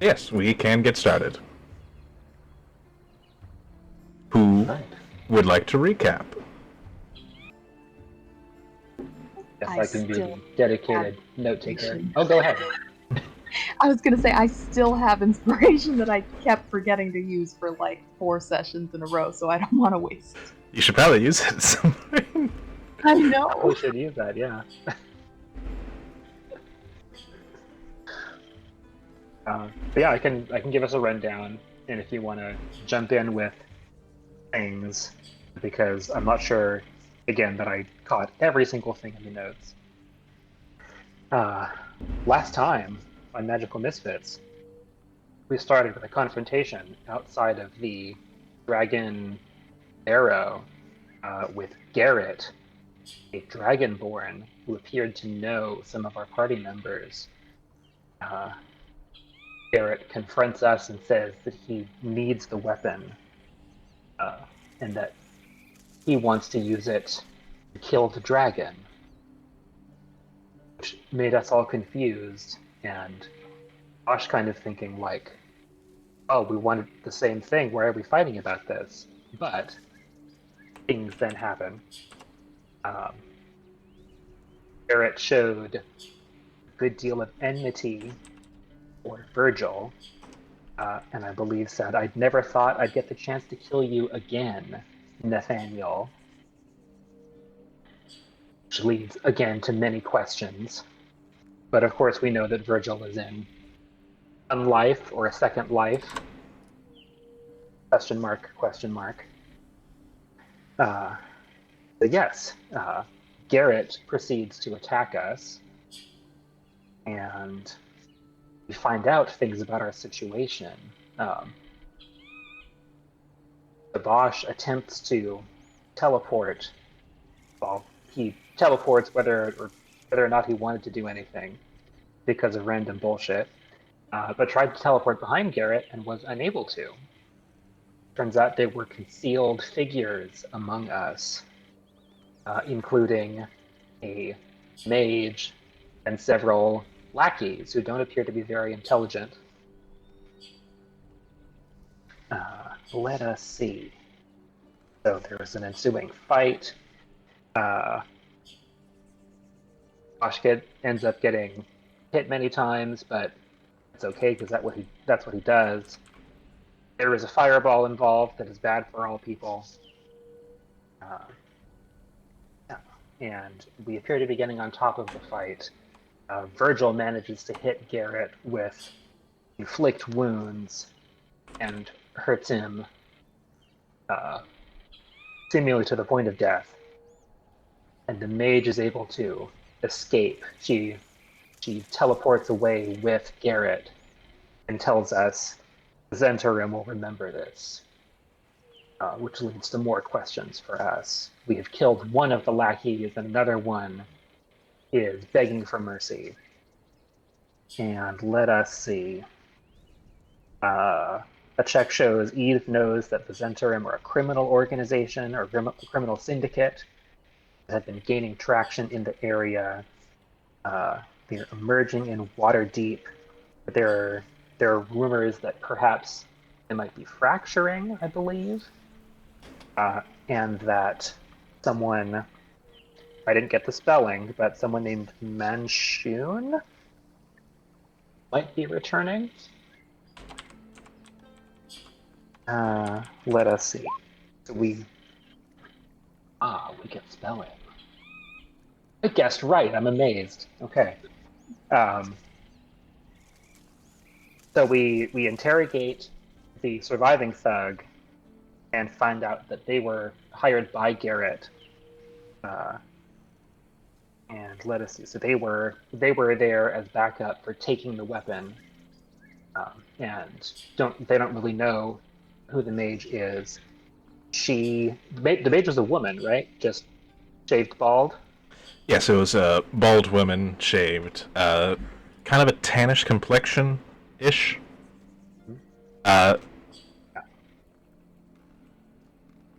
Yes, we can get started. Who Right. would like to recap? Guess I I can be still the have dedicated note taker. inspiration. Oh, go ahead. I was gonna say I still have inspiration that I kept forgetting to use for like 4 sessions in a row, so I don't want to waste. You should probably use it somewhere. I Probably know. should use that, yeah. But yeah, I can give us a rundown, and if you want to jump in with things, because I'm not sure, again, that I caught every single thing in the notes. Uh, Last time on Magical Misfits, we started with a confrontation outside of the Dragon Arrow with Garrett, a dragonborn who appeared to know some of our party members. Uh, Garrett confronts us and says that he needs the weapon uh, and that he wants to use it to kill the dragon, which made us all confused and Josh kind of thinking like, oh, we wanted the same thing. Why are we fighting about this? But things then happen. Um, Garrett showed a good deal of enmity for Virgil, and I believe said, I'd never thought I'd get the chance to kill you again, Nathaniel. Which leads again to many questions. But of course, we know that Virgil is in a life or a second life. Question mark, question mark. Uh, but yes, Garrett proceeds to attack us, and we find out things about our situation. Um, the Bosch attempts to teleport. Well, he teleports whether or not he wanted to do anything because of random bullshit, but tried to teleport behind Garrett and was unable to. Turns out they were concealed figures among us, including a mage and several lackeys who don't appear to be very intelligent. Let us see. So there was an ensuing fight. Uh, Oshkid ends up getting hit many times, but it's okay because that's what he does. There is a fireball involved that is bad for all people. Uh, yeah. And we appear to be getting on top of the fight. Virgil manages to hit Garrett with inflict wounds and hurts him uh, seemingly to the point of death. And the mage is able to escape. She teleports away with Garrett and tells us Zentarim will remember this, which leads to more questions for us. We have killed one of the lackeys, and another one is begging for mercy. And let us see. A check shows Eve knows that the Zentarim are a criminal organization or criminal syndicate that have been gaining traction in the area. They're emerging in Waterdeep. There are rumors that perhaps they might be fracturing, I believe, and that someone, I didn't get the spelling, but someone named Manshun might be returning. Let us see. So we get spelling. I guessed right. I'm amazed. Okay. Um, so we interrogate the surviving thug and find out that they were hired by Garrett. And let us see. So they were there as backup for taking the weapon, and they don't really know who the mage is. The mage was a woman, right? Just shaved bald. Yes, it was a bald woman, shaved, kind of a tannish complexion ish. Uh,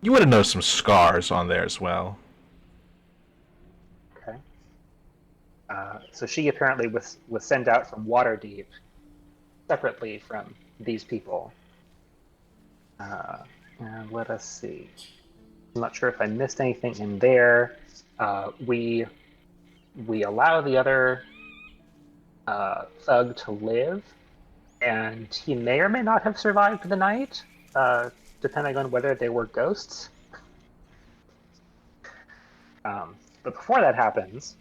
you would have noticed some scars on there as well. Okay. So she apparently was sent out from Waterdeep separately from these people. And let us see. I'm not sure if I missed anything in there. We allow the other thug to live, and he may or may not have survived the night, depending on whether they were ghosts. But before that happens,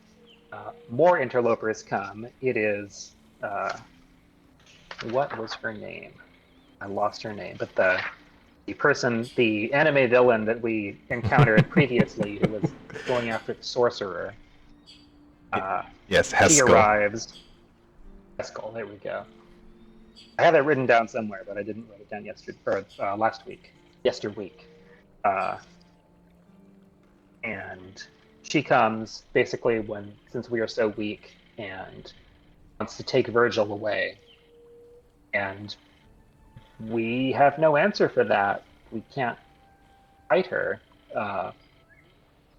more interlopers come. It is what was her name? I lost her name, but the person, the anime villain that we encountered previously, who was going after the sorcerer. Yes, She Heskel. arrives. Heskel, there we go. I had it written down somewhere, but I didn't write it down yesterday or last week. Yesterweek. And she comes basically since we are so weak, and wants to take Virgil away. And we have no answer for that. We can't fight her.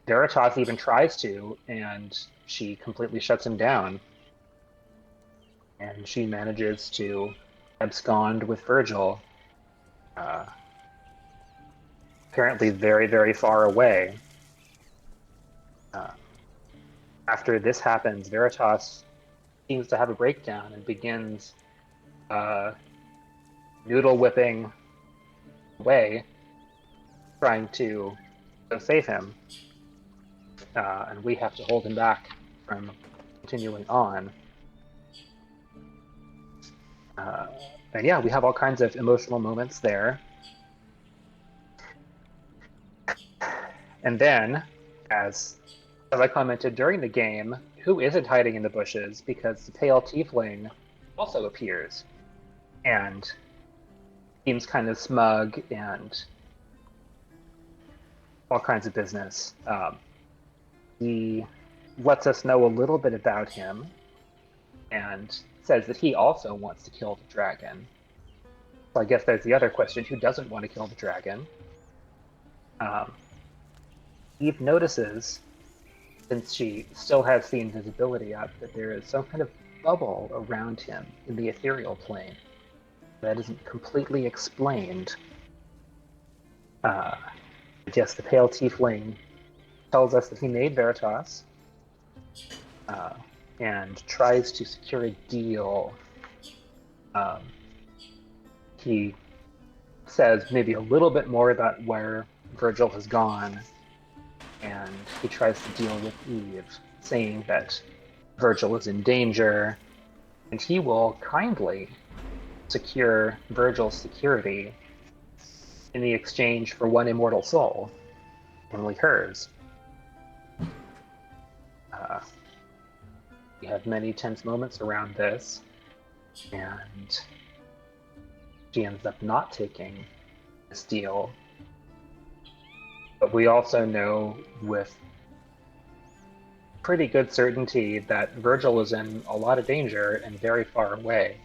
Veritas even tries to, and she completely shuts him down. And she manages to abscond with Virgil, apparently very, very far away. After this happens, Veritas seems to have a breakdown and begins noodle whipping away, trying to go save him. And we have to hold him back from continuing on. And yeah, we have all kinds of emotional moments there. And then, as I commented during the game, who isn't hiding in the bushes? Because the pale tiefling also appears and seems kind of smug and all kinds of business. He lets us know a little bit about him and says that he also wants to kill the dragon. So I guess there's the other question: who doesn't want to kill the dragon? Eve notices, since she still has the invisibility up, that there is some kind of bubble around him in the ethereal plane that isn't completely explained. I guess the pale tiefling tells us that he made Veritas and tries to secure a deal. He says maybe a little bit more about where Virgil has gone, and he tries to deal with Eve, saying that Virgil is in danger, and he will kindly secure Virgil's security in the exchange for one immortal soul, only hers. We have many tense moments around this, and she ends up not taking this deal. But we also know with pretty good certainty that Virgil is in a lot of danger and very far away.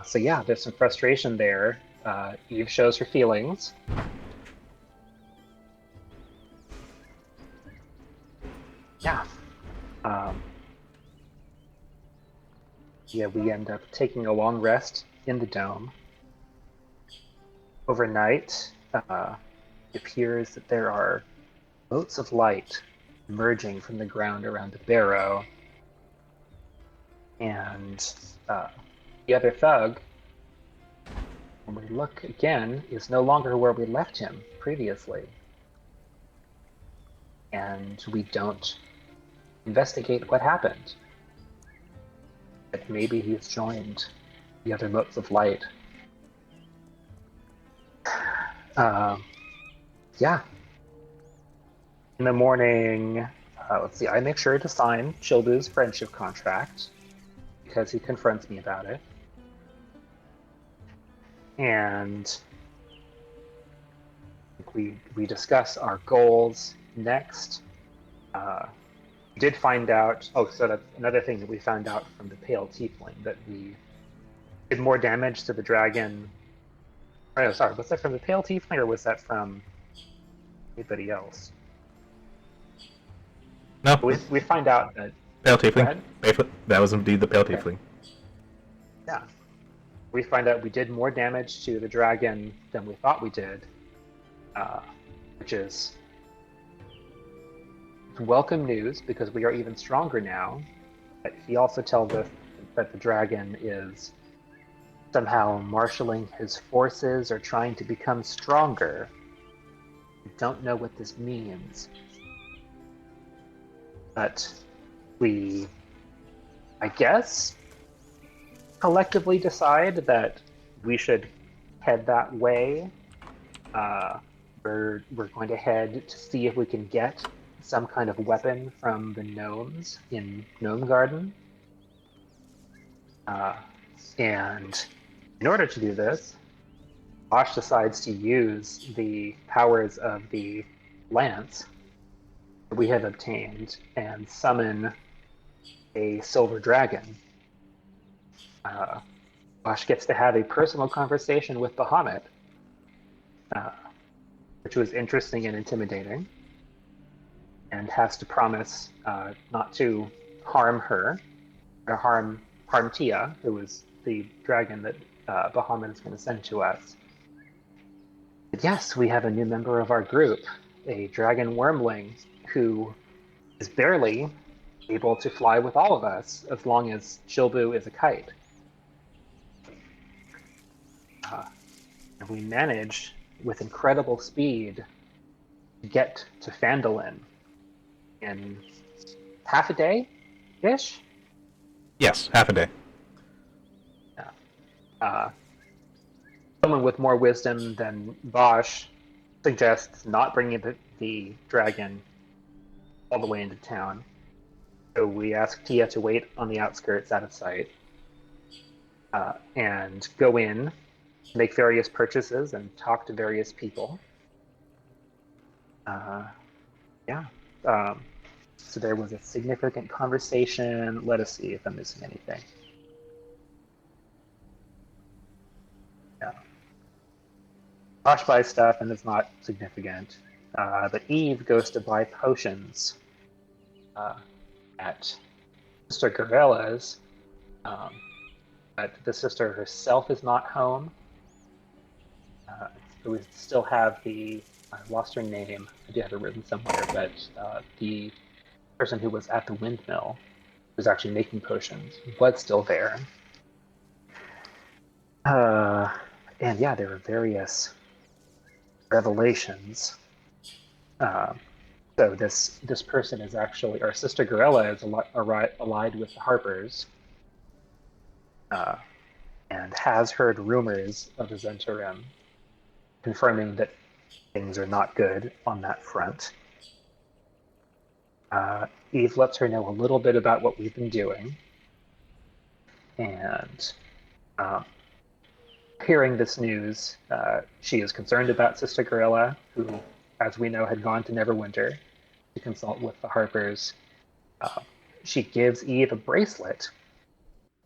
So yeah, there's some frustration there. Eve shows her feelings. Yeah. Yeah, we end up taking a long rest in the dome. Overnight, it appears that there are motes of light emerging from the ground around the barrow. And the other thug, when we look again, is no longer where we left him previously. And we don't investigate what happened. But maybe he's joined the other motes of light. Yeah. In the morning, let's see, I make sure to sign Childu's friendship contract because he confronts me about it. And we discuss our goals next. We did find out, so that's another thing that we found out from the pale tiefling, that we did more damage to the dragon. Oh, sorry, was that from the pale tiefling or was that from anybody else? No, We find out that Pale Go tiefling. ahead. That was indeed the pale Okay. tiefling. Yeah. We find out we did more damage to the dragon than we thought we did, uh, which is welcome news because we are even stronger now. But he also tells us that the dragon is somehow marshaling his forces or trying to become stronger. We don't know what this means. But we, I guess, collectively decide that we should head that way. We're going to head to see if we can get some kind of weapon from the gnomes in Gnome Garden. And in order to do this, Bosch decides to use the powers of the lance that we have obtained and summon a silver dragon. Bosch gets to have a personal conversation with Bahamut, uh, which was interesting and intimidating, and has to promise not to harm her or harm Tia, who is the dragon that Bahamut is going to send to us. But yes, we have a new member of our group, a dragon wormling who is barely able to fly with all of us as long as Shilbu is a kite. And we manage, with incredible speed, to get to Phandalin in half a day-ish? Yes, half a day. Yeah. Someone with more wisdom than Bosch suggests not bringing the dragon all the way into town. So we ask Tia to wait on the outskirts out of sight and go in, make various purchases, and talk to various people. Yeah. So there was a significant conversation. Let us see if I'm missing anything. Yeah. Bosch buys stuff and it's not significant. But Eve goes to buy potions at Sister Garella's, but the sister herself is not home. So we still have I lost her name. I do have it written somewhere, but the person who was at the windmill, who was actually making potions, was still there. And yeah, there were various revelations. So this person is actually, our Sister Gorilla is allied with the Harpers, and has heard rumors of the Zentarim, confirming that things are not good on that front. Eve lets her know a little bit about what we've been doing, and hearing this news, she is concerned about Sister Gorilla, who, as we know, had gone to Neverwinter to consult with the Harpers. She gives Eve a bracelet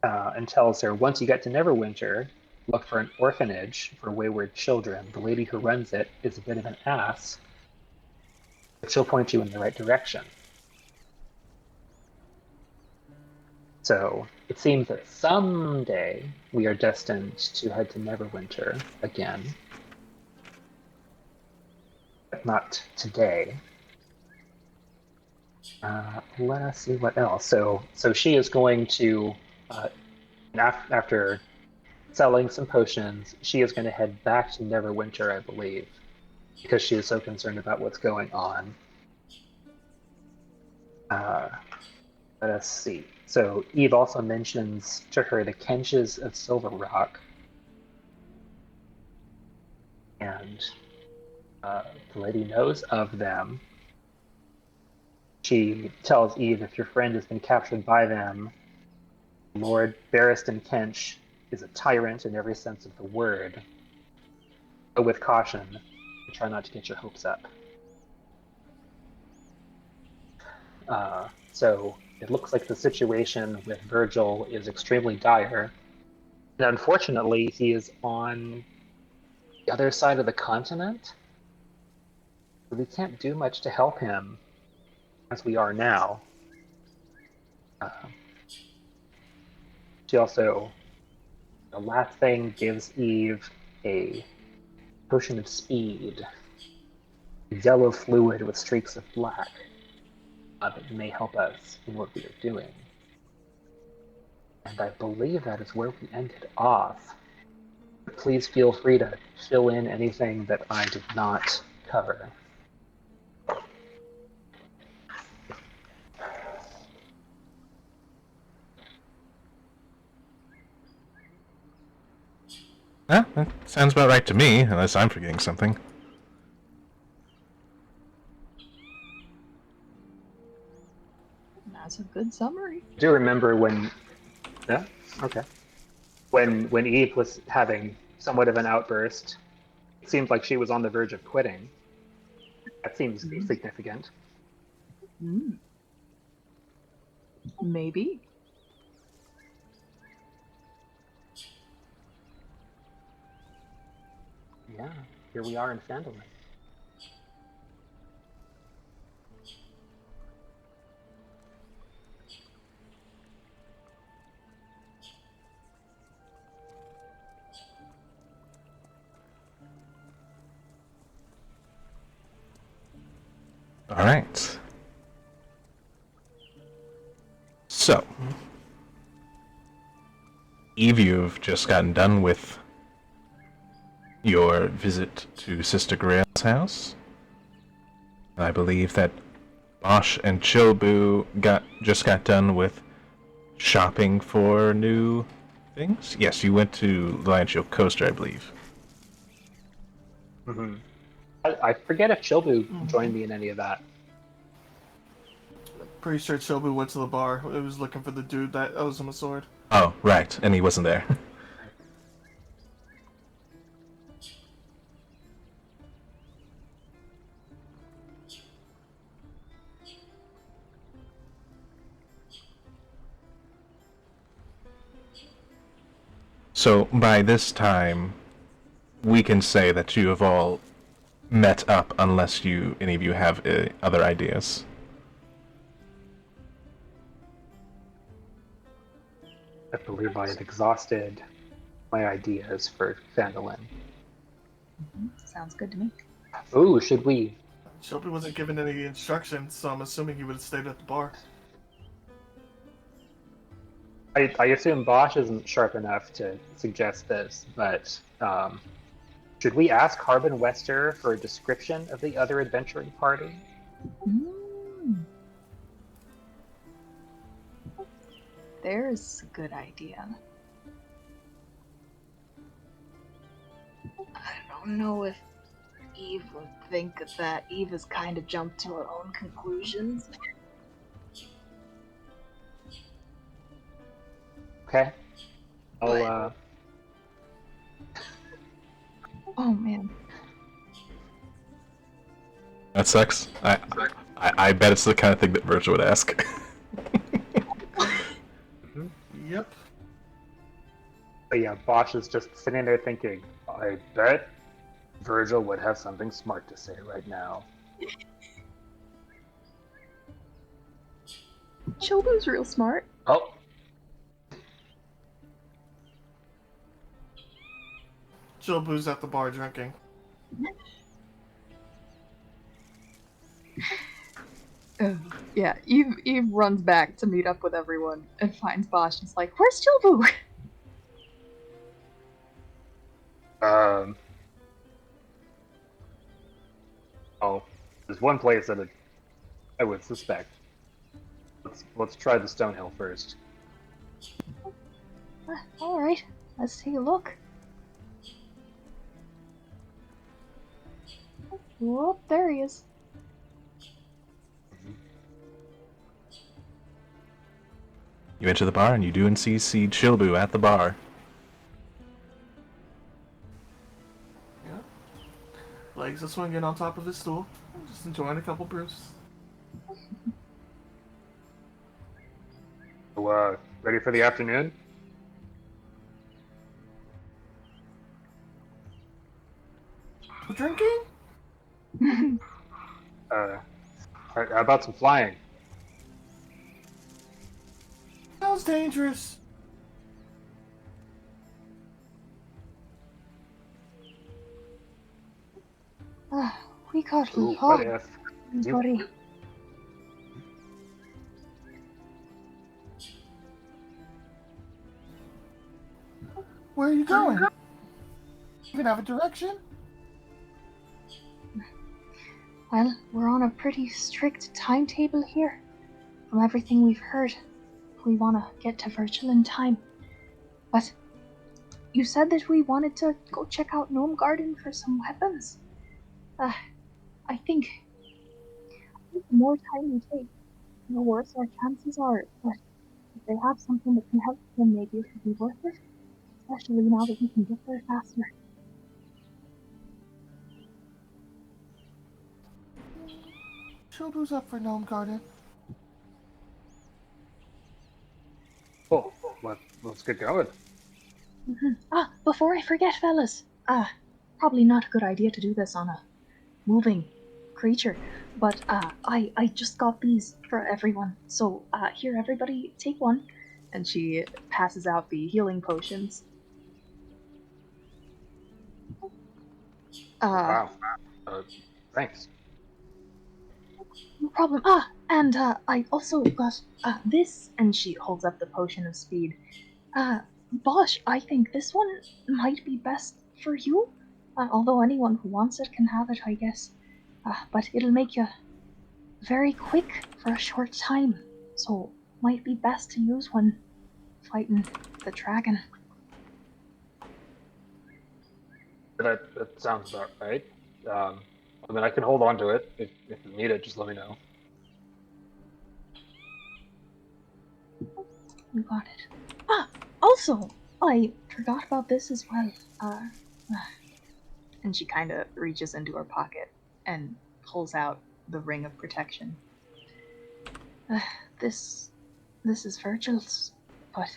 and tells her, once you get to Neverwinter, look for an orphanage for wayward children. The lady who runs it is a bit of an ass, but she'll point you in the right direction. So it seems that someday we are destined to head to Neverwinter again, but not today. Let us see what else. So she is going to, after selling some potions, she is going to head back to Neverwinter, I believe, because she is so concerned about what's going on. Let us see. So Eve also mentions to her the Kenches of Silver Rock, and the lady knows of them. She tells Eve, if your friend has been captured by them, Lord Barristan Kench is a tyrant in every sense of the word. But with caution, and try not to get your hopes up. So it looks like the situation with Virgil is extremely dire. And unfortunately, he is on the other side of the continent. We can't do much to help him as we are now. She also, the last thing, gives Eve a potion of speed, yellow fluid with streaks of black, that may help us in what we are doing. And I believe that is where we ended off. Please feel free to fill in anything that I did not cover. Yeah, that sounds about right to me, unless I'm forgetting something. That's a good summary. I do remember when... Yeah? Okay. When Eve was having somewhat of an outburst, it seemed like she was on the verge of quitting. That seems significant. Mm. Maybe. Yeah, here we are in Fandolin. Alright. So, Eve, you've just gotten done with your visit to Sister Grail's house. I believe that Bosch and Chilbu just got done with shopping for new things. Yes, you went to Lion Shield Coaster, I believe. Mm-hmm. I forget if Chilbu joined me in any of that. Pretty sure Chobu went to the bar. It was looking for the dude that owes him a sword. Oh, right, and he wasn't there. So, by this time, we can say that you have all met up, unless any of you have other ideas. I believe I had exhausted my ideas for Fandolin. Sounds good to me. Ooh, should we? Chobu wasn't given any instructions, so I'm assuming he would have stayed at the bar. I assume Bosch isn't sharp enough to suggest this, but should we ask Harbin Wester for a description of the other adventuring party? Mm. There's a good idea. I don't know if Eve would think that Eve has kind of jumped to her own conclusions. Okay. What? Oh man. That sucks. I bet it's the kind of thing that Virgil would ask. Yep. But yeah, Bosch is just sitting there thinking, I bet Virgil would have something smart to say right now. Chobu's real smart. Oh, Chobu's at the bar drinking. Yeah, Eve runs back to meet up with everyone and finds Bosch and is like, "Where's Chobu?" Oh, there's one place that I would suspect. Let's try the Stonehill first. Alright, let's take a look. Oh, there he is. You enter the bar and you do indeed see Chilbu at the bar. Yep. Legs are swinging on top of his stool. Just enjoying a couple brews. So, ready for the afternoon? Drinking? How about some flying? sounds dangerous. We got Ooh, what lost, if you buddy. Where are you going? You even have a direction? Well, we're on a pretty strict timetable here. From everything we've heard, we want to get to Virgil in time. But you said that we wanted to go check out Gnome Garden for some weapons. I think the more time we take, the worse our chances are. But if they have something that can help, then maybe it could be worth it. Especially now that we can get there faster. Chilbu's up for Gnome Garden. Oh, let's get going. Before I forget, fellas. Probably not a good idea to do this on a moving creature, but I just got these for everyone. So here, everybody, take one. And she passes out the healing potions. Wow. Thanks. No problem. And I also got this, and she holds up the potion of speed. Bosch, I think this one might be best for you. Although anyone who wants it can have it, I guess. But it'll make you very quick for a short time, so might be best to use when fighting the dragon. That sounds about right. I mean, I can hold on to it if you need it. Just let me know. You got it. Also, I forgot about this as well. And she kind of reaches into her pocket and pulls out the ring of protection. This is Virgil's, but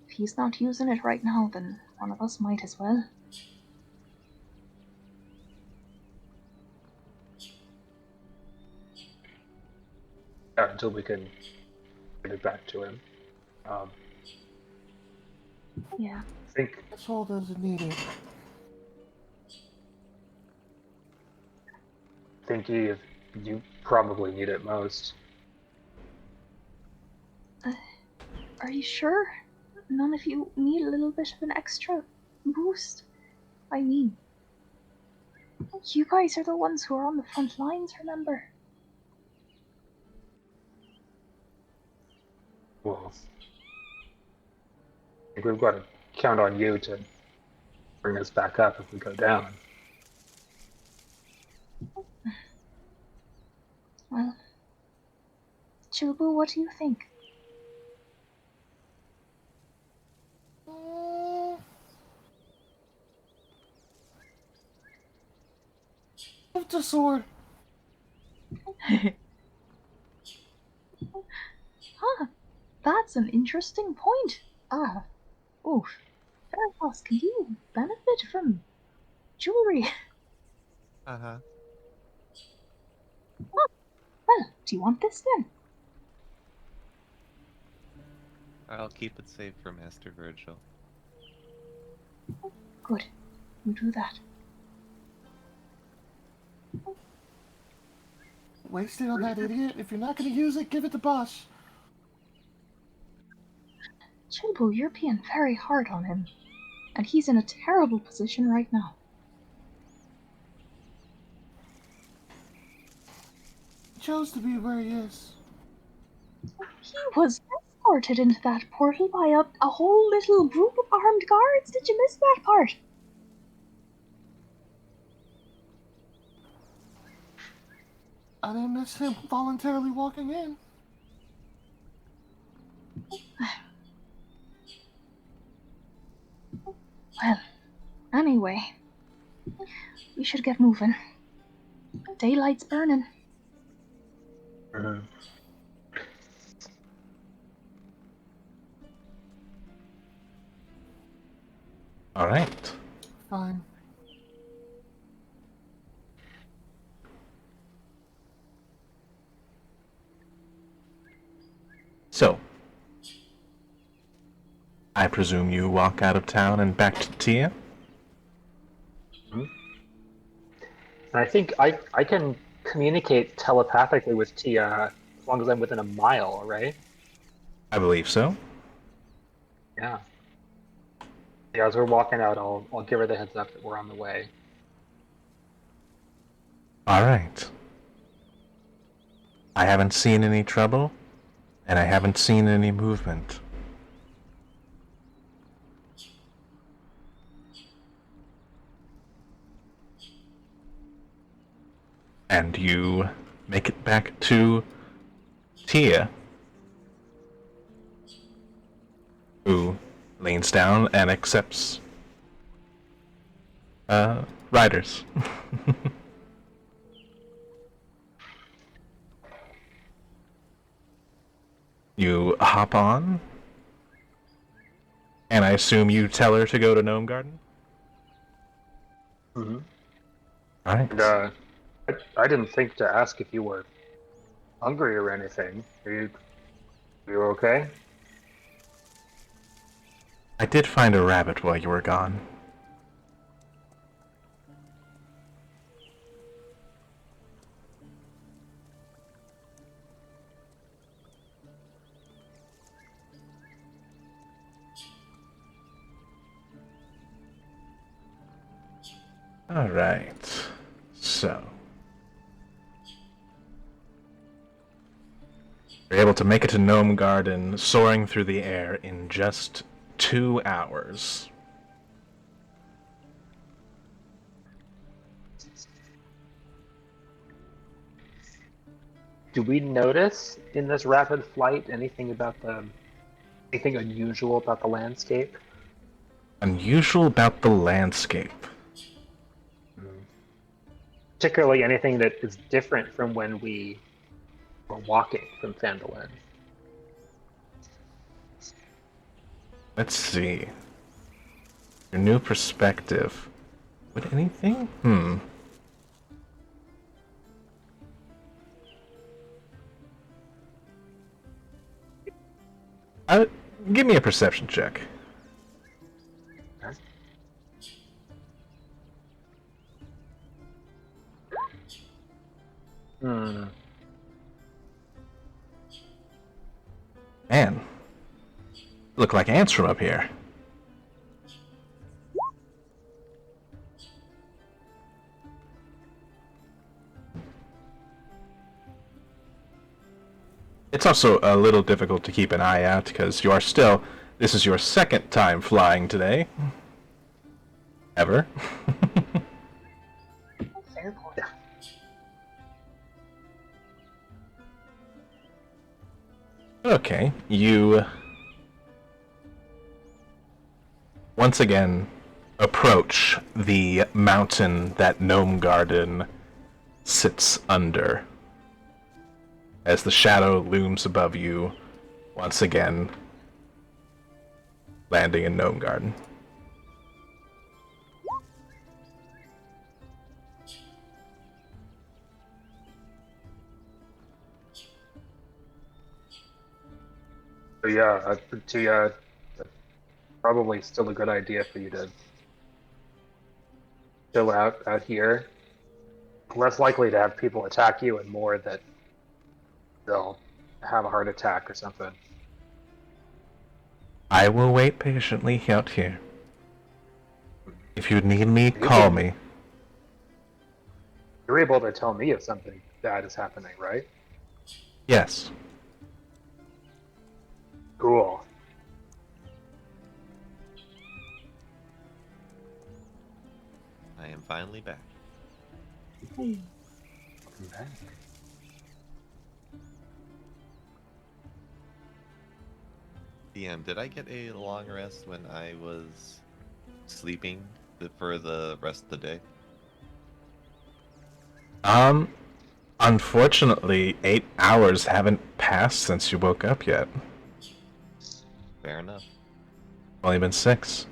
if he's not using it right now, then one of us might as well. Yeah, until we can give it back to him. Yeah. I think Asshole doesn't need it. you probably need it most. Are you sure? None of you need a little bit of an extra boost? I mean, you guys are the ones who are on the front lines, remember? Well, I think we've got to count on you to bring us back up if we go down. Well, Chilbu, what do you think? Give the sword. That's an interesting point. Oof. Veritas, can you benefit from jewelry? Uh-huh. Well, do you want this then? I'll keep it safe for Master Virgil. Good. You do that. Waste it on that idiot. If you're not going to use it, give it to Bosch. Chilbu, you're being very hard on him. And he's in a terrible position right now. He chose to be where he is. He was escorted into that portal by a whole little group of armed guards. Did you miss that part? I didn't miss him voluntarily walking in. Well, anyway, we should get moving. Daylight's burning. All right. Fine. So, I presume you walk out of town and back to Tia? And I think I can communicate telepathically with Tia as long as I'm within a mile, right? I believe so. Yeah. Yeah, as we're walking out, I'll give her the heads up that we're on the way. Alright. I haven't seen any trouble, and I haven't seen any movement. And you make it back to Tia, who leans down and accepts riders. You hop on, and I assume you tell her to go to Gnome Garden? Mm-hmm. Alright. And I didn't think to ask if you were hungry or anything. Are you okay? I did find a rabbit while you were gone. Alright. So. You're able to make it to Gnome Garden, soaring through the air in just 2 hours. Do we notice in this rapid flight anything unusual about the landscape? Unusual about the landscape. Particularly anything that is different from when we were walking from Phandalin. Let's see. Your new perspective. Would anything? Give me a perception check. Okay. Man, look like ants from up here. It's also a little difficult to keep an eye out because you are still. This is your second time flying today. Ever. Fair point. Yeah. Okay, you once again approach the mountain that Gnome Garden sits under. As the shadow looms above you, once again, landing in Gnome Garden. So yeah, Tia, probably still a good idea for you to chill out here. Less likely to have people attack you, and more that they'll have a heart attack or something. I will wait patiently out here. If you need me, call me. You're able to tell me if something bad is happening, right? Yes. Cool. I am finally back. Okay. DM, did I get a long rest when I was sleeping for the rest of the day? Unfortunately, 8 hours haven't passed since you woke up yet. Fair enough. Only been 6.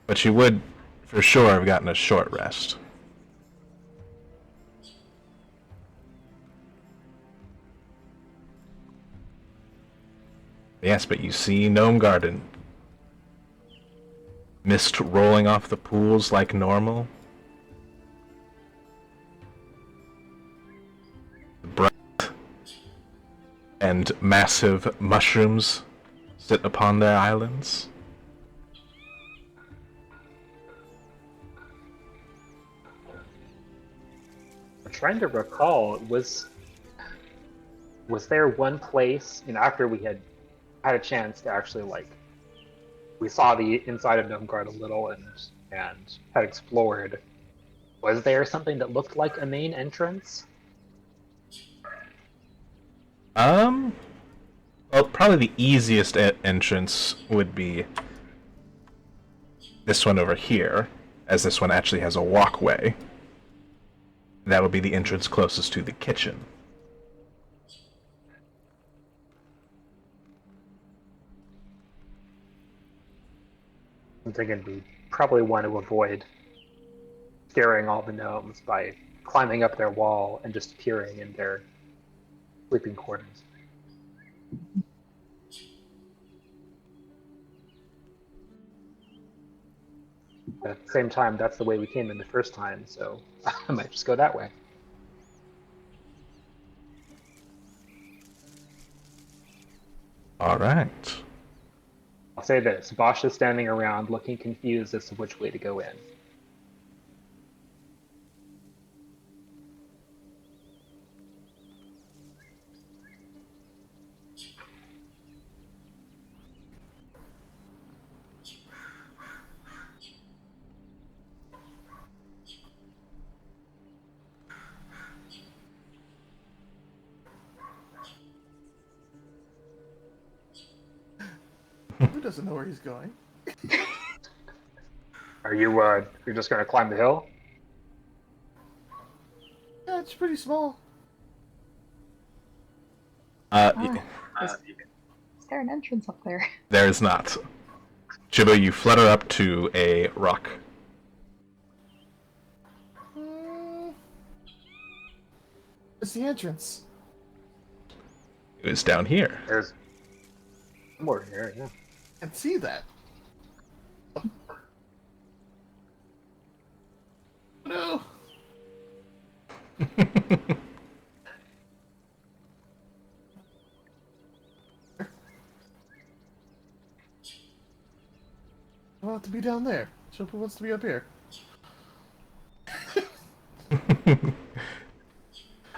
But you would, for sure, have gotten a short rest. Yes, but you see Gnome Garden. Mist rolling off the pools like normal. Bright and massive mushrooms sit upon their islands. I'm trying to recall, was there one place, after we had a chance to actually we saw the inside of Gnomeguard a little and had explored. Was there something that looked like a main entrance? Well, probably the easiest entrance would be this one over here, as this one actually has a walkway. That would be the entrance closest to the kitchen. I'm thinking we probably want to avoid scaring all the gnomes by climbing up their wall and just appearing in their sleeping quarters. At the same time, that's the way we came in the first time, so I might just go that way. Alright. I'll say this, Bosch is standing around looking confused as to which way to go in. Who doesn't know where he's going? Are you, you're just gonna climb the hill? Yeah, it's pretty small. Is there an entrance up there? There is not. Chibo, you flutter up to a rock. It's the entrance. It is down here. There's more here, yeah. I can see that. No. I want it to be down there. Chopa wants to be up here.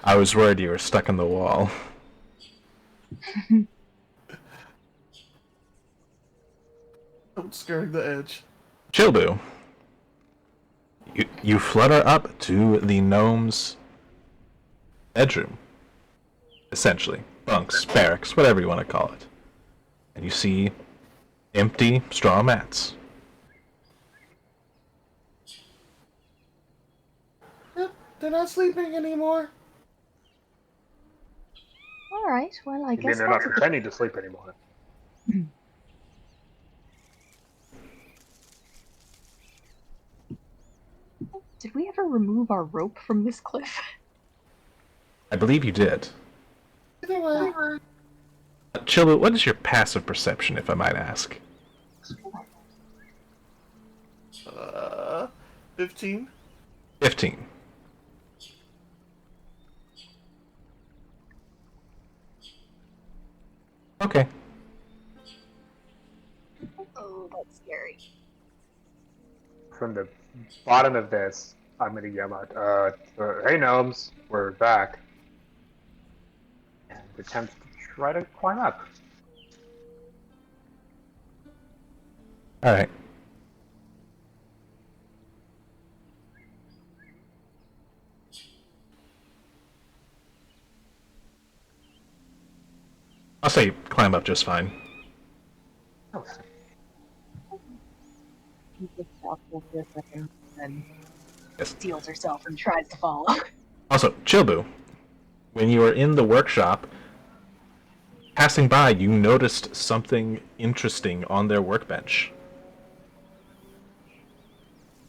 I was worried you were stuck in the wall. I'm scaring the edge. Chilbu, you flutter up to the gnome's bedroom. Essentially. Bunks, barracks, whatever you want to call it. And you see empty straw mats. Yep, they're not sleeping anymore. Alright, well, I You mean guess they're not that's pretending to sleep anymore? Did we ever remove our rope from this cliff? I believe you did. Either way. Chilbu, what is your passive perception, if I might ask? 15. 15. Okay. Oh, that's scary. From the bottom of this, I'm gonna yell out, hey gnomes, we're back. And attempt to try to climb up. Alright. I'll say climb up just fine. Oh, He gets off for a second, then Yes. steals herself and tries to follow. Also, Chilbu, when you were in the workshop, passing by, you noticed something interesting on their workbench.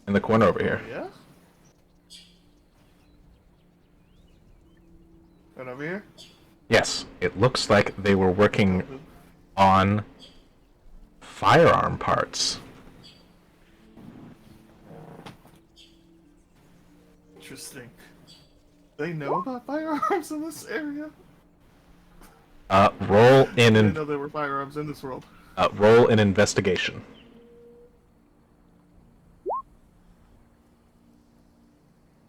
In the corner over here. Yeah? And over here? Yes, it looks like they were working on firearm parts. Interesting. They know about firearms in this area? Roll I didn't in know there were firearms in this world. roll an investigation.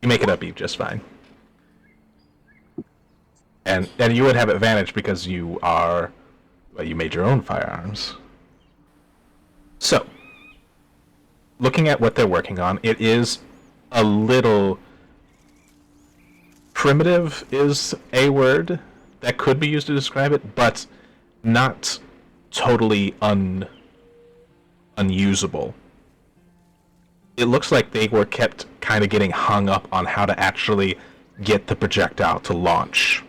You make it up, Eve, just fine. And you would have advantage because you are, well, you made your own firearms. So, looking at what they're working on, it is a little primitive is a word that could be used to describe it, but not totally unusable. It looks like they were kept kind of getting hung up on how to actually get the projectile to launch.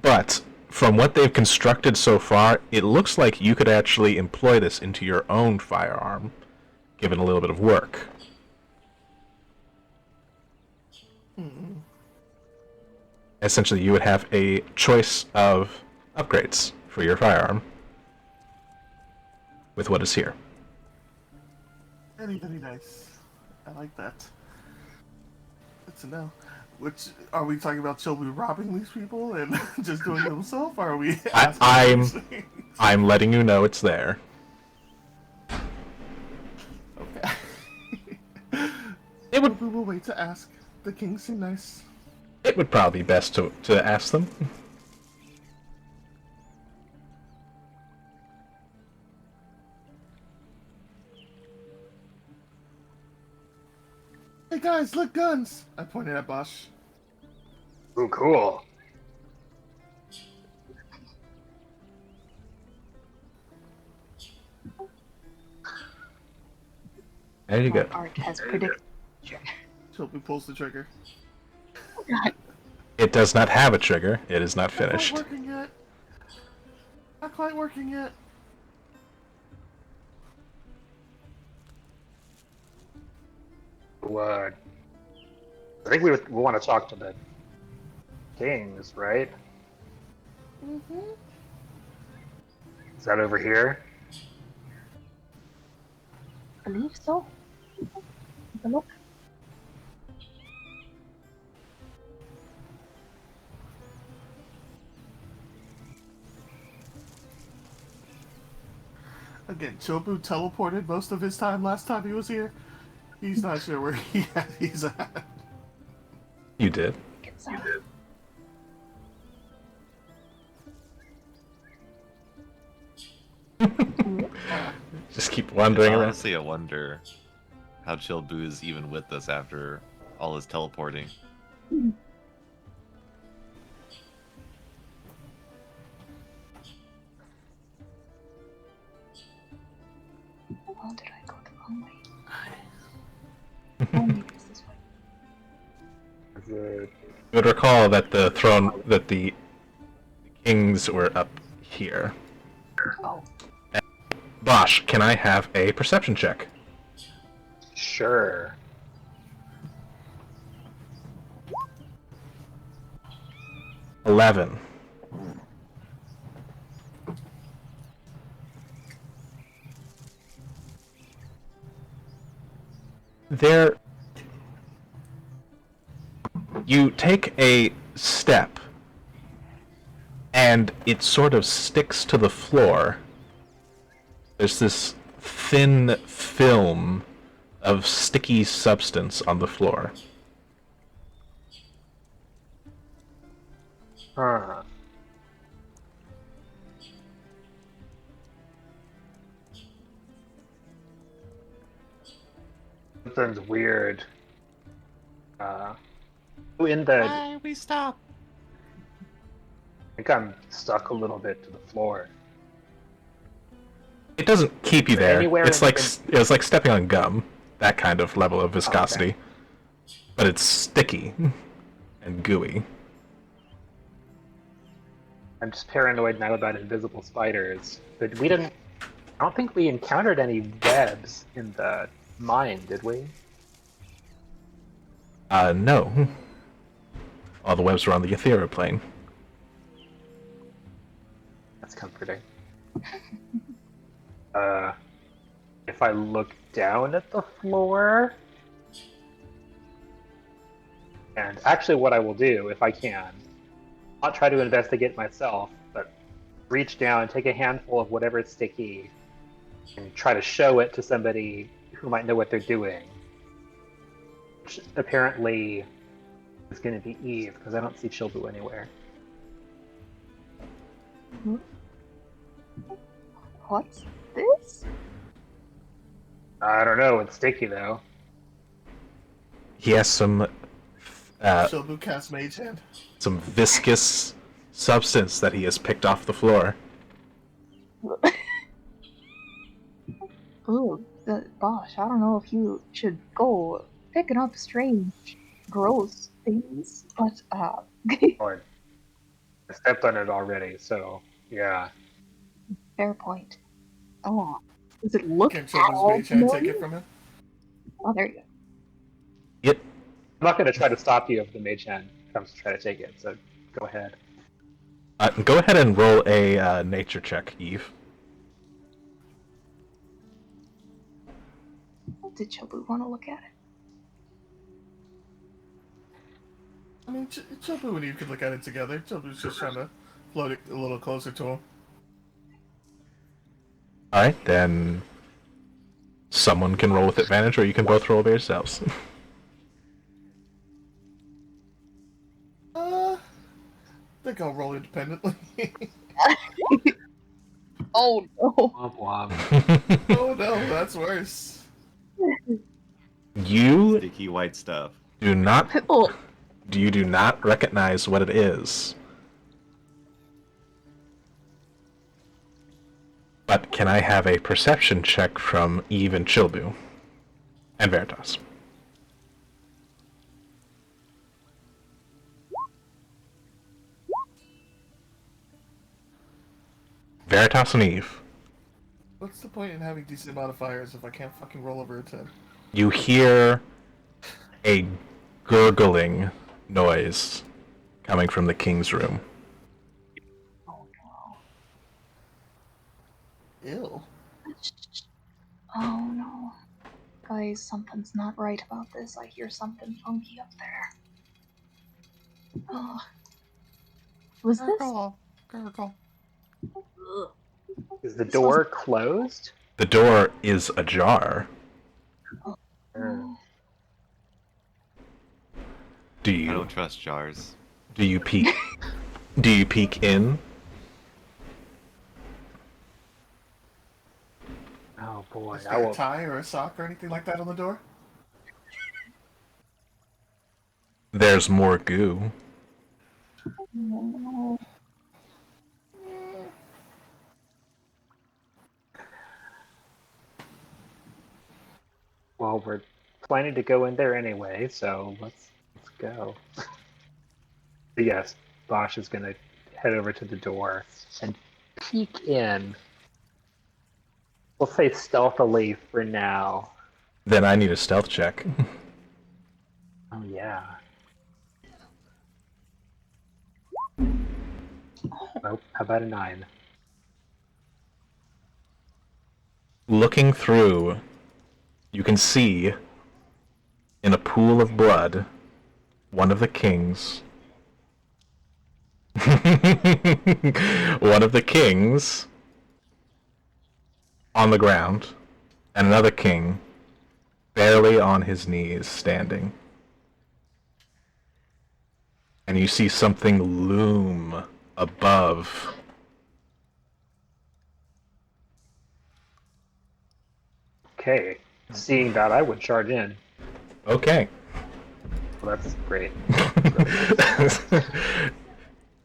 But from what they've constructed so far, it looks like you could actually employ this into your own firearm, given a little bit of work. Essentially, you would have a choice of upgrades for your firearm with what is here. Very, very nice. I like that. Good to know. Which, are we talking about Chilby robbing these people and just doing it himself, or are we asking I'm letting you know it's there. Okay. It would We will wait to ask. The king seem nice. It would probably be best to ask them. Hey guys, look, guns! I pointed at Bosch. Ooh, cool. There you go. Art has predicted. Chilby pulls the trigger. God. It does not have a trigger. It is not finished. Not quite working yet. Not quite working yet. What? I think we want to talk to the kings, right? Mm-hmm. Is that over here? I believe so. Have a look. Again, Chobu teleported most of his time last time he was here. He's not sure where he's at. You did. Get some. Just keep wandering around. Honestly, I wonder how Chilbu is even with us after all his teleporting. Oh, did I go the wrong way? Oh, maybe it's this way. Is it... You would recall that the kings were up here. Oh, Bosch, can I have a perception check? Sure. $11. There... You take a step, and it sort of sticks to the floor. There's this thin film of sticky substance on the floor. Huh. Something's weird. In the... Why we stop? I think I'm stuck a little bit to the floor. It doesn't keep you there. Anywhere It's in like the- it's like stepping on gum, that kind of level of viscosity. Okay. But it's sticky and gooey. I'm just paranoid now about invisible spiders. But we didn't... I don't think we encountered any webs in the mine, did we? No. All the webs were on the ethereal plane. That's comforting. If I look down at the floor, and actually what I will do, if I can, not try to investigate myself, but reach down, take a handful of whatever is sticky, and try to show it to somebody who might know what they're doing. Which apparently is going to be Eve, because I don't see Chilbu anywhere. What's this? I don't know, it's sticky though. He has some Shilbu casts Mage Hand. some viscous substance that he has picked off the floor. Ooh, Bosh, I don't know if you should go picking up strange, gross things, but, Lord. I stepped on it already, so yeah. fair point. Oh, does it look Can Shilbu's Mage Hand take it from him? Oh, there you go. Yep. I'm not going to try to stop you if the mage hand comes to try to take it, so go ahead. Go ahead and roll a nature check, Eve. Did Chilbu want to look at it? I mean, Chilbu and Eve could look at it together. Chilbu's just trying to float it a little closer to him. Alright, then someone can roll with advantage, or you can both roll by yourselves. I think I'll roll independently. Oh no! Womp womp. Oh no, that's worse. You Sticky white stuff. do not Oh, you do not recognize what it is. But can I have a perception check from Eve and Chilbu? And Veritas. Veritas and Eve. What's the point in having decent modifiers if I can't fucking roll over a 10? You hear a gurgling noise coming from the king's room. Ew. oh no. Guys, something's not right about this. I hear something funky up there. Oh. Was this? Gurgle. Ugh. Is the door closed? The door is ajar. Oh. Do I you don't trust jars. peek do you peek in? Oh boy, Is I there a will. tie or a sock or anything like that on the door? There's more goo. No. Well, we're planning to go in there anyway, so let's go. But yes, Bosch is gonna head over to the door and peek in. We'll say stealthily for now. Then I need a stealth check. Oh yeah. Nope. How about a 9? Looking through, you can see in a pool of blood one of the kings. One of the kings on the ground, and another king barely on his knees standing. And you see something loom above. Okay. Seeing that, I would charge in. Okay. Well, that's great.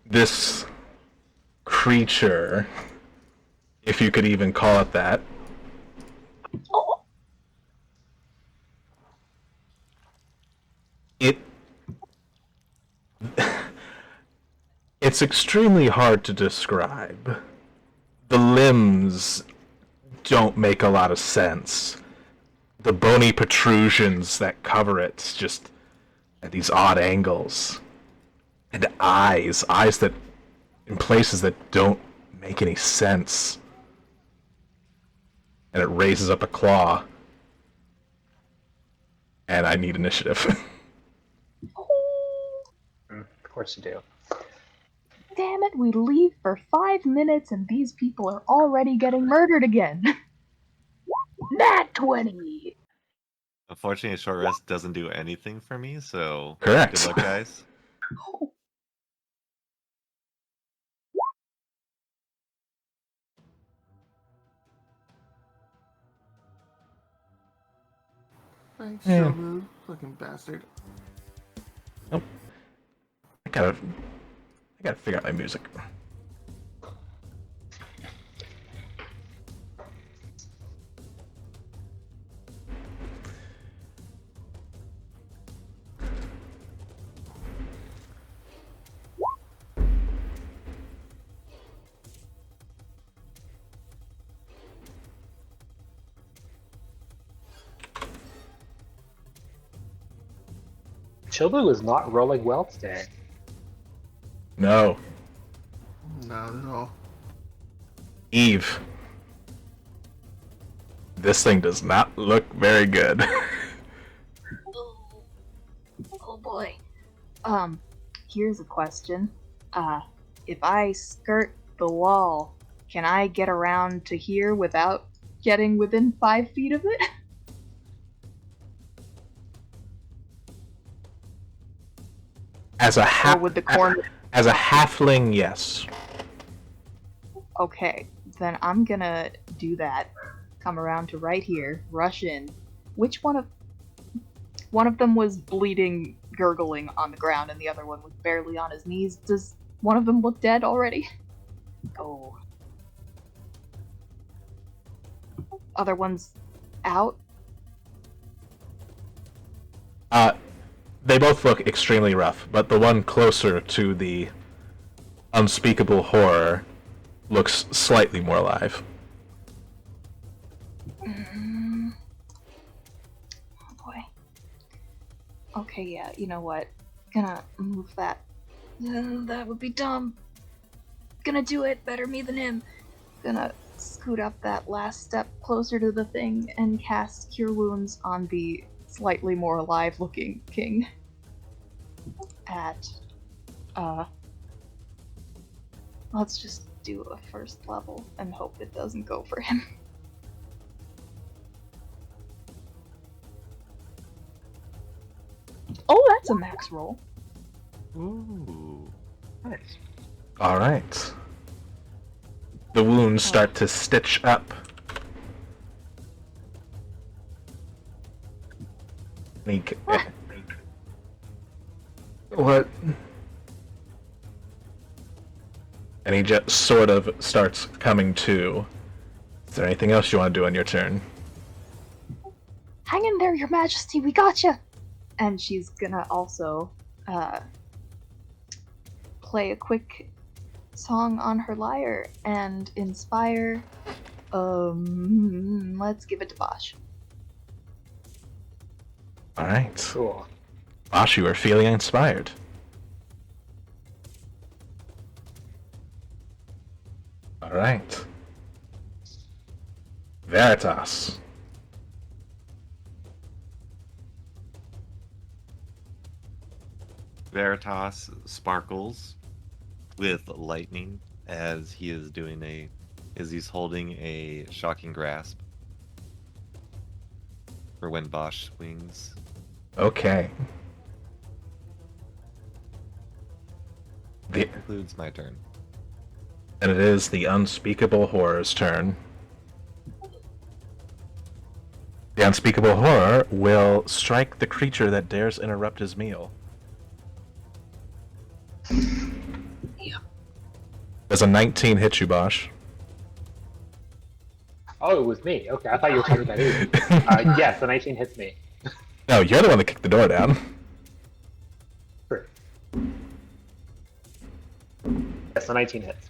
This creature, if you could even call it that, Oh. it's extremely hard to describe. The limbs don't make a lot of sense. The bony protrusions that cover it just at these odd angles. And eyes that in places that don't make any sense. And it raises up a claw. And I need initiative. Of course you do. Damn it, we leave for 5 minutes and these people are already getting murdered again. Nat 20! Unfortunately, a short rest doesn't do anything for me, so Correct. good luck, guys. Thanks, Yeah. Shobu. Fucking bastard. I gotta figure out my music. Chilbu is not rolling well today. No. Not at all. Eve. This thing does not look very good. Oh boy. Here's a question. If I skirt the wall, can I get around to here without getting within 5 feet of it? As a Or would the corner... as a halfling, yes. Okay, then I'm gonna do that. Come around to right here, rush in. Which one of... One of them was bleeding, gurgling on the ground, and the other one was barely on his knees. Does one of them look dead already? Oh. Other one's out? They both look extremely rough, but the one closer to the unspeakable horror looks slightly more alive. Oh boy. Okay, yeah, you know what? Gonna move that. That would be dumb. Gonna do it. Better me than him. Gonna scoot up that last step closer to the thing and cast Cure Wounds on the slightly more alive looking king. At, let's just do a first level and hope it doesn't go for him. Oh, that's a max roll. Ooh. Nice. Alright. The wounds start to stitch up. What? And he just sort of starts coming to. Is there anything else you want to do on your turn? Hang in there, your majesty, we gotcha! And she's gonna also, play a quick song on her lyre and inspire, let's give it to Bosch. Alright. Cool. Bosh, you are feeling inspired. Alright. Veritas. Veritas sparkles with lightning as he is doing as he's holding a shocking grasp for when Bosch swings. Okay. That concludes my turn. And it is the unspeakable horror's turn. The unspeakable horror will strike the creature that dares interrupt his meal. Yeah. Does a 19 hit you, Bosch? Oh, it was me. Okay, I thought you were talking about Eve. Yes, the 19 hits me. No, you're the one that kicked the door down. Sure. Yes, the 19 hits.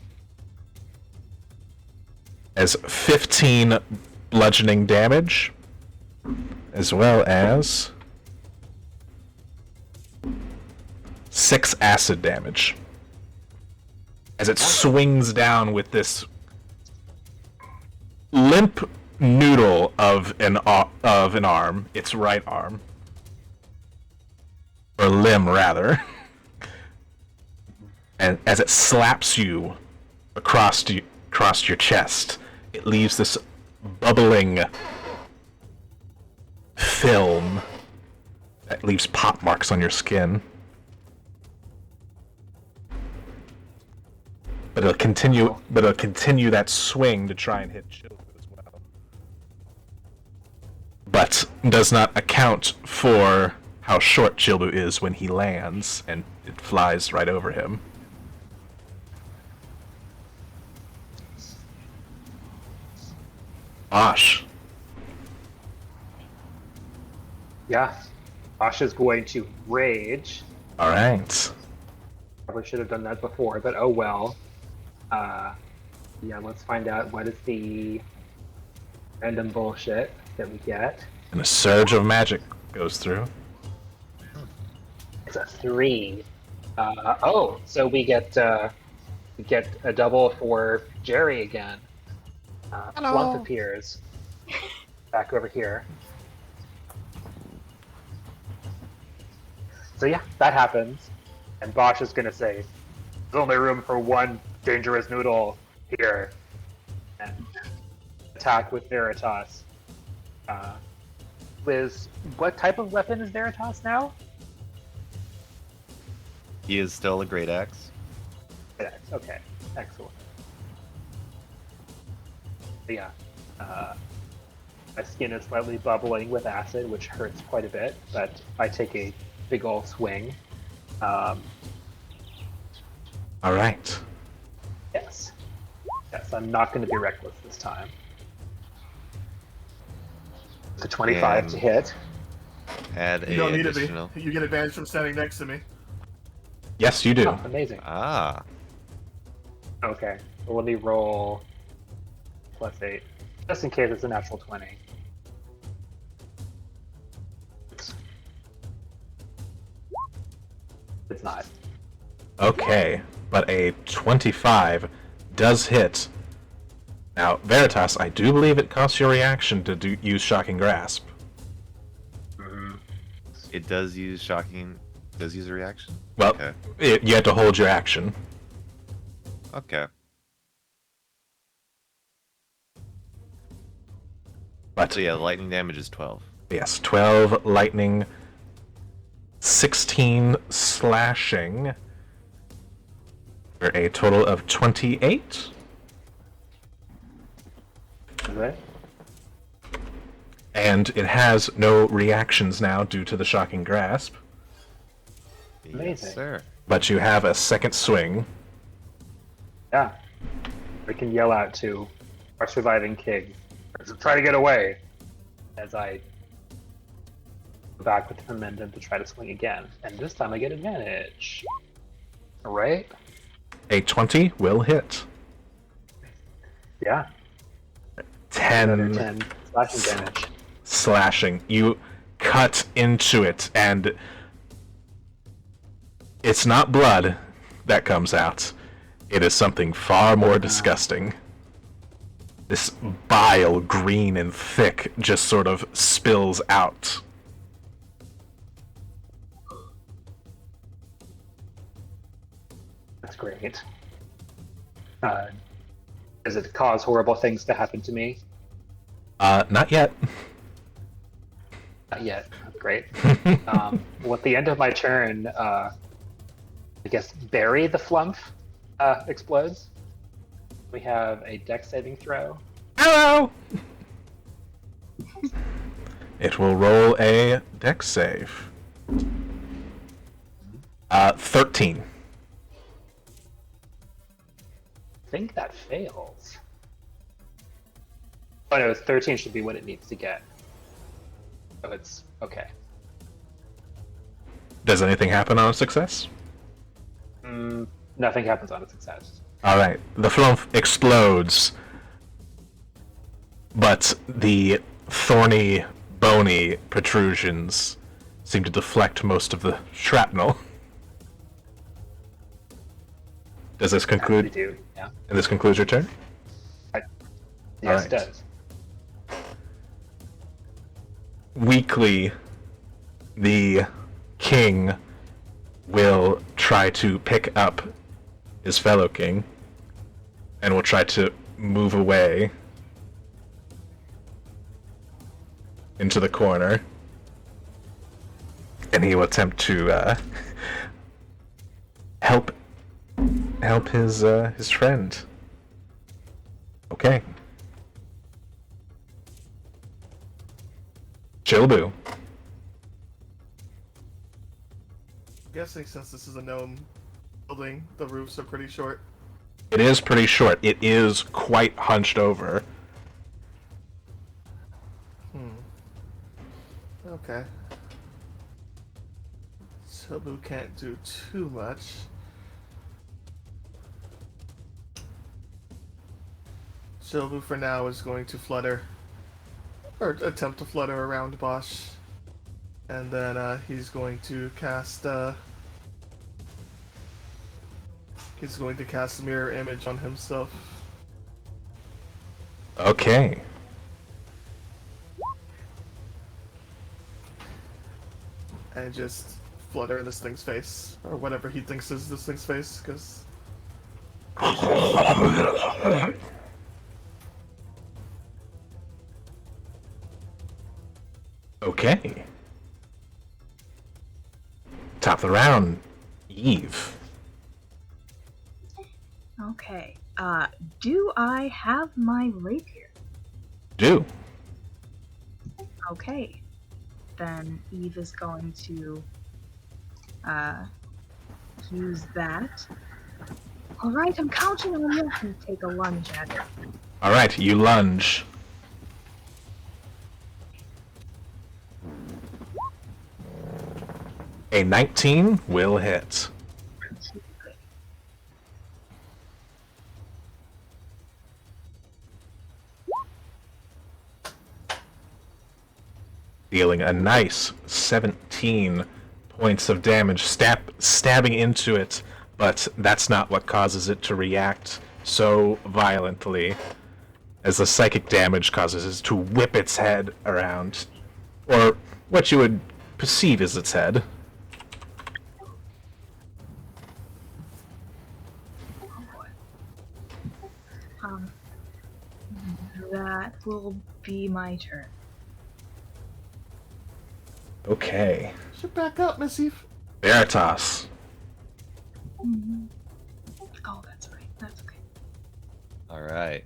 As 15 bludgeoning damage, as well as 6 acid damage. as it swings down with this limp noodle of an arm, its right arm, or limb rather, and as it slaps you across your chest, it leaves this bubbling film that leaves pop marks on your skin. But it'll continue that swing to try and hit Chilbu as well. But does not account for how short Chilbu is when he lands, and it flies right over him. Osh. Yeah. Ash is going to rage. Alright. Probably should have done that before, but oh well. Yeah, let's find out what is the random bullshit that we get. And a surge of magic goes through. It's a 3. So we get a double for Jerry again. Flump appears back over here. So yeah, that happens, and Bosch is gonna say, "There's only room for one dangerous noodle here," and attack with Veritas. Liz, what type of weapon is Veritas now? He is still a great axe. Okay, excellent. But yeah, my skin is slightly bubbling with acid, which hurts quite a bit, but I take a big ol' swing. Alright. Yes, I'm not going to be reckless this time. The 25 to hit. Add You a don't need additional. to be. You get advantage from standing next to me. Yes, you do. Oh, amazing. Ah, Okay, so let me roll +8, just in case it's a natural 20. It's not. Okay, but a 25 does hit. Now, Veritas, I do believe it costs your reaction to use Shocking Grasp. it does use shocking. Does use a reaction. Well, Okay. you have to hold your action. Okay. But So yeah, lightning damage is 12. yes, 12 lightning, 16 slashing, for a total of 28. Okay. And it has no reactions now due to the Shocking Grasp. Amazing. Yes, sir. But you have a second swing. Yeah. We can yell out to our surviving king, "Try to get away," as I go back with the momentum to try to swing again. And this time I get advantage. Alright? A 20 will hit. Yeah. Another 10 10 slashing damage. slashing. You cut into it, and it's not blood that comes out. It is something far more disgusting. This bile, green and thick, just sort of spills out. That's great. Does it cause horrible things to happen to me? Not yet. Not yet. Great. Well, at the end of my turn, I guess Barry the Flump explodes. We have a dex saving throw. Hello! It will roll a dex save. 13. I think that fails. Oh no, it's 13 should be what it needs to get. Oh, it's okay. Does anything happen on a success? Nothing happens on a success. Alright, the flump explodes, but the thorny, bony protrusions seem to deflect most of the shrapnel. Does this They conclude? do, yeah. And this concludes your turn. Yes, Alright. it does. Weakly, the king will try to pick up his fellow king and will try to move away into the corner. And he will attempt to help his friend. Okay. Chilbu. Guessing since this is a gnome building, the roofs are pretty short. It is pretty short. It is quite hunched over. Okay. Silbu can't do too much. Silbu for now is going to flutter, or attempt to flutter around Bosch. And then he's going to cast mirror image on himself. Okay. And just flutter in this thing's face, or whatever he thinks is this thing's face, because Okay. Top of the round, Eve. Okay. Do I have my rapier? Do. Okay. Then Eve is going to use that. Alright, I'm counting on you to take a lunge at it. Alright, you lunge. A 19 will hit. Dealing a nice 17 points of damage, stabbing into it, but that's not what causes it to react so violently, as the psychic damage causes it to whip its head around, or what you would perceive as its head. That will be my turn. Okay. should back up, Miss Eve. Veritas. Oh, that's right. That's okay. All right.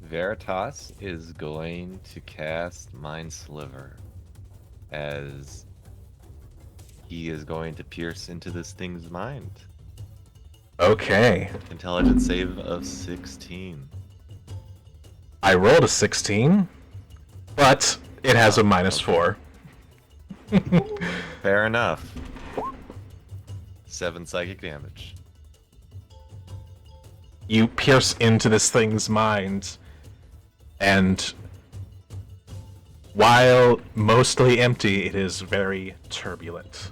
Veritas is going to cast Mind Sliver as he is going to pierce into this thing's mind. Okay. Intelligence save of 16. I rolled a 16, but it has a -4. Fair enough. 7 psychic damage. You pierce into this thing's mind, and while mostly empty, it is very turbulent.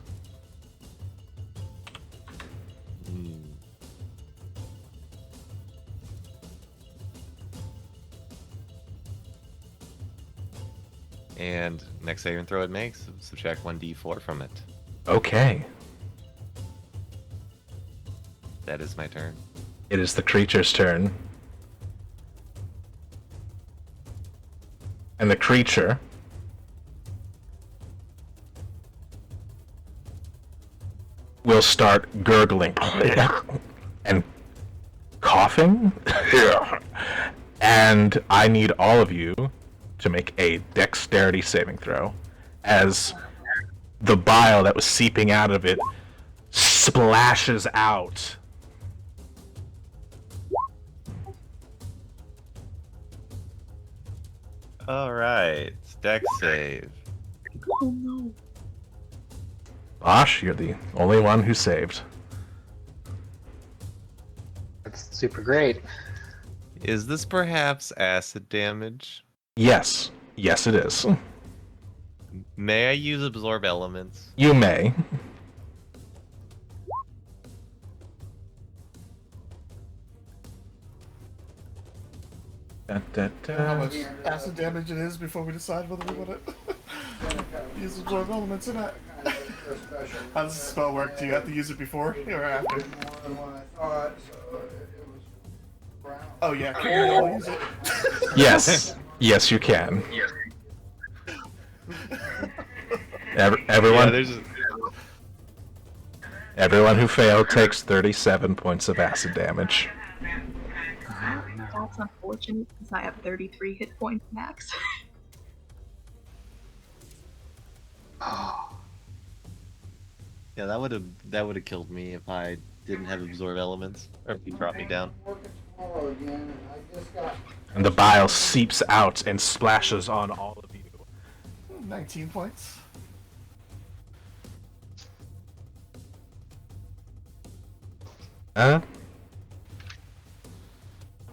And next saving throw it makes, subtract 1d4 from it. Okay. That is my turn. It is the creature's turn. And the creature will start gurgling and coughing. And I need all of you to make a dexterity saving throw as the bile that was seeping out of it splashes out. Alright, dex save. Oh no. Bosh, you're the only one who saved. That's super great. Is this perhaps acid damage? Yes. Yes, it is. May I use absorb elements? You may. You know how much acid damage it is before we decide whether we want to use absorb elements or not. How does the spell work? Do you have to use it before or after? Oh yeah, can we all use it? Yes. Yes, you can. Everyone, Yeah, there's. everyone who failed takes 37 points of acid damage. That's unfortunate because I have 33 hit points max. Yeah, that would have killed me if I didn't have absorb elements, or if you dropped me down. And the bile seeps out and splashes on all of you. 19 points. Huh?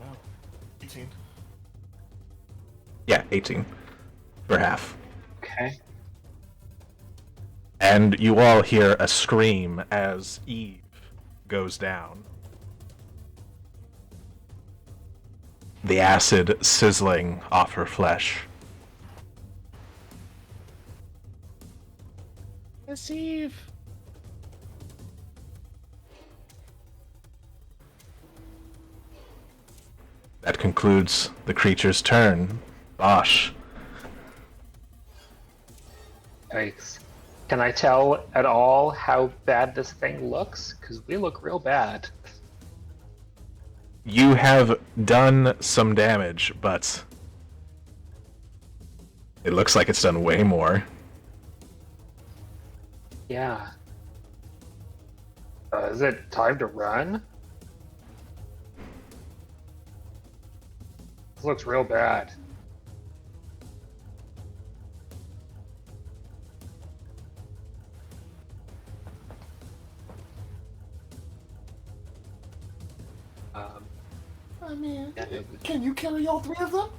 Wow. 18. Yeah, 18. For half. Okay. And you all hear a scream as Eve goes down. The acid sizzling off her flesh. Miss Eve. That concludes the creature's turn. Bosh. Yikes. Can I tell at all how bad this thing looks? Because we look real bad. You have done some damage, but it looks like it's done way more. Yeah. Is it time to run? This looks real bad. I mean, Yeah, can you carry all three of them?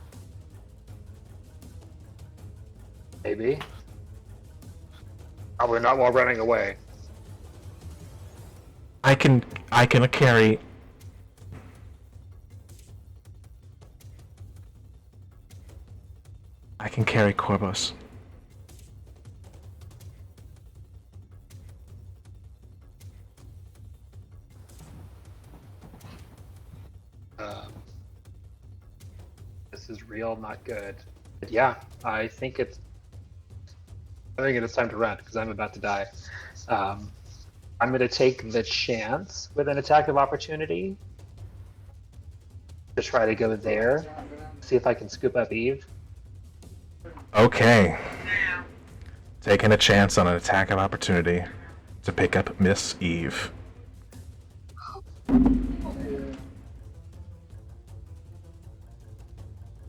maybe. Probably not while running away. I can carry. I can carry Corvus. This is real, not good. But yeah, I think it's time to run because I'm about to die. I'm going to take the chance with an attack of opportunity to try to go there, see if I can scoop up Eve. Okay. Taking a chance on an attack of opportunity to pick up Miss Eve.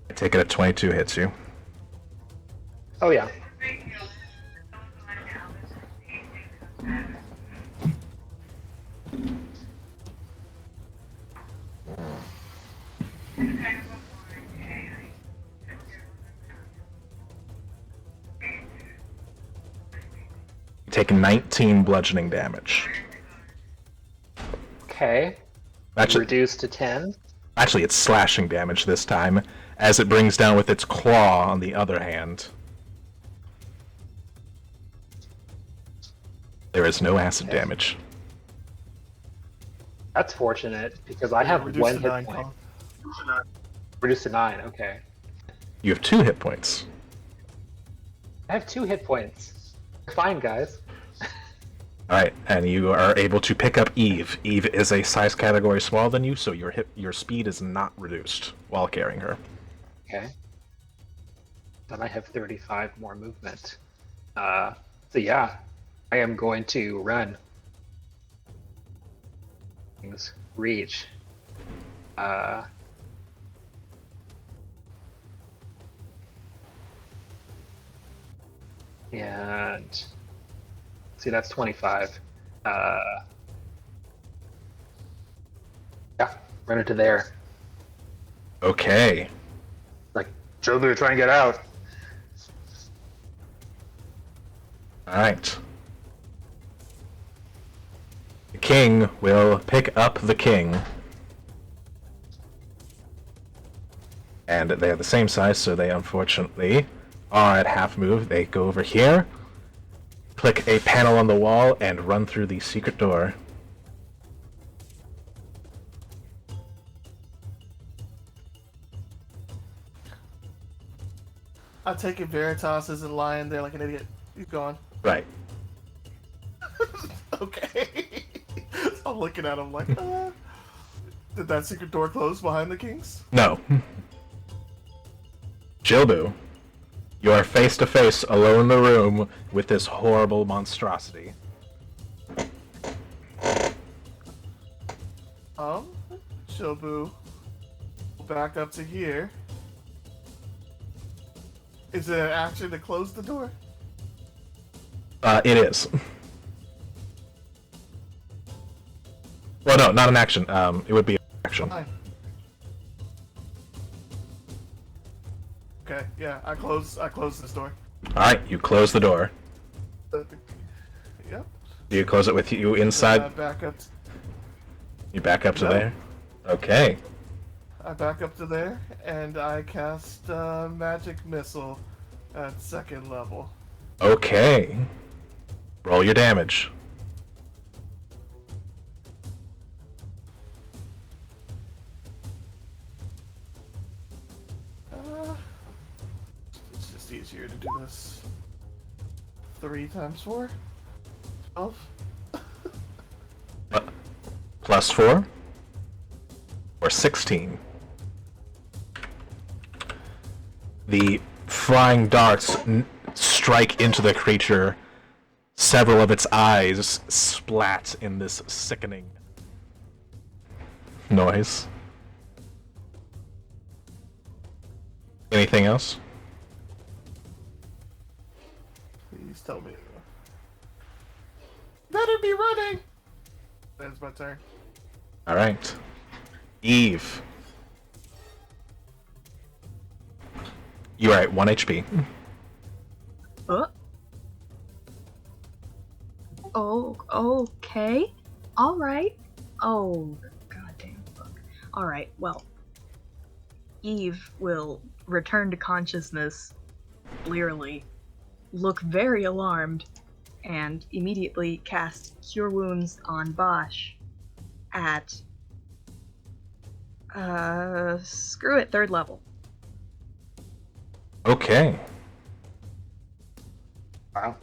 I take it at 22 hits you. Oh yeah. You take 19 bludgeoning damage. Okay. Actually, Reduced to 10. actually, it's slashing damage this time, as it brings down with its claw on the other hand. There is no acid Okay. damage. That's fortunate because I have Reduce one to hit 9, point. Colin. Reduced to 9. Okay. You have 2 hit points. I have 2 hit points. Fine, guys. Alright, and you are able to pick up Eve. Eve is a size category smaller than you, so your speed is not reduced while carrying her. Okay. Then I have 35 more movement. So yeah, I am going to run. Things reach. And see, that's 25. Yeah, run into there. Okay. Like, Jobu, try and get out. Alright. The king will pick up the king. And they're the same size, so they unfortunately are at half move. They go over here, click a panel on the wall, and run through the secret door. I take it Veritas isn't lying there like an idiot. He's gone. Right. Okay. I'm looking at him like, did that secret door close behind the kings? No. Jilbu, you are face to face, alone in the room with this horrible monstrosity. Shobu, back up to here. Is it an action to close the door? It is. Well, no, not an action. It would be an action. Fine. Okay, yeah, I close this door. Alright, you close the door. Yep. Do you close it with you inside? Back up. You back up to No. there? Okay. I back up to there, and I cast Magic Missile at 2nd level. Okay. Roll your damage. It's just easier to do this. 3 times 4? 12? Plus 4? Or 16? The flying darts strike into the creature. Several of its eyes splat in this sickening noise. Anything else? Please tell me. Better be running! That's my turn. Alright. Eve. You are at 1 HP. Oh, okay. Alright. Oh, goddamn fuck. Alright, well. Eve will return to consciousness, clearly, look very alarmed, and immediately cast Cure Wounds on Bosch at... screw it, 3rd level. Okay. Wow.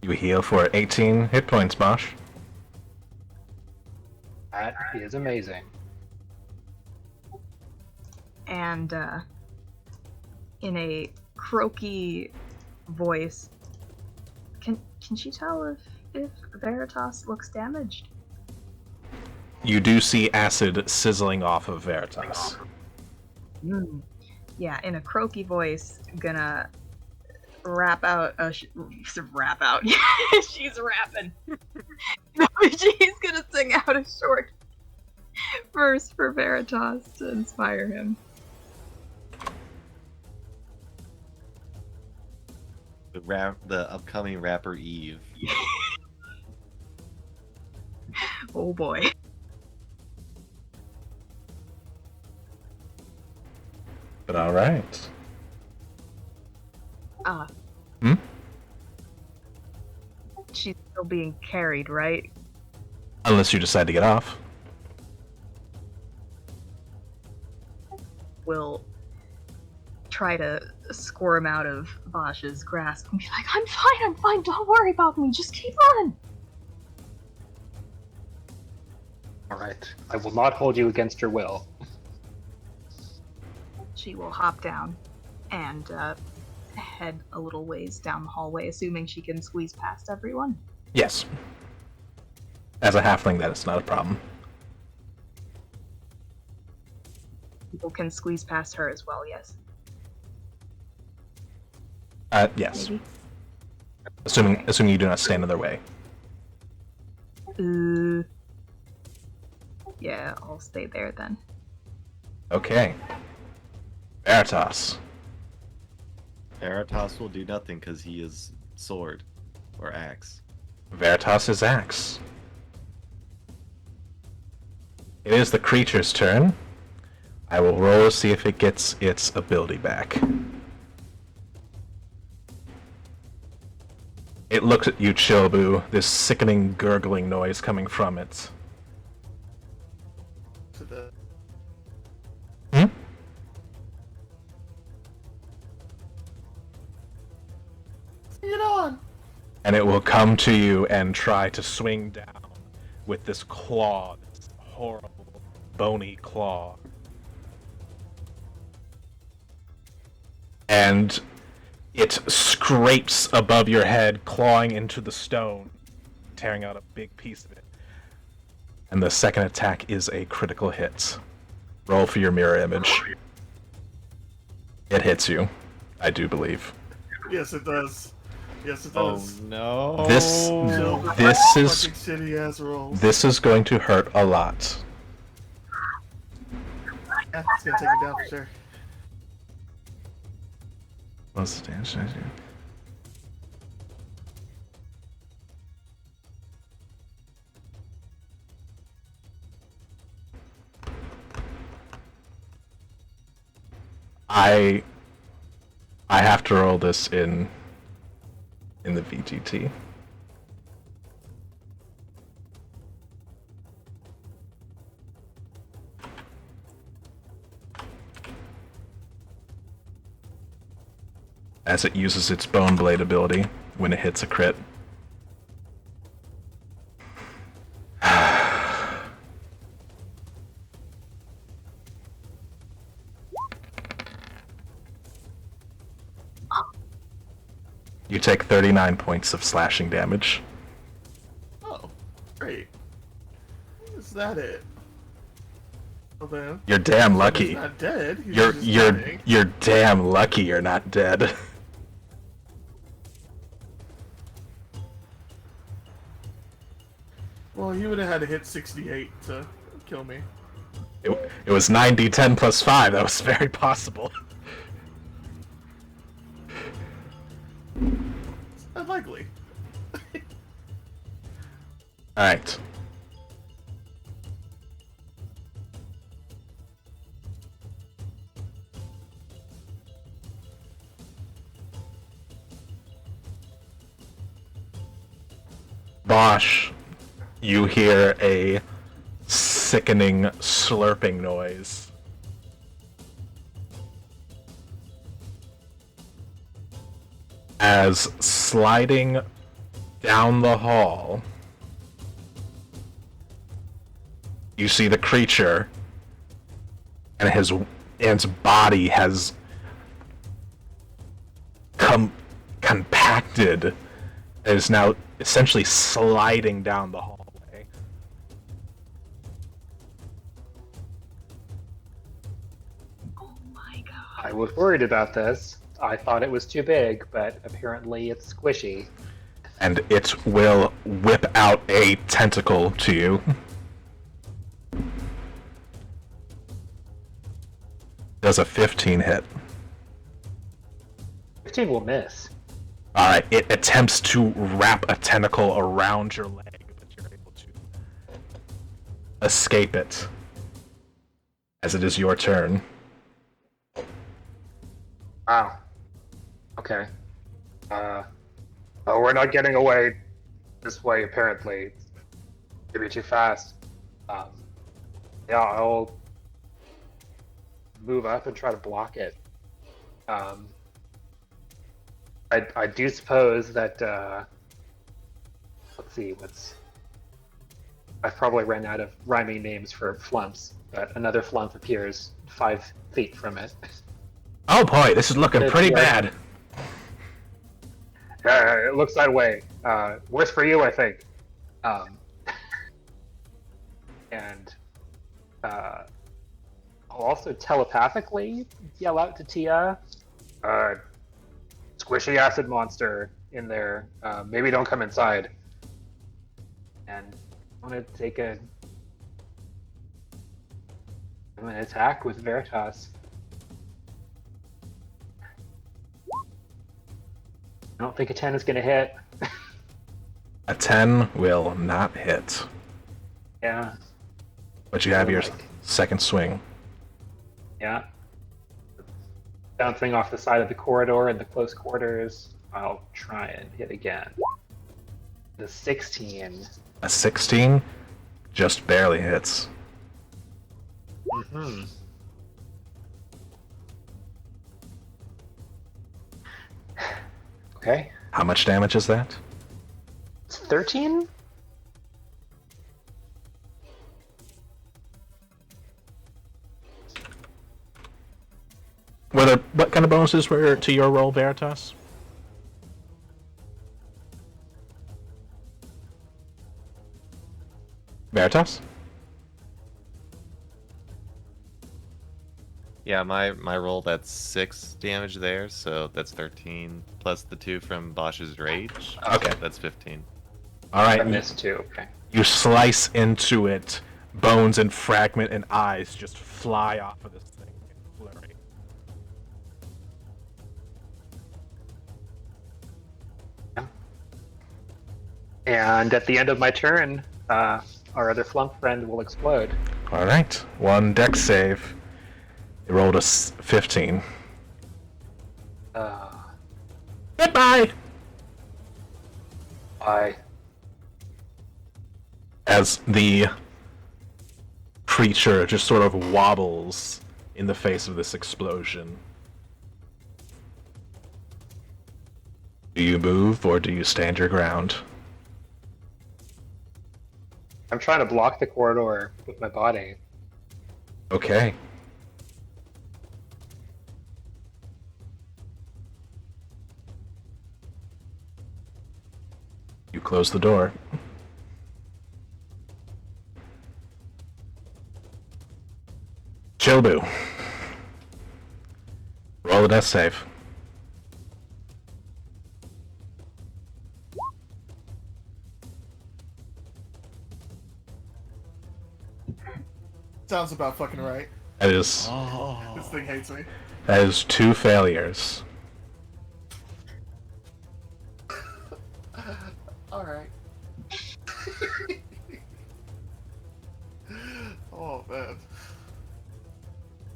You heal for 18 hit points, Bosch. That is amazing. And, in a croaky voice, can she tell if Veritas looks damaged? You do see acid sizzling off of Veritas. Yeah, in a croaky voice, gonna rap out rap out. She's rapping. No, she's gonna sing out a short verse for Veritas to inspire him. The upcoming rapper Eve. Oh boy. But alright. She's still being carried, right? Unless you decide to get off. We'll try to squirm out of Bosch's grasp and be like, I'm fine, don't worry about me, just keep running. Alright. I will not hold you against your will. She will hop down and head a little ways down the hallway, assuming she can squeeze past everyone. Yes. As a halfling, that is not a problem. People can squeeze past her as well, yes. Yes. Maybe? Assuming you do not stand in their way. Yeah, I'll stay there then. Okay. Veritas. Veritas will do nothing because he is sword. or axe? Veritas's axe. It is the creature's turn. I will roll to see if it gets its ability back. It looks at you, Chilbu, this sickening gurgling noise coming from it. To the Hmm? Bring it on. And it will come to you and try to swing down with this claw, this horrible, bony claw. And it scrapes above your head, clawing into the stone, tearing out a big piece of it. And the second attack is a critical hit. Roll for your mirror image. It hits you, I do believe. Yes, it does. Yes, it Oh does. no! This is Fucking shitty ass rolls. this is going to hurt a lot. Yeah, it's gonna take me down for sure. What's the damage I do? I have to roll this in the VGT. As it uses its Bone Blade ability when it hits a crit. You take 39 points of slashing damage. Oh, great. Is that it? Well then, You're damn he's lucky. not dead. He's You're just you're dying. you're damn lucky you're not dead. Well, he would have had to hit 68 to kill me. It was 9d10 plus 5. That was very possible. Unlikely. Alright. Bosch, you hear a sickening slurping noise. As sliding down the hall, you see the creature, and its body has compacted, and is now essentially sliding down the hallway. Oh my god. I was worried about this. I thought it was too big, but apparently it's squishy. And it will whip out a tentacle to you. Does a 15 hit. 15 will miss. Alright, it attempts to wrap a tentacle around your leg, but you're able to escape it. As it is your turn. Wow. Okay. Oh, we're not getting away this way, apparently. It's maybe too fast. Yeah, I'll move up and try to block it. I do suppose that, let's see, I've probably ran out of rhyming names for flumps, but another flump appears 5 feet from it. Oh boy, this is looking pretty Yeah. bad. It looks that way. Worse for you, I think. And I'll also telepathically yell out to Tia, squishy acid monster in there. Maybe don't come inside. And I'm gonna take I'm gonna attack with Veritas. I don't think a 10 is gonna hit. A 10 will not hit. Yeah. But you have your Like- second swing. Yeah. Bouncing off the side of the corridor in the close quarters. I'll try and hit again. The 16. A 16 just barely hits. Mm-hmm. Okay. How much damage is that? It's 13? What kind of bonuses were to your roll, Veritas? Veritas? Yeah, my roll, that's 6 damage there, so that's 13 plus the 2 from Bosch's rage. Okay. That's 15. All right. I missed 2. Okay. You slice into it, bones and fragment and eyes just fly off of this thing in a flurry. And at the end of my turn, our other flunk friend will explode. All right, one dex save. It rolled a 15. Goodbye. I As the creature just sort of wobbles in the face of this explosion. Do you move or do you stand your ground? I'm trying to block the corridor with my body. Okay. You close the door. Chilbu. Roll a death save. Sounds about fucking right. That is This thing hates me. 2 failures. Alright. Oh, man.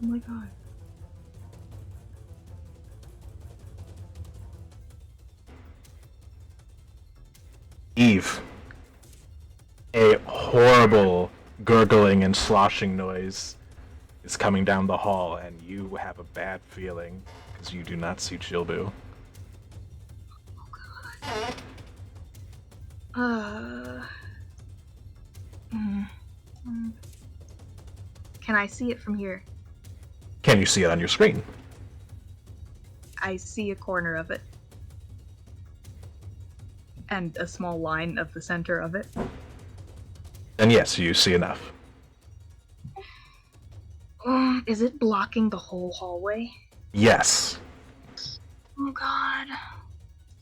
Oh my god. Eve. A horrible gurgling and sloshing noise is coming down the hall, and you have a bad feeling because you do not see Chilbu. Mm, mm. Can I see it from here? Can you see it on your screen? I see a corner of it. And a small line of the center of it. Then yes, you see enough. Is it blocking the whole hallway? Yes. Oh god.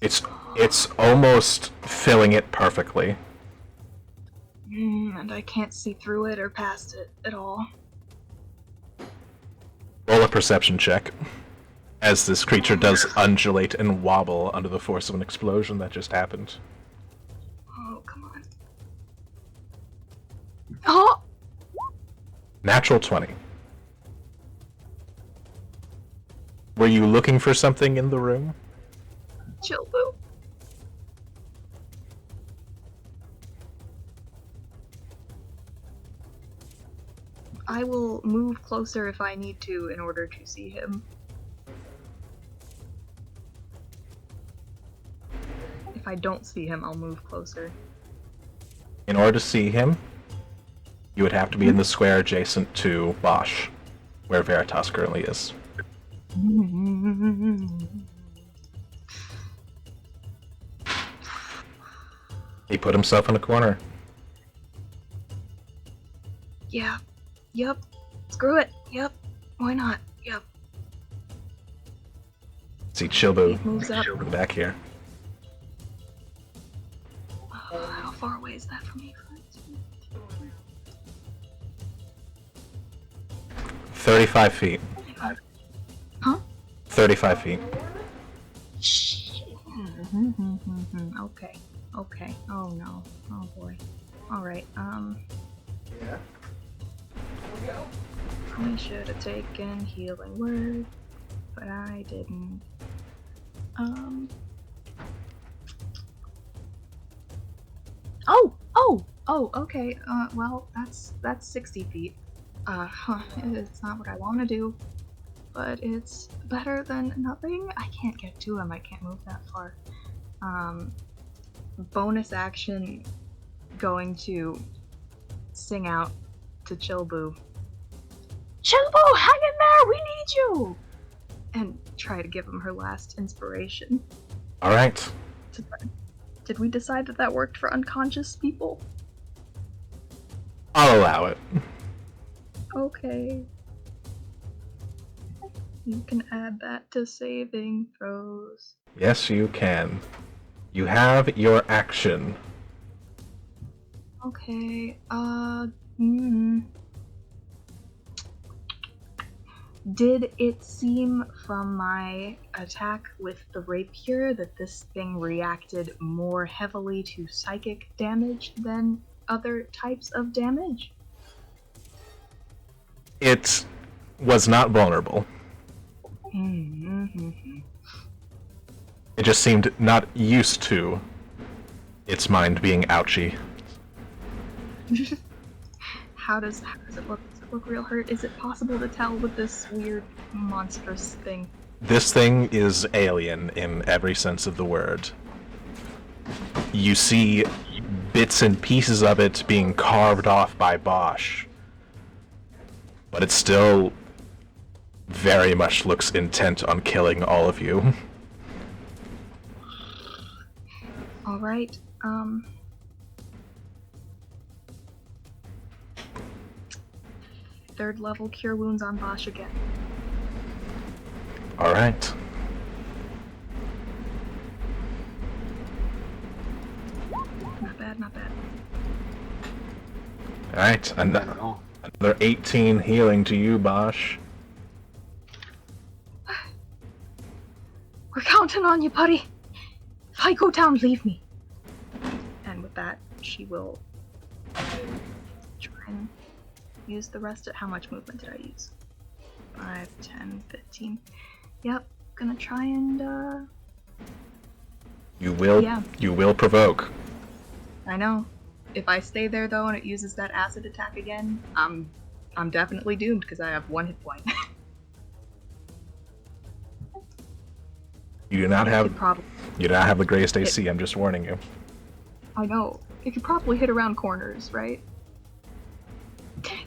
It's almost filling it perfectly. And I can't see through it or past it at all. Roll a perception check. As this creature does undulate and wobble under the force of an explosion that just happened. Oh, come on. Oh! Natural 20. Were you looking for something in the room? Chilbu. I will move closer if I need to in order to see him. If I don't see him, I'll move closer. In order to see him, you would have to be in the square adjacent to Bosch, where Veritas currently is. He put himself in a corner. Yeah. Yep. Screw it. Yep. Why not? Yep. See Chilbu He moves up. back here. How far away is that from me? 35 feet. Huh? 35 feet. Okay. Okay. Oh no. Oh boy. Alright, Yeah. I should have taken healing word, but I didn't. Oh, okay. Well, that's 60 feet. It's not what I want to do, but it's better than nothing. I can't get to him. I can't move that far. Bonus action, going to sing out to Chilbu. Chilbu, hang in there! We need you! And try to give him her last inspiration. All right. Did we decide that that worked for unconscious people? I'll allow it. Okay. You can add that to saving throws. Yes, you can. You have your action. Okay, Did it seem from my attack with the rapier that this thing reacted more heavily to psychic damage than other types of damage? It was not vulnerable. Mm-hmm. It just seemed not used to its mind being ouchy. How does it look? Does it look real hurt? Is it possible to tell with this weird, monstrous thing? This thing is alien in every sense of the word. You see bits and pieces of it being carved off by Bosch, but it still very much looks intent on killing all of you. Alright, third level cure wounds on Bosch again. Alright. Not bad, not bad. Alright, I don't know. another 18 healing to you, Bosch. We're counting on you, buddy. If I go down, leave me. And with that, she will try and use the rest of... How much movement did I use? 5, 10, 15. Yep, gonna try and, You will provoke. I know. If I stay there, though, and it uses that acid attack again, I'm definitely doomed, because I have 1 hit point. You do not have Probably... you do not have the greatest AC, I'm just warning you. I know. It could probably hit around corners, right?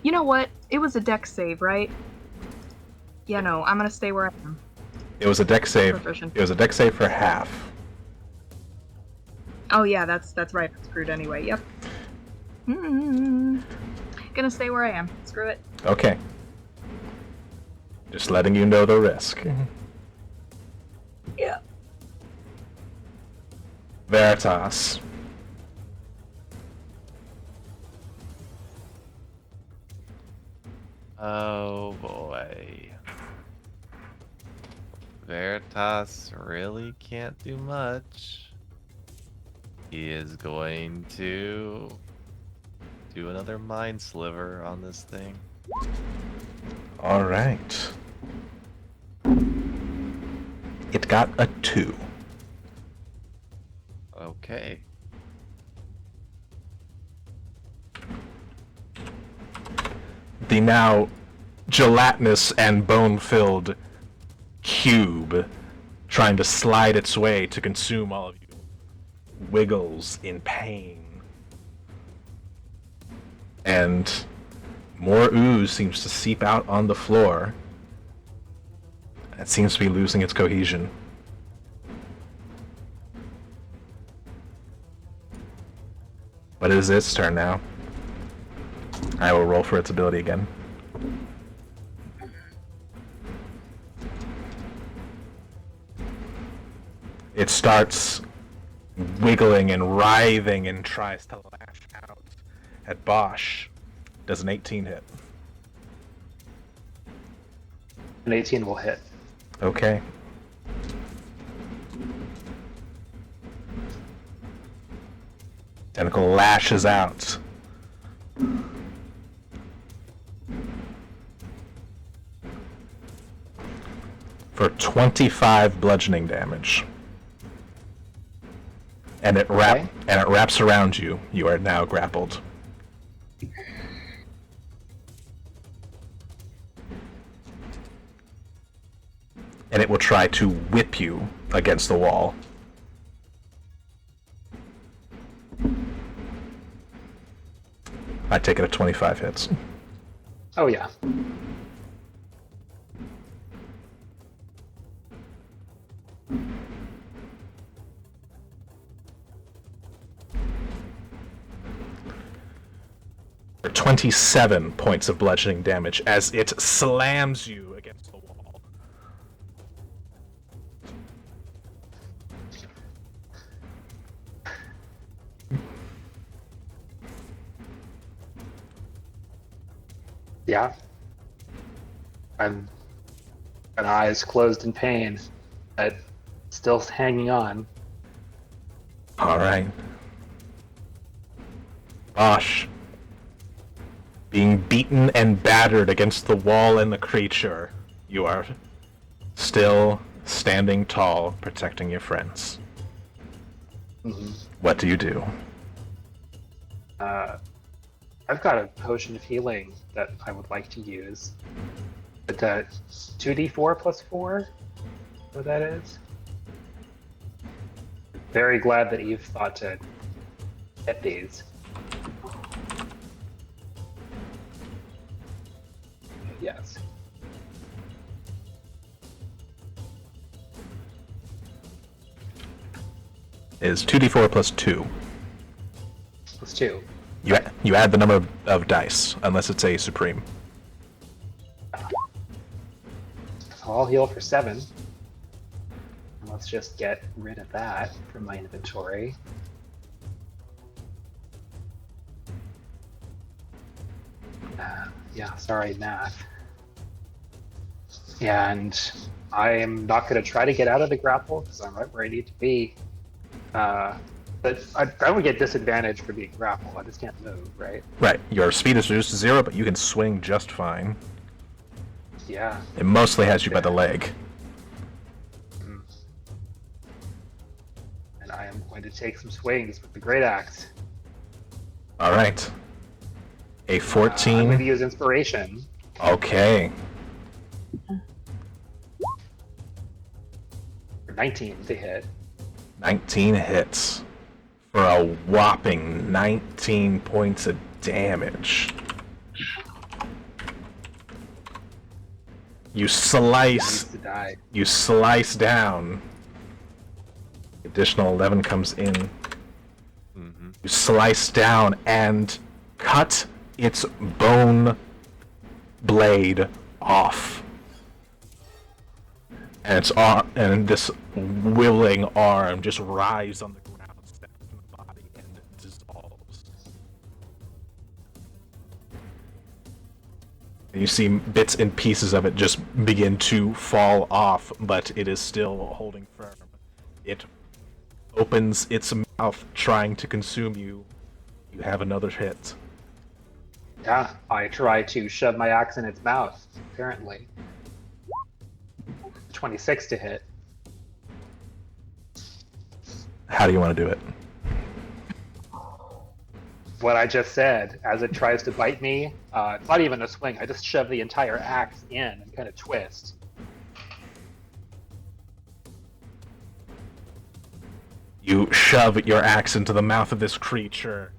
You know what? It was a dex save, right? Yeah, no, I'm gonna stay where I am. It was a dex save. Proficient. It was a dex save for half. Oh yeah, that's right. I'm screwed anyway. Yep. Gonna stay where I am. Screw it. Okay. Just letting you know the risk. Yeah. Veritas. Oh boy. Veritas really can't do much. He is going to do another mind sliver on this thing. Alright. It got a 2. Okay. The now gelatinous and bone-filled cube trying to slide its way to consume all of you wiggles in pain. And more ooze seems to seep out on the floor. It seems to be losing its cohesion. But it is its turn now. I will roll for its ability again. It starts wiggling and writhing and tries to lash out at Bosch. Does an 18 hit? An 18 will hit. Okay. Tentacle lashes out. For 25 bludgeoning damage. And it wraps around you. You are now grappled. And it will try to whip you against the wall. I take it at 25 hits. Oh yeah. For 27 points of bludgeoning damage as it slams you against the wall. Yeah. I'm an eyes closed in pain, but still hanging on. Alright. Bosch. Being beaten and battered against the wall and the creature, you are still standing tall, protecting your friends. Mm-hmm. What do you do? I've got a potion of healing that I would like to use. But 2d4 plus 4? What that is? Very glad that Eve thought to get these. Yes. Is 2d4 plus 2. Plus 2. You add the number of dice, unless it's a supreme. I'll heal for 7. Let's just get rid of that from my inventory. Yeah, sorry, math. And I am not going to try to get out of the grapple because I'm right where I need to be. But I don't get disadvantage for being grappled. I just can't move, right? Right. Your speed is reduced to 0, but you can swing just fine. Yeah. It mostly has you by the leg. And I am going to take some swings with the great axe. Alright. A I'm 14. going to use inspiration. Okay. For 19 to hit. 19 hits. For a whopping 19 points of damage. You Needs slice. to die. You slice down. Additional 11 comes in. Mm-hmm. You slice down and cut its bone blade off. And this willing arm just writhes on the ground, steps from the body, and dissolves. And you see bits and pieces of it just begin to fall off, but it is still holding firm. It opens its mouth, trying to consume you. You have another hit. Yeah, I try to shove my axe in its mouth, apparently. 26 to hit. How do you want to do it? What I just said, as it tries to bite me, it's not even a swing, I just shove the entire axe in and kind of twist. You shove your axe into the mouth of this creature.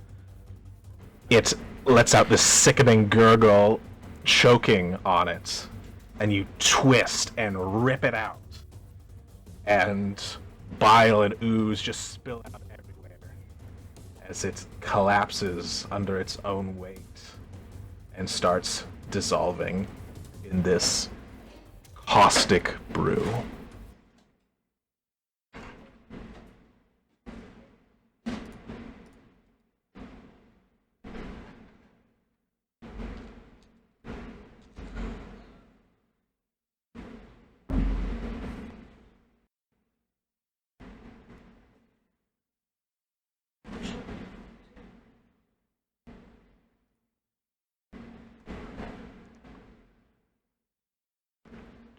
It lets out this sickening gurgle, choking on it. And you twist and rip it out. And bile and ooze just spill out everywhere as it collapses under its own weight and starts dissolving in this caustic brew.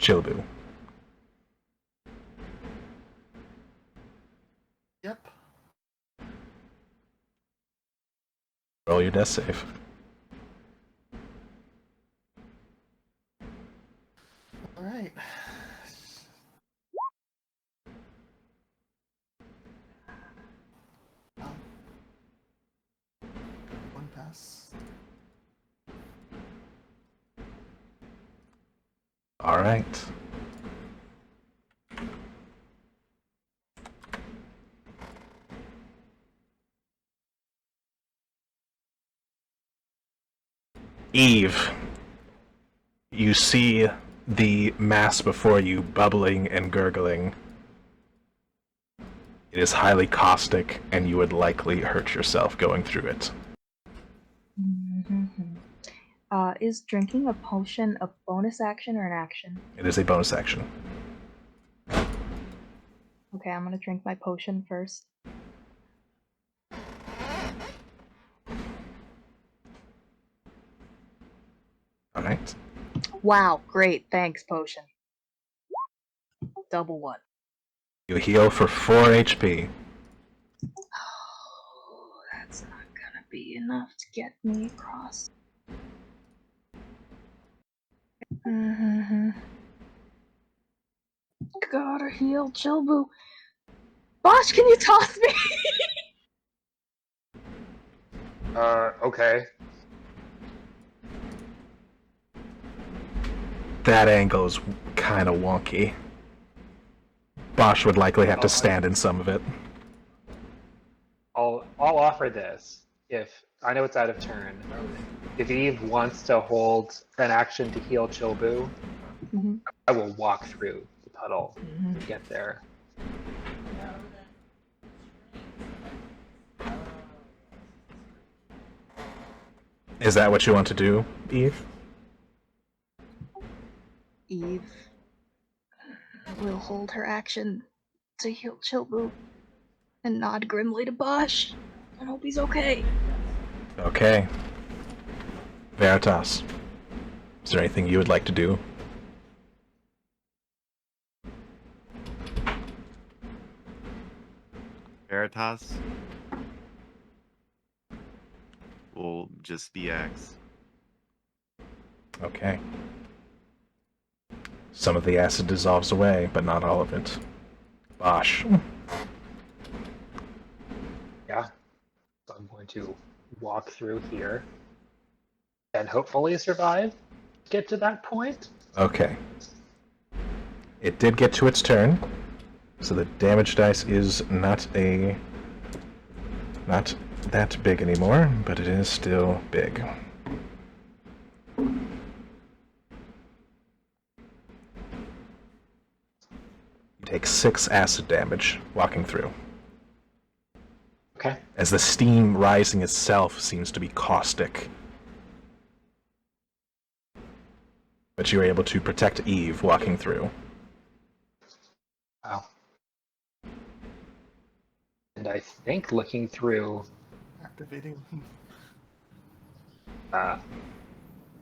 Chilbu. Yep. Roll your death save. Alright. One pass. All right. Eve, you see the mass before you bubbling and gurgling. It is highly caustic, and you would likely hurt yourself going through it. Is drinking a potion a bonus action or an action? It is a bonus action. Okay, I'm gonna drink my potion first. All right. Wow, great, thanks, potion. Double one. You heal for 4 HP. Oh, that's not gonna be enough to get me across. Gotta heal Chilbu. Bosh, can you toss me? Okay. That angle is kind of wonky. Bosch would likely have to stand in some of it. I'll offer this. If I know it's out of turn, if Eve wants to hold an action to heal Chilbu, I will walk through the puddle to get there. Is that what you want to do, Eve? Eve will hold her action to heal Chilbu and nod grimly to Bosch and hope he's okay. Okay. Veritas, is there anything you would like to do? Veritas will just be X. Okay. Some of the acid dissolves away, but not all of it. Bosch. Yeah. So I'm going to walk through here and hopefully survive. Get to that point. Okay. It did get to its turn, so the damage dice is not that big anymore, but it is still big. You take 6 acid damage walking through, Okay. as the steam rising itself seems to be caustic. But you're able to protect Eve walking through. Wow. And I think looking through, Activating.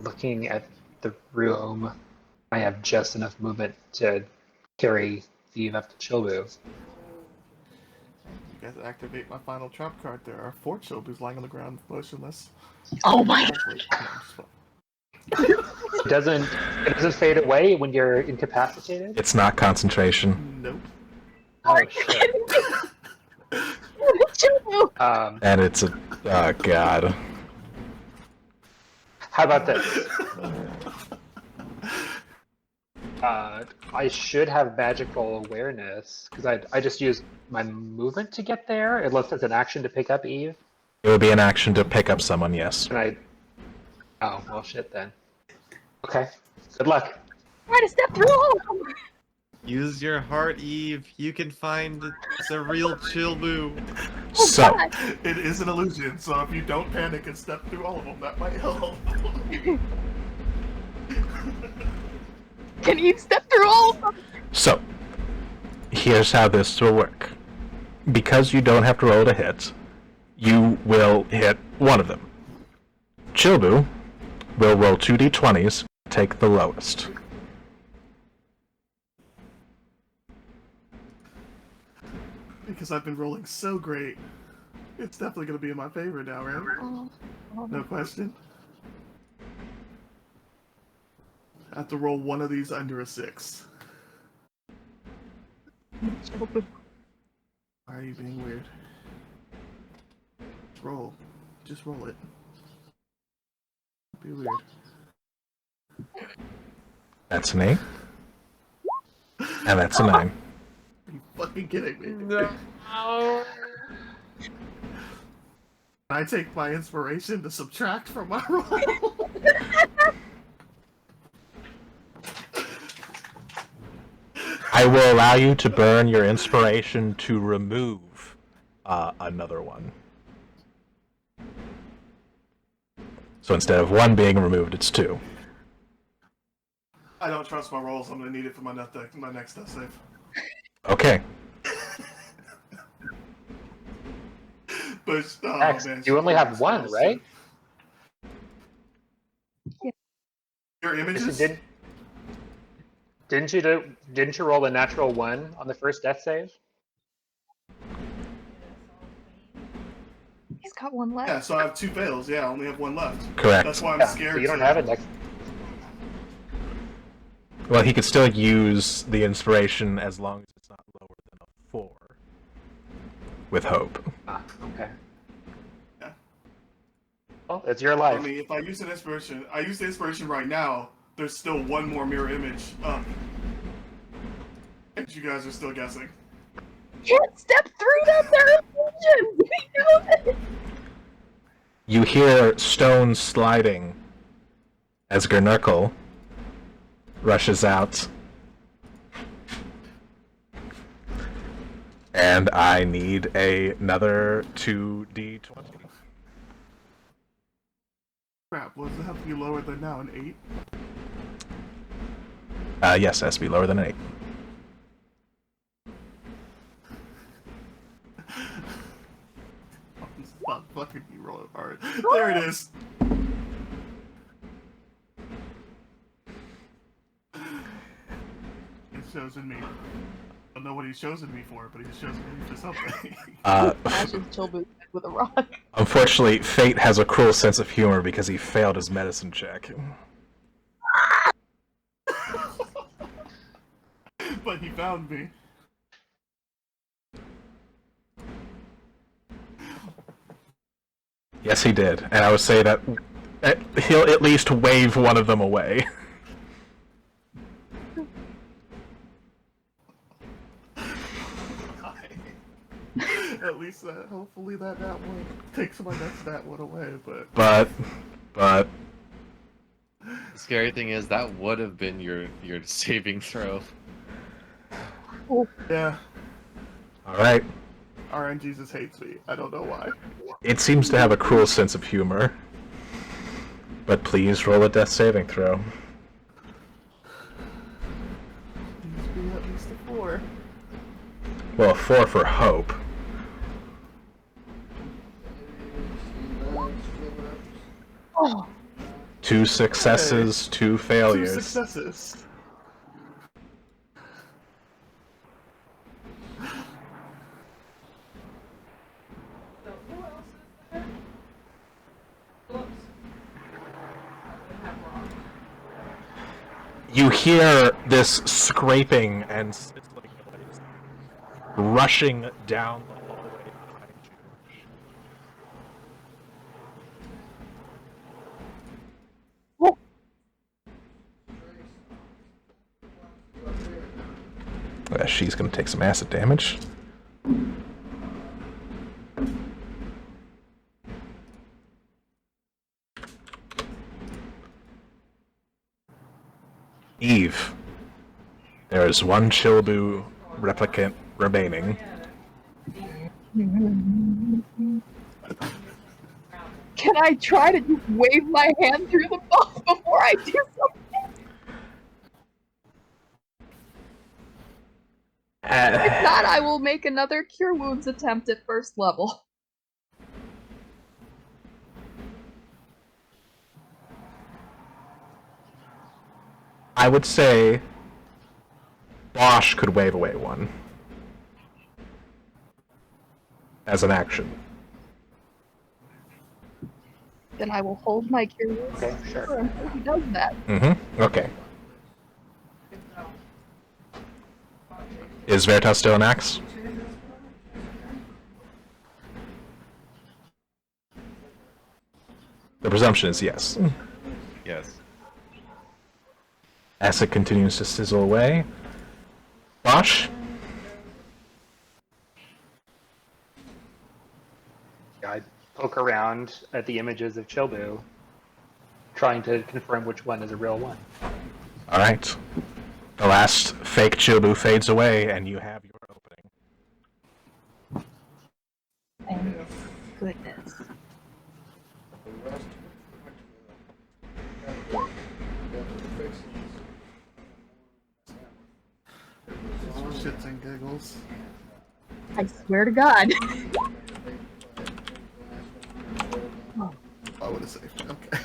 looking at the room, I have just enough movement to carry Eve up to Chilbu. You guys activate my final trap card. There are 4 Chilbus lying on the ground motionless. Oh my Hopefully- no, I'm just It doesn't fade away when you're incapacitated? It's not concentration, Nope. Oh shit. Chilbu! and it's a... oh god. How about this? I should have magical awareness because I just used my movement to get there. It looks as an action to pick up Eve, It would be an action to pick up someone, yes. and I. Oh well, shit then. Okay. Good luck. Try to step through all of them! Use your heart, Eve. You can find the real Chilbu. So, God. It is an illusion, so if you don't panic and step through all of them, that might help. Can you step through all of them? so, here's how this will work. Because you don't have to roll to hit, you will hit one of them. Chilbu will roll 2d20s, take the lowest. because I've been rolling so great. It's definitely going to be in my favor now, right? No question. I have to roll one of these under a 6. Why are you being weird? Roll. Just roll it. Be weird. That's an 8. And that's a 9. Are you fucking kidding me? No. I take my inspiration to subtract from my roll. I will allow you to burn your inspiration to remove another one. So instead of 1 being removed, it's 2. I don't trust my rolls. I'm gonna need it for my next death save. Okay. But X, man, you only have one, right? Your Yes, images? you didn't you roll a natural 1 on the first death save? He's got one left. Yeah, so I have 2 fails. Yeah, I only have 1 left. Correct. That's why I'm Yeah, scared. so you don't to- have it next. Well, he could still use the inspiration as long as it's not lower than a 4. With hope. Ah, okay. Yeah. Well, it's your I life. mean, if I use the inspiration right now, there's still 1 more mirror image up. And you guys are still guessing. Can't step through them. They're illusions. We know this. You hear stones sliding as Gernurkle rushes out. And I need another 2d20. Crap, what does it have to be lower than now? An 8? Yes, it has to be lower than an 8. Stop fucking me rolling hard. There it is. He's chosen me. I don't know what he's chosen me for, but he's chosen me for something. Smashes Chilboot with a rock. Unfortunately, Fate has a cruel sense of humor because he failed his medicine check. But he found me. Yes, he did. And I would say that he'll at least wave one of them away. At least that, hopefully that one takes my next that one away, but... But... The scary thing is that would have been your saving throw. Yeah, Alright. RN Jesus hates me. I don't know why. It seems to have a cruel sense of humor. But please roll a death saving throw. Needs to be at least a 4. Well, 4 for hope. Oh, 2 successes, 2 2 failures. successes. You hear this scraping and sizzling noise rushing down the hallway behind you. She's gonna take some acid damage. Eve, there is one Chilbu replicant remaining. Can I try to just wave my hand through the box before I do something? If not, I will make another Cure Wounds attempt at first level. I would say Bosch could wave away one. as an action. Then I will hold my curious Okay, sure. until he does that. Mm-hmm. Okay. Is Veritas still an axe? The presumption is yes. Yes. Acid continues to sizzle away. Bosch? I poke around at the images of Chilbu, trying to confirm which one is a real one. Alright. The last fake Chilbu fades away, and you have your opening. Thank goodness. Shits and giggles. I swear to God. I would have saved. Okay.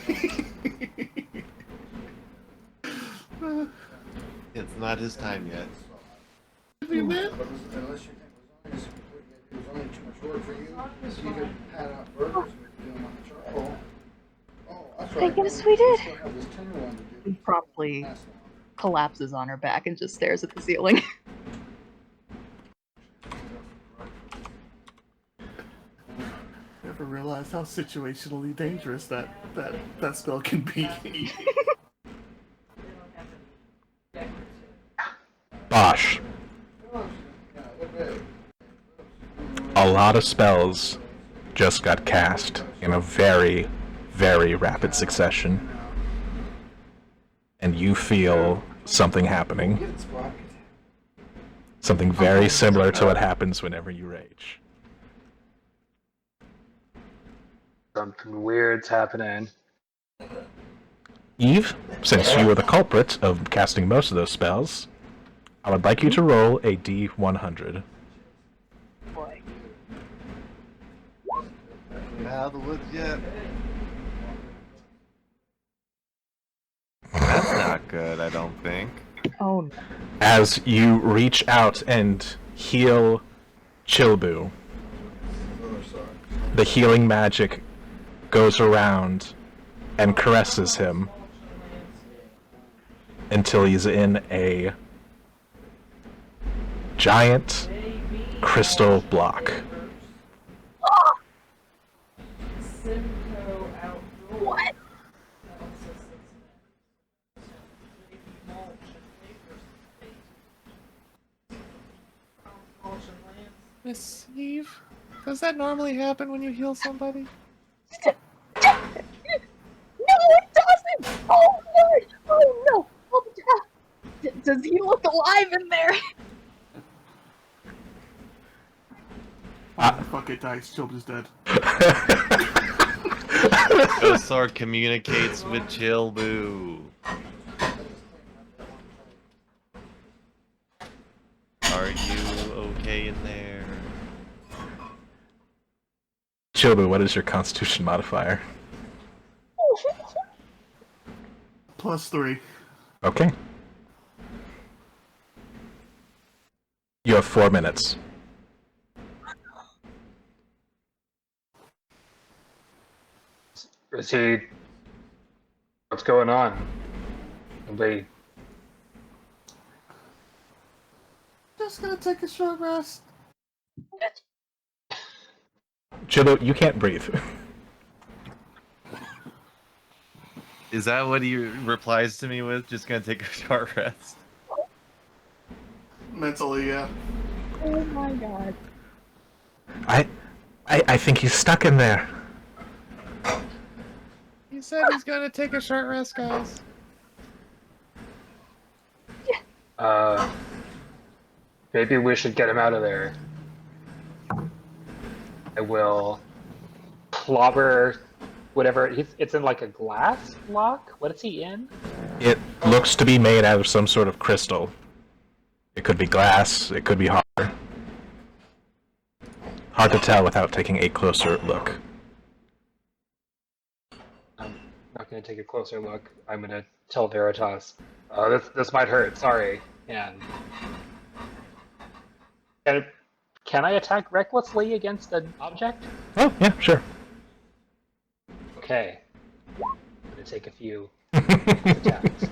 It's not his time yet. Man. I guess we did. He promptly collapses on her back and just stares at the ceiling. Never realized how situationally dangerous that spell can be. Bosch. A lot of spells just got cast in a very, very rapid succession. And you feel something happening. Something very similar to what happens whenever you rage. Something weird's happening. Eve, since you were the culprit of casting most of those spells, I would like you to roll a D100. Boy. Out of the woods yet. That's not good, I don't think. Oh no. As you reach out and heal Chilbu, the healing magic goes around and caresses him until he's in a giant crystal block. What? Miss Eve, does that normally happen when you heal somebody? No, it doesn't! Oh Lord! Oh no! Oh, does he look alive in there? Fuck it, dice. Children's dead. Gosar communicates with Chilbu. Are you okay in there? Chilbu, what is your constitution modifier? +3. Okay. You have 4 minutes. Is he? What's going on? Nobody. Just gonna take a short rest. Chilbu, you can't breathe. Is that what he replies to me with? Just gonna take a short rest? Mentally, yeah. Oh my God. I think he's stuck in there. He said he's gonna take a short rest, guys. Maybe we should get him out of there. I will clobber whatever. It's in like a glass block? What is he in? It looks to be made out of some sort of crystal. It could be glass, it could be hard. Hard to tell without taking a closer look. I'm not going to take a closer look. I'm going to tell Veritas, this might hurt, sorry. And Can I attack recklessly against an object? Oh, yeah, sure. Okay. I'm gonna take a few attacks.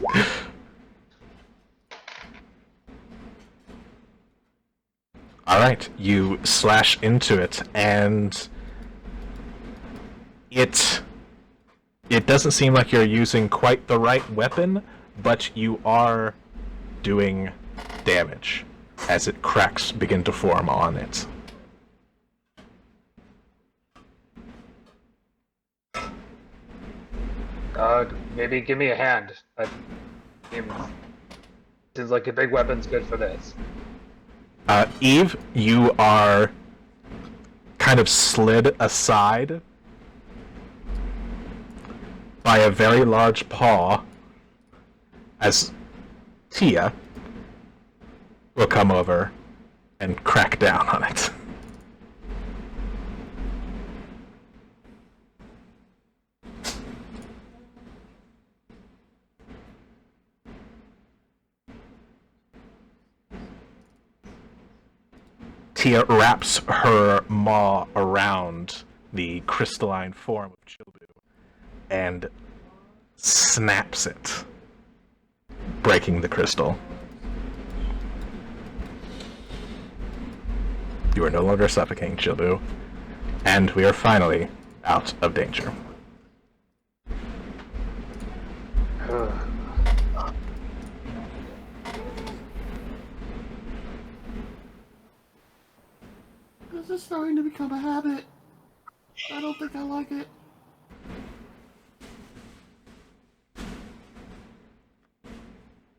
Alright, you slash into it, and it doesn't seem like you're using quite the right weapon, but you are doing damage as cracks begin to form on it. Maybe give me a hand. Seems like a big weapon's good for this. Eve, you are kind of slid aside by a very large paw as Tia will come over and crack down on it. Tia wraps her maw around the crystalline form of Chilbu and snaps it, breaking the crystal. You are no longer suffocating, Chilbu, and we are finally out of danger. This is starting to become a habit. I don't think I like it.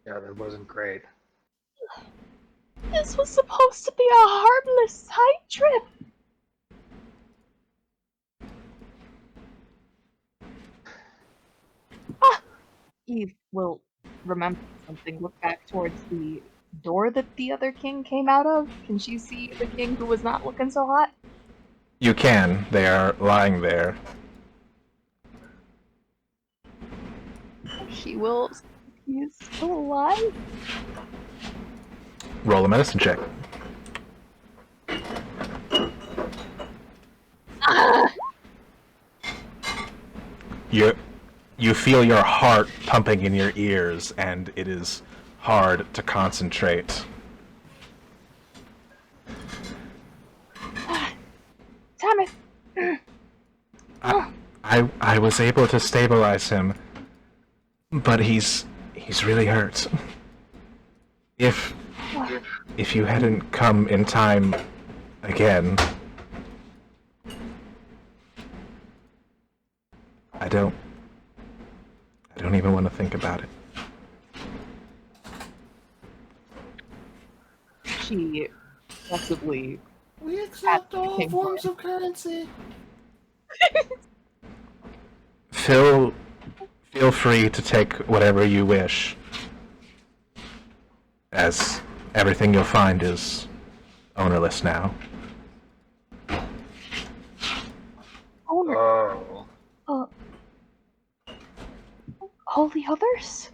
Yeah, that wasn't great. This was supposed to be a harmless side trip. Eve will remember something, look back towards the door that the other king came out of. Can she see the king who was not looking so hot? You can. They are lying there. She will see if he is still alive. Roll a medicine check. You feel your heart pumping in your ears, and it is hard to concentrate. Damn it! I was able to stabilize him, but he's really hurt. If you hadn't come in time again, I don't even want to think about it. She possibly We accept all forms of currency. Feel free to take whatever you wish, as everything you'll find is ownerless now. owner. Oh. All the others?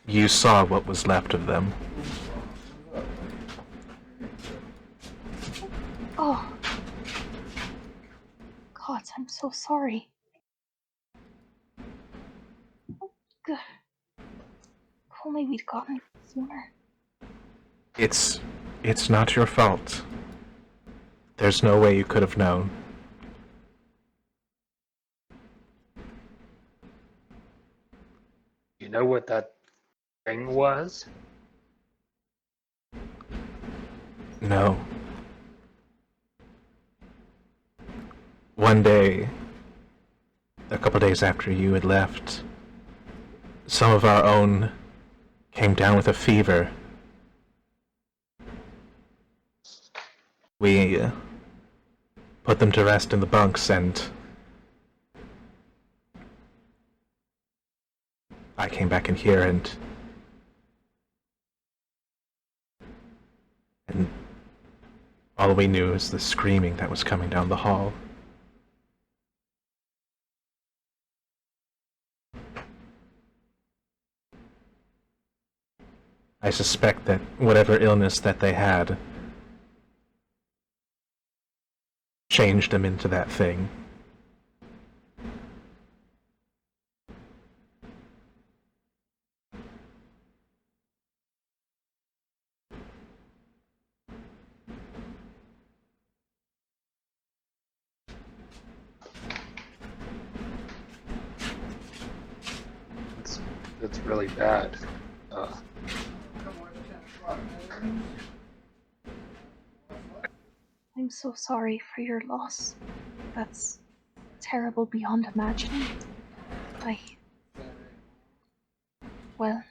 You saw what was left of them. Oh. God, I'm so sorry. Good. If only we'd gotten it sooner. It's not your fault. There's no way you could have known. You know what that thing was? No. One day, a couple days after you had left, some of our own came down with a fever. We put them to rest in the bunks, and I came back in here, and all we knew is the screaming that was coming down the hall. I suspect that whatever illness that they had changed them into that thing. It's really bad. I'm so sorry for your loss. That's terrible beyond imagining. Well,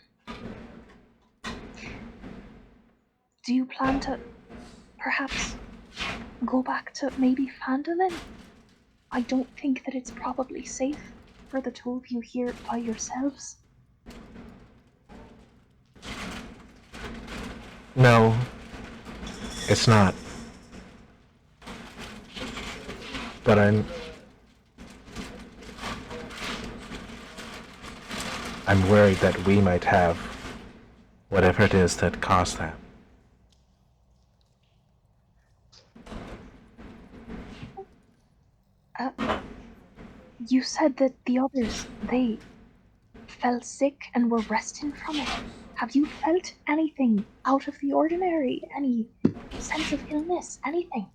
do you plan to perhaps go back to maybe Phandalin? I don't think that it's probably safe for the two of you here by yourselves. No, it's not. But I'm worried that we might have whatever it is that caused that. You said that the others, they fell sick and were resting from it. Have you felt anything out of the ordinary? Any sense of illness? Anything?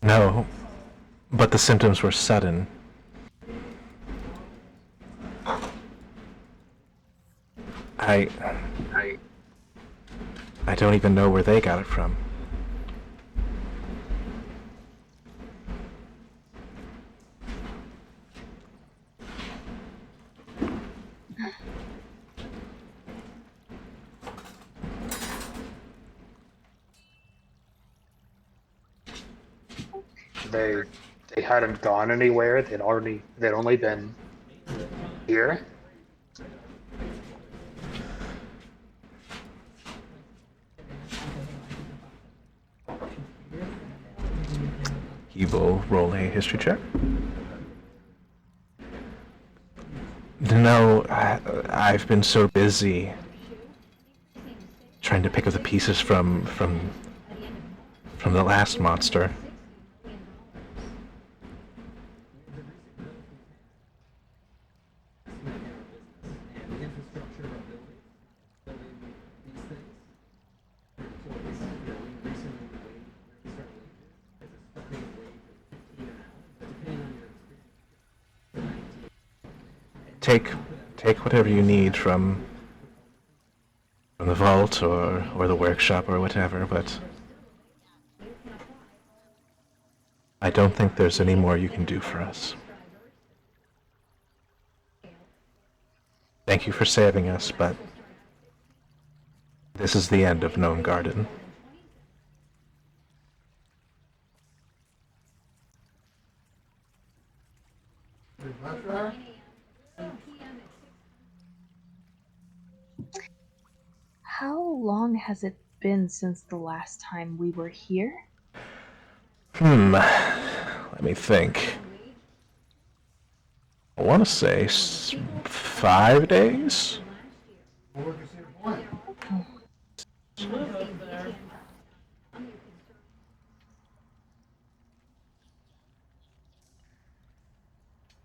No, but the symptoms were sudden. I don't even know where they got it from. They hadn't gone anywhere. They'd only been here. He will roll a history check. No, I've been so busy trying to pick up the pieces from the last monster. Take whatever you need from the vault or the workshop or whatever, but I don't think there's any more you can do for us. Thank you for saving us, but this is the end of Gnome Garden. How long has it been since the last time we were here? Let me think. I want to say 5 days?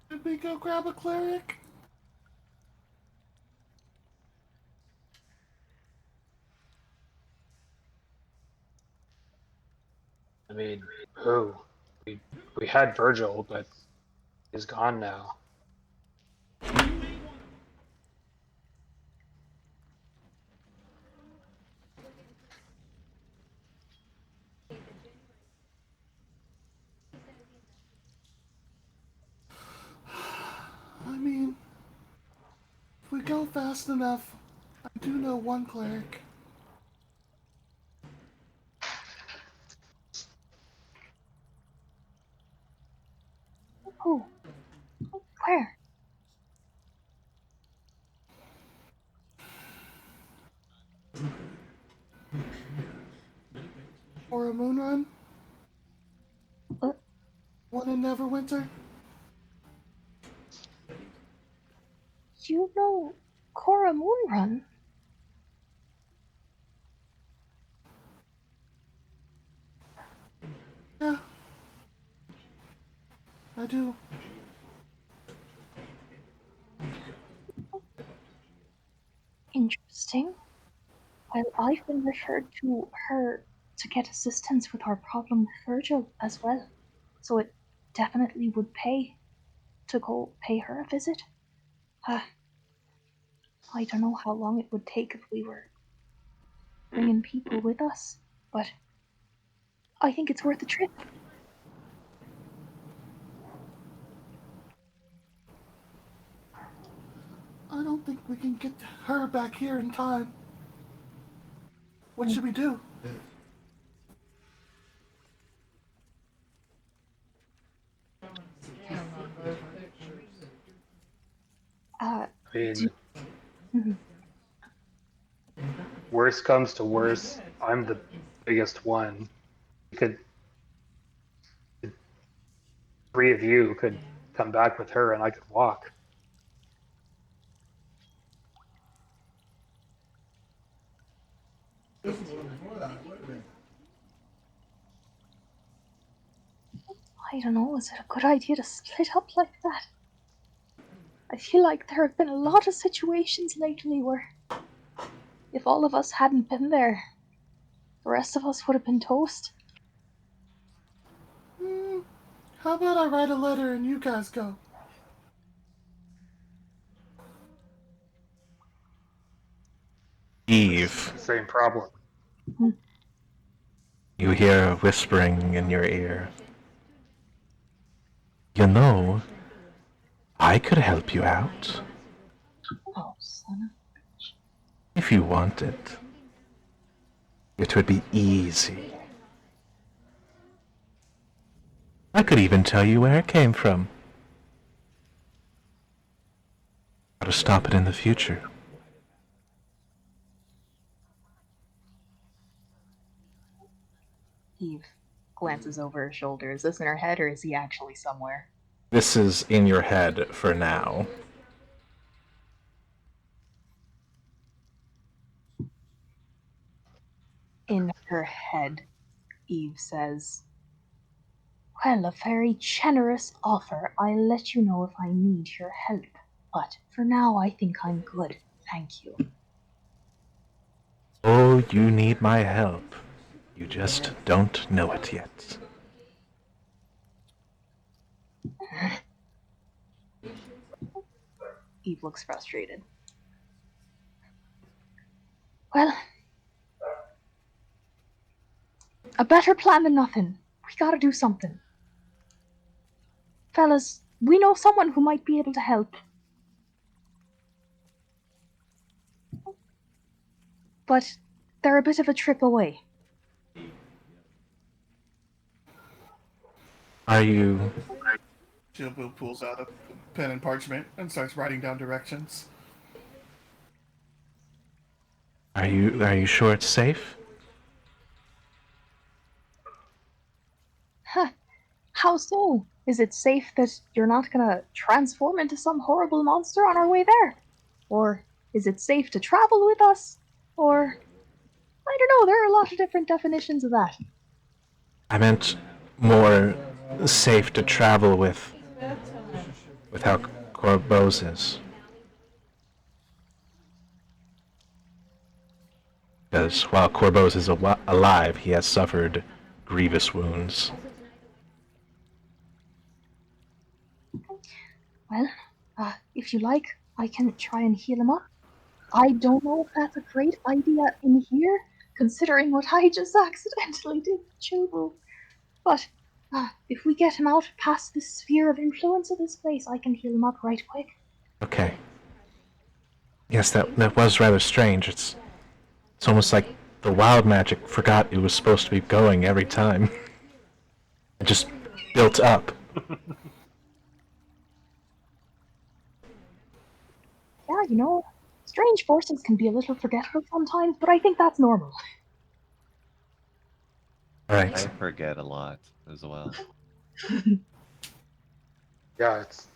Did we go grab a cleric? I mean, who? We had Virgil, but he's gone now. I mean, if we go fast enough, I do know one cleric. Who? Where? Or a moon run? Uh, One in Neverwinter? you know Cora Moonrun? Yeah. I do. Interesting. Well, I've been referred to her to get assistance with our problem with Virgil as well. So it definitely would pay to go pay her a visit. I don't know how long it would take if we were bringing people with us, but I think it's worth a trip. I don't think we can get her back here in time. What should we do? Uh, I mean, mhm. worst comes to worst, I'm the biggest one. You could, three of you could come back with her, and I could walk. I don't know, is it a good idea to split up like that? I feel like there have been a lot of situations lately where if all of us hadn't been there, the rest of us would have been toast. How about I write a letter and you guys go? Eve, Same problem. you hear a whispering in your ear. You know, I could help you out Oh, son if you wanted. It would be easy. I could even tell you where it came from. How to stop it in the future. Eve glances over her shoulder. Is this in her head or is he actually somewhere? This is in your head for now. In her head, Eve says, Well, a very generous offer. I'll let you know if I need your help. But for now, I think I'm good. Thank you. Oh, you need my help. You just don't know it yet. Eve looks frustrated. Well, a better plan than nothing. We gotta do something. Fellas, we know someone who might be able to help. But they're a bit of a trip away. Are you... Chillbill pulls out a pen and parchment and starts writing down directions. Are you sure it's safe? Huh. How so? Is it safe that you're not gonna transform into some horrible monster on our way there? Or is it safe to travel with us? Or I don't know, there are a lot of different definitions of that. I meant more safe to travel with how Corboz is. Because while Corboz is alive, he has suffered grievous wounds. Well, if you like, I can try and heal him up. I don't know if that's a great idea in here, considering what I just accidentally did to Chubu. But if we get him out past the sphere of influence of this place, I can heal him up right quick. Okay. Yes, that was rather strange. It's almost like the wild magic forgot it was supposed to be going every time. It just built up. Yeah, you know, strange forces can be a little forgetful sometimes, but I think that's normal. I Alright. forget a lot as well. Yeah, it's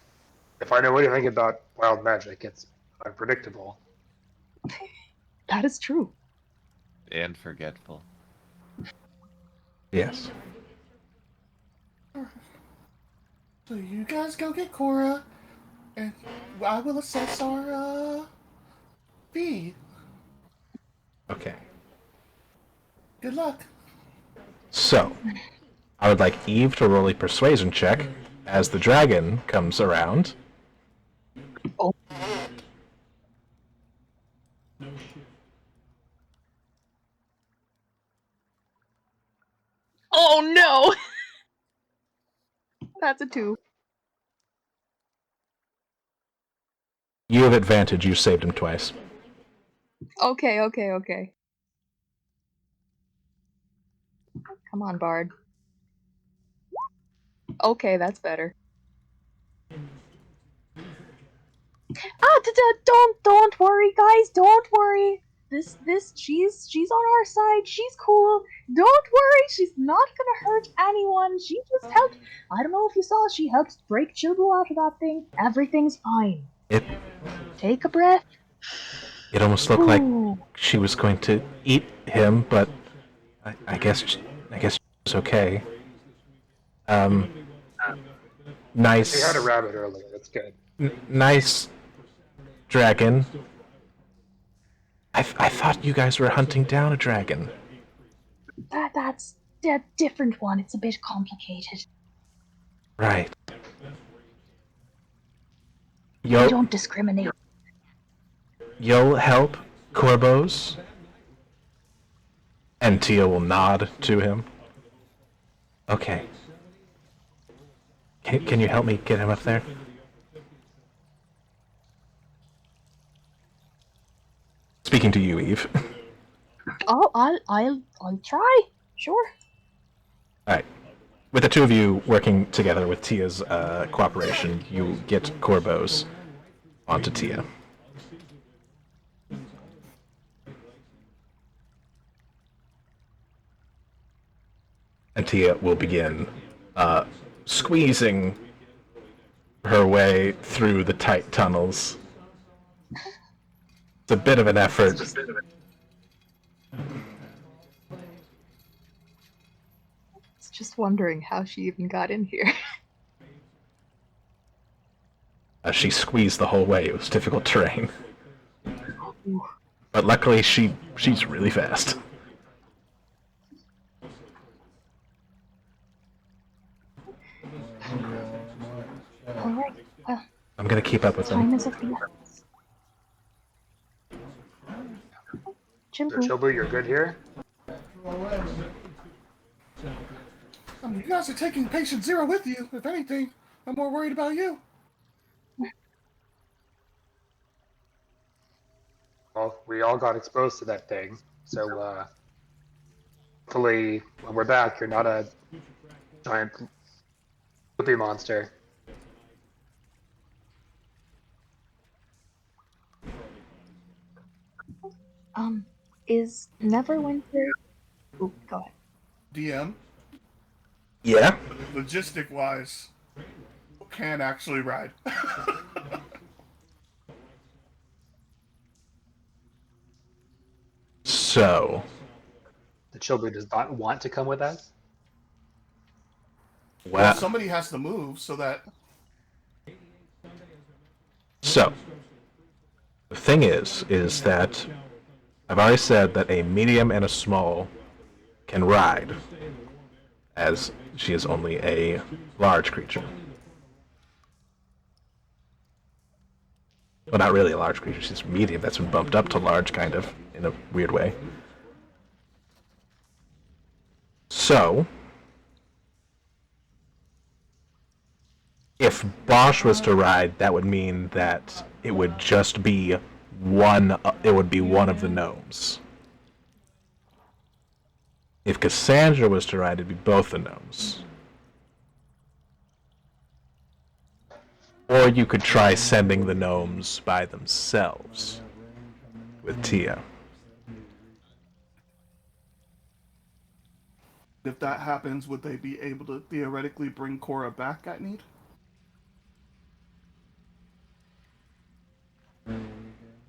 if I know anything about wild magic, it's unpredictable. That is true. And forgetful. Yes. So you guys go get Cora, and I will assess our fee. Okay. Good luck. So, I would like Eve to roll a persuasion check as the dragon comes around. Oh. Oh no! That's a 2. You have advantage, you saved him twice. Okay. Come on, Bard. Okay, that's better. Don't worry, guys. Don't worry. She's on our side. She's cool. Don't worry. She's not gonna hurt anyone. She just helped. I don't know if you saw. She helped break Chilbu out of that thing. Everything's fine. It Take a breath. it almost looked like Ooh. she was going to eat him, but I guess she was okay. Nice. We had a rabbit earlier. That's good. Nice dragon. I thought you guys were hunting down a dragon. That's a different one. It's a bit complicated. Right. We Yo, don't discriminate. you'll help Corbos? And Tia will nod to him. Okay. Can you help me get him up there? Speaking to you, Eve. Oh, I'll try. Sure. Alright. With the two of you working together with Tia's cooperation, you get Corbos onto Tia. And Tia will begin squeezing her way through the tight tunnels. It's a bit of an effort. It's just wondering how she even got in here. She squeezed the whole way. It was difficult terrain. Ooh. But luckily, she's really fast. All right. Well, I'm gonna keep up with time them. is of the essence. So Chimpu. Chobu, you're good here? You guys are taking patient 0 with you. If anything, I'm more worried about you. Well, we all got exposed to that thing. So, hopefully, when we're back, you're not a giant poopy monster. Is Neverwinter... Ooh, go ahead. DM, Yeah? logistic-wise, can actually ride. So, The Chobu does not want to come with us. Well, well, somebody has to move so that... so the thing is that I've already said that a medium and a small can ride, as she is only a large creature. Well, not really a large creature. She's medium. That's been bumped up to large, kind of, in a weird way. So, if Bosch was to ride, that would mean that it would just be one. It would be one of the gnomes. If Cassandra was to ride, it'd be both the gnomes. Or you could try sending the gnomes by themselves with Tia. If that happens, would they be able to theoretically bring Cora back at need?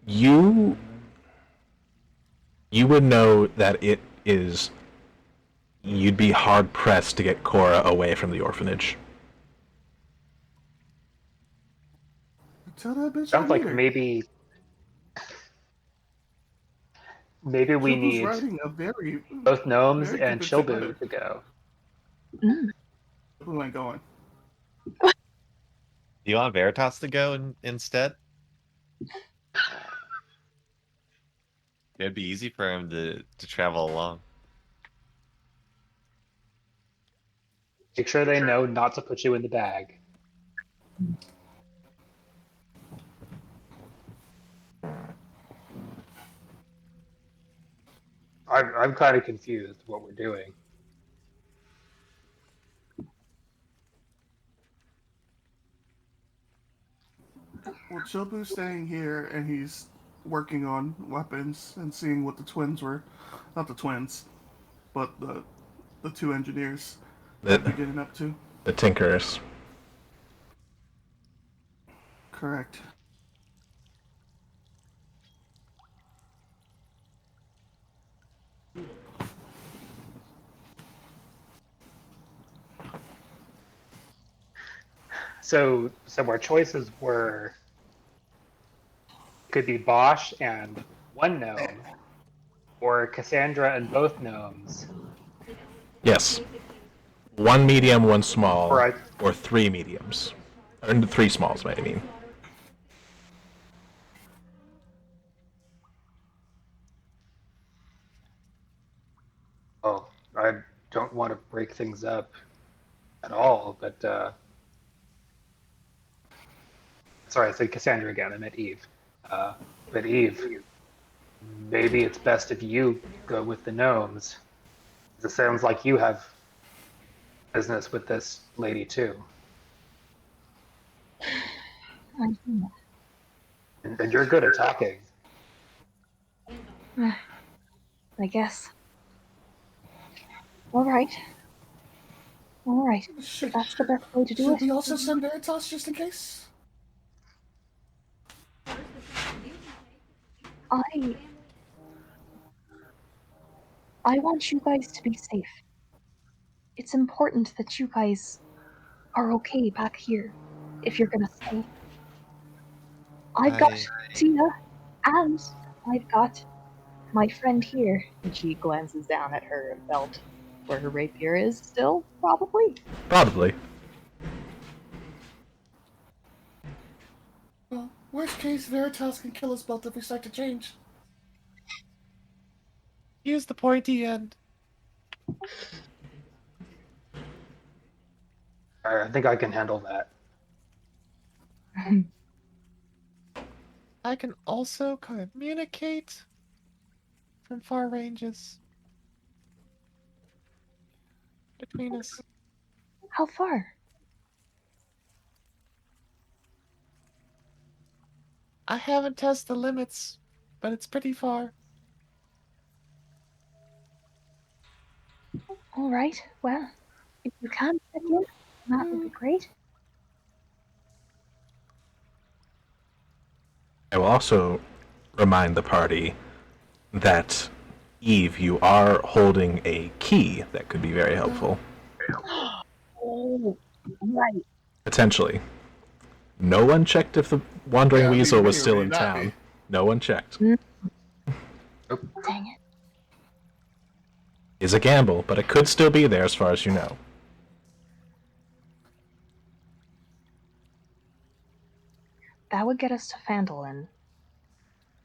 You you would know that it is. You'd be hard pressed to get Cora away from the orphanage. Tell that bitch I Sounds need like her. maybe we Chilbu's need writing a very, both Gnomes very and convincing letter. Chilbu to go. Mm. Chilbu ain't going. Do you want Veritas to go instead? It'd be easy for him to travel along. Make sure they know not to put you in the bag. I'm kind of confused what we're doing. Well, Chilbu's staying here, and he's working on weapons and seeing what the twins were. Not the twins, but the two engineers might be The, getting up to. the Tinkers. Correct. So our choices were could be Bosch and one gnome, or Cassandra and both gnomes, Yes. One medium, one small, or or three mediums. Or three smalls, I mean. I don't want to break things up at all, but sorry, I said Cassandra again. I meant Eve. But Eve, maybe it's best if you go with the gnomes. It sounds like you have business with this lady too, and you're good at talking. I guess. All right. All right. Should, That's the best way to do should it. we also send Veritas just in case? I want you guys to be safe. It's important that you guys are okay back here if you're gonna stay. I've got Tia, and I've got my friend here. And she glances down at her belt where her rapier is still, probably. Probably. Well, worst case, Veritas can kill us both if we start to change. Use the pointy end. I think I can handle that. I can also communicate from far ranges between us. How far? I haven't tested the limits, but it's pretty far. All right. Well, if you can get in, that would be great. I will also remind the party that, Eve, you are holding a key that could be very helpful. Oh, right. Potentially. No one checked if the Wandering Yeah, Weasel was me, still me, in not town. me. No one checked. Dang it. It's a gamble, but it could still be there as far as you know. That would get us to Phandalin.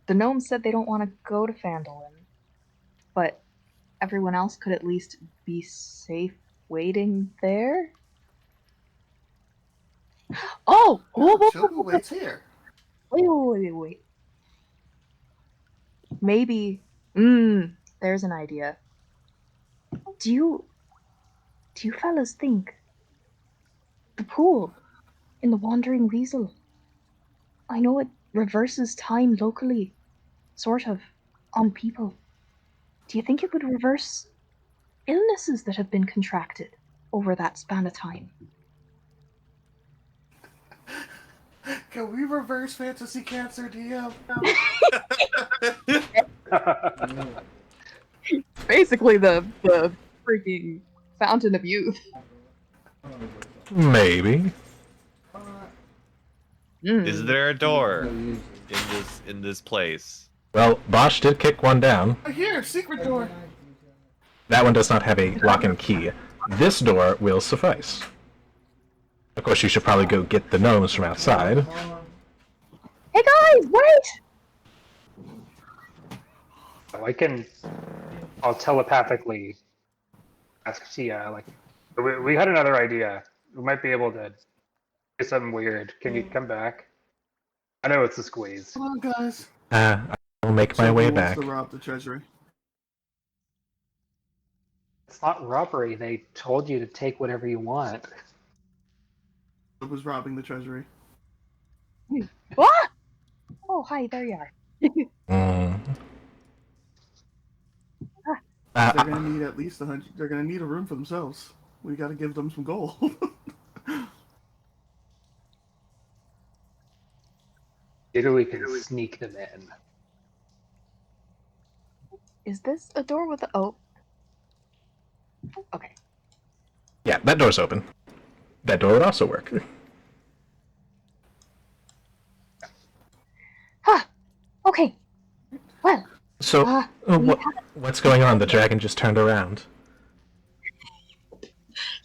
The gnomes said they don't want to go to Phandalin, but everyone else could at least be safe waiting there. Oh! No, Whoa, Chilbu waits here. wait. Maybe. There's an idea. Do you fellas think the pool in the Wandering Weasel? I know it reverses time locally, sort of, on people. Do you think it would reverse illnesses that have been contracted over that span of time? Can we reverse fantasy cancer, DM? Basically, the freaking fountain of youth. Maybe. Is there a door in this place? Well, Bosch did kick one down. Here, secret door. That one does not have a lock and key. This door will suffice. Of course, you should probably go get the gnomes from outside. Hey guys, wait! I'll telepathically ask Tia, like, we had another idea. We might be able to do something weird. Can you come back? I know it's a squeeze. Come on, guys. I'll make my way Wants back. to rob the treasury. It's not robbery. They told you to take whatever you want. It was robbing the treasury. What? Oh, hi, there you are. Mm. They're gonna need at least 100. They're gonna need a room for themselves. We gotta give them some gold. Maybe we can sneak them in. Is this a door with a... Oh. Okay. Yeah, that door's open. That door would also work. Huh. Okay. Well, So, what's going on? The dragon just turned around.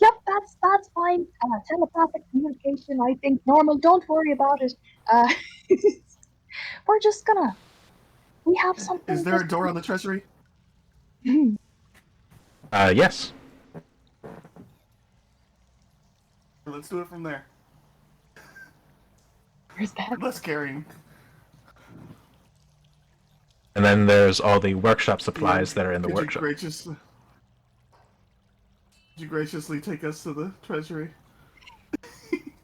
yep, that's fine. Telepathic communication, I think normal. Don't worry about it. We're just gonna... We have something... Is there a door on the treasury? Yes. Let's do it from there. Where's that? Less carrying. And then there's all the workshop supplies that are in the Could workshop. Could you graciously take us to the treasury?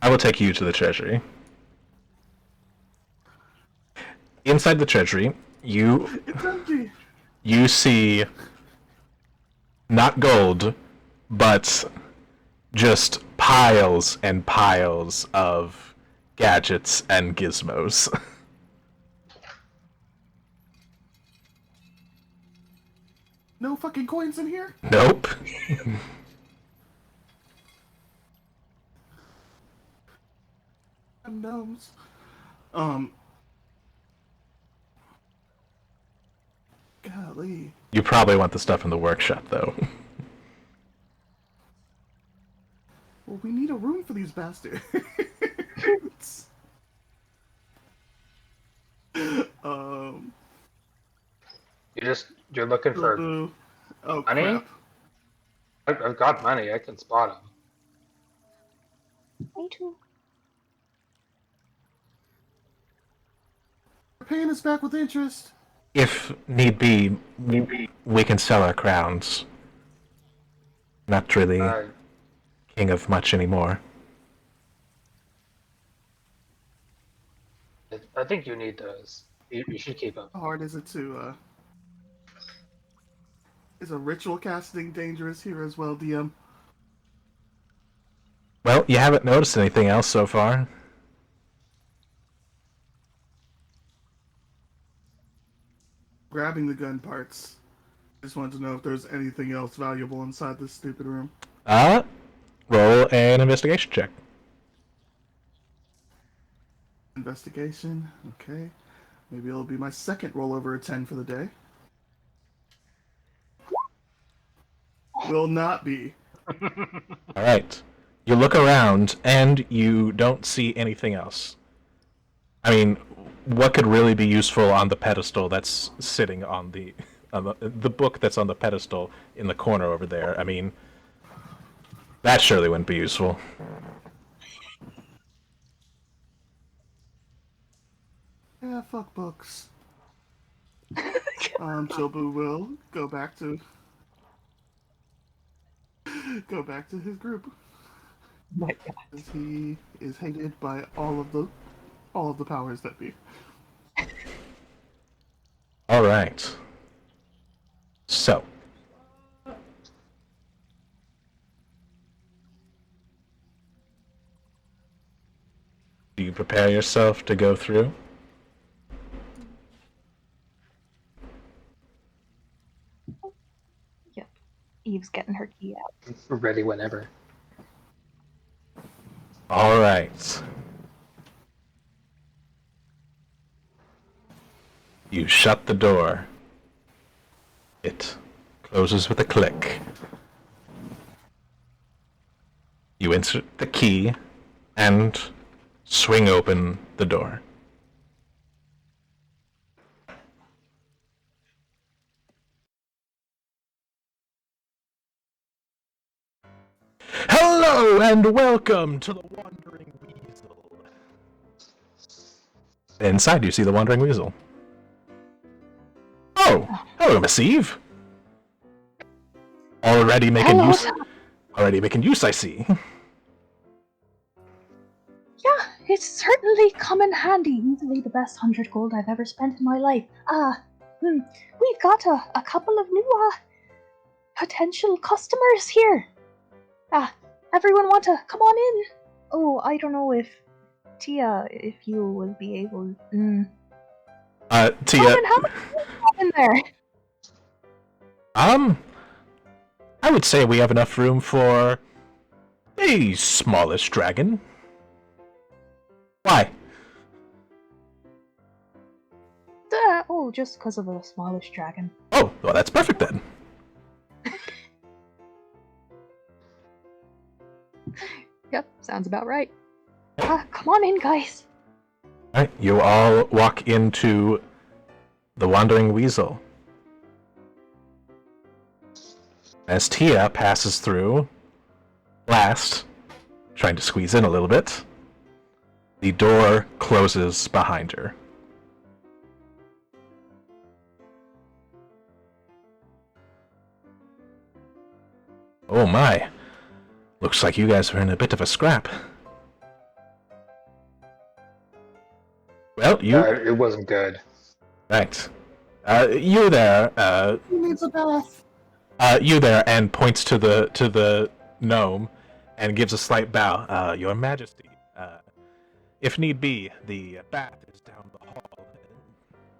I will take you to the treasury. Inside the treasury, It's empty. you see not gold, but just piles and piles of gadgets and gizmos. No fucking coins in here? Nope. Gnomes. Golly. You probably want the stuff in the workshop, though. Well, we need a room for these bastards. You're looking for Oh, money? crap. I've got money. I can spot them. Me too. They're paying us back with interest. If need be, we can sell our crowns. Not really king of much anymore. I think you need those. You should keep them. How hard is it to, Is a ritual casting dangerous here as well, DM? Well, you haven't noticed anything else so far. Grabbing the gun parts. Just wanted to know if there's anything else valuable inside this stupid room. Roll an investigation check. Investigation. Okay. Maybe it'll be my second roll over a 10 for the day. Will not be. Alright. You look around, and you don't see anything else. I mean, what could really be useful on the pedestal that's sitting on the book that's on the pedestal in the corner over there? I mean, that surely wouldn't be useful. Yeah, fuck books. Chilbu will go back to his group. My God. As he is hated by all of the powers that be. Alright. So. Do you prepare yourself to go through? Eve's getting her key out. Ready whenever. All right. You shut the door. It closes with a click. You insert the key and swing open the door. Hello and welcome to the Wandering Weasel. Inside you see the Wandering Weasel. Oh, hello, Miss Eve. Already making Hello. use. Already making use, I see. Yeah, it's certainly come in handy. Easily the best 100 gold I've ever spent in my life. We've got a couple of new potential customers here. Everyone want to come on in? Oh, I don't know if Tia, if you will be able. Tia. Conan, how much in there? I would say we have enough room for a smallish dragon. Why? Just because of the smallish dragon. Oh, well, that's perfect then. Yep, sounds about right. Come on in, guys. Alright, you all walk into the Wandering Weasel. As Tia passes through, last, trying to squeeze in a little bit, the door closes behind her. Oh my. Looks like you guys are in a bit of a scrap. Well, you... It wasn't good. Right. You there, He needs a bath. you there, and points to the gnome, and gives a slight bow. Your Majesty, if need be, the bath is down the hall.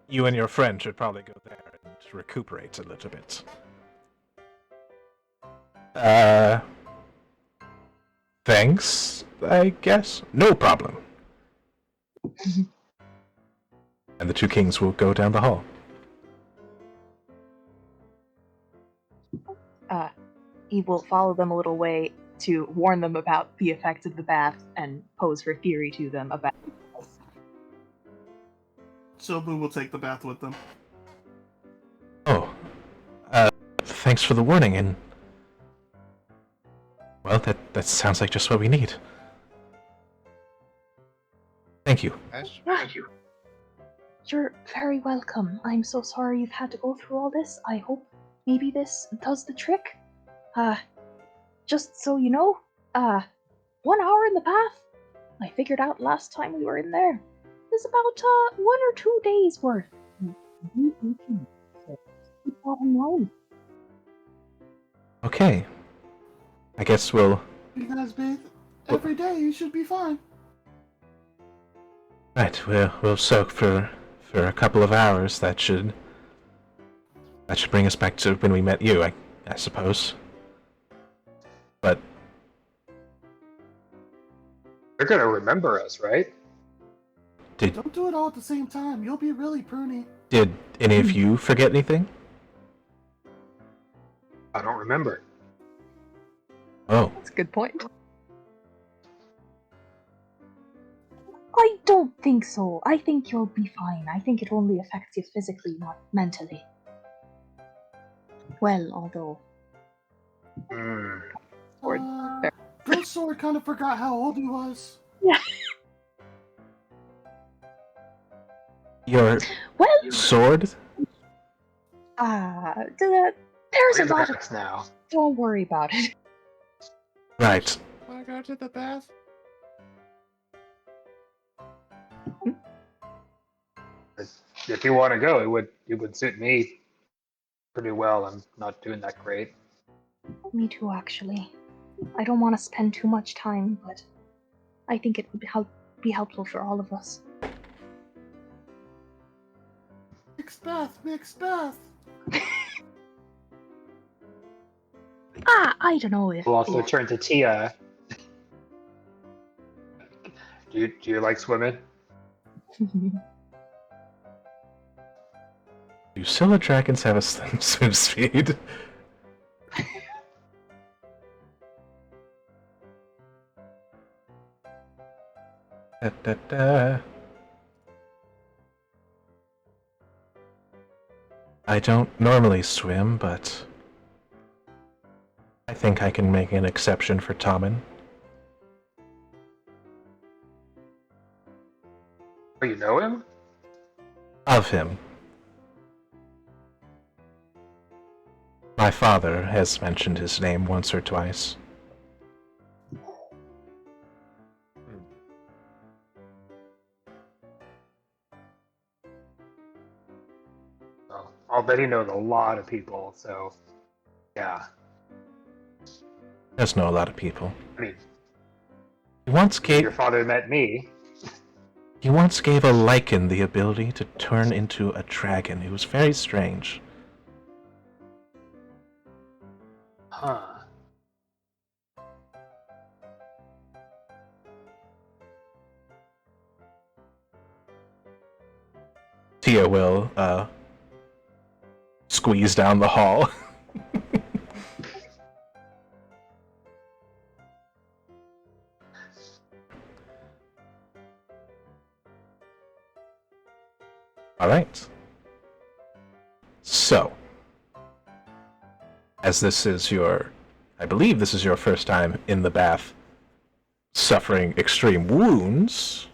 You and your friend should probably go there and recuperate a little bit. Thanks, I guess? No problem. And the two kings will go down the hall. Eve will follow them a little way to warn them about the effects of the bath and pose her theory to them about. Silbu will take the bath with them. Oh, thanks for the warning, and... Well, that sounds like just what we need. Thank you. Thank you. You're very welcome. I'm so sorry you've had to go through all this. I hope maybe this does the trick. Just so you know, 1 hour in the bath, I figured out last time we were in there, is about 1 or 2 days worth. Keep that in mind. Okay. I guess we'll... You guys bathe every day. You should be fine. Right, we'll soak for a couple of hours. That should bring us back to when we met you, I suppose. But They're gonna remember us, right? Don't do it all at the same time. You'll be really pruny. did any of you forget anything? I don't remember. Oh, That's a good point. I don't think so. I think you'll be fine. I think it only affects you physically, not mentally. Well, although... Hmm. Ghost Sword kind of forgot how old he was. Yeah. your Well, sword? there's a We're lot of... baths now. Don't worry about it. Right. Wanna go to the bath? If you want to go, it would suit me pretty well. I'm not doing that great. Me too, actually. I don't want to spend too much time, but I think it would be helpful for all of us. Mixed bath, mixed bath. I don't know if. We'll also turn to Tia. Do you like swimming? Do Scylla dragons have a swim speed? Da, da, da. I don't normally swim, but I think I can make an exception for Tommen. Oh, you know him? Of him. My father has mentioned his name once or twice. Oh, I'll bet he knows a lot of people, so yeah. Does know a lot of people. I mean, He once your gave father met me. a lichen the ability to turn into a dragon. It was very strange. Huh. Tia will squeeze down the hall. Alright. So, as this is I believe this is your first time in the bath suffering extreme wounds,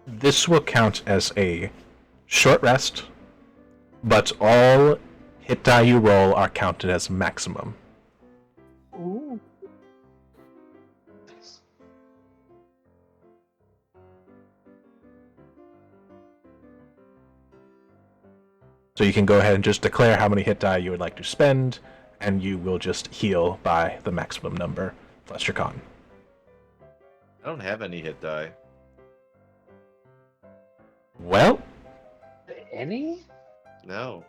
this will count as a short rest, but all hit die you roll are counted as maximum. Ooh. So you can go ahead and just declare how many hit die you would like to spend, and you will just heal by the maximum number plus your con. I don't have any hit die. Well, Any? No.